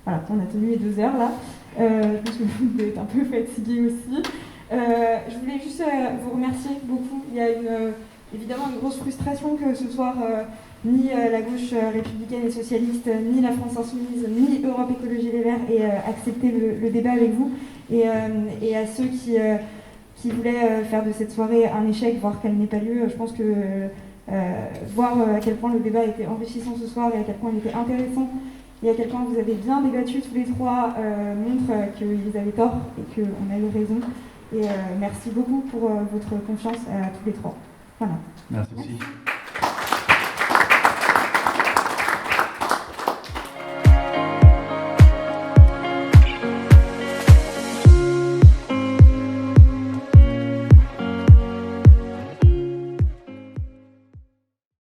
On a tenu les 2 heures là. Je pense que vous devez être un peu fatigué aussi. Je voulais juste vous remercier beaucoup. Il y a une évidemment une grosse frustration que ce soit ni la gauche républicaine et socialiste, ni la France Insoumise, ni Europe Écologie Les Verts aient accepté le débat avec vous. Et à ceux qui voulaient faire de cette soirée un échec, voire qu'elle n'ait pas lieu, je pense que voir à quel point le débat était enrichissant ce soir et à quel point il était intéressant et à quel point vous avez bien débattu tous les trois montre qu'ils avaient tort et qu'on a eu raison. Et merci beaucoup pour votre confiance à tous les trois. Voilà. Merci.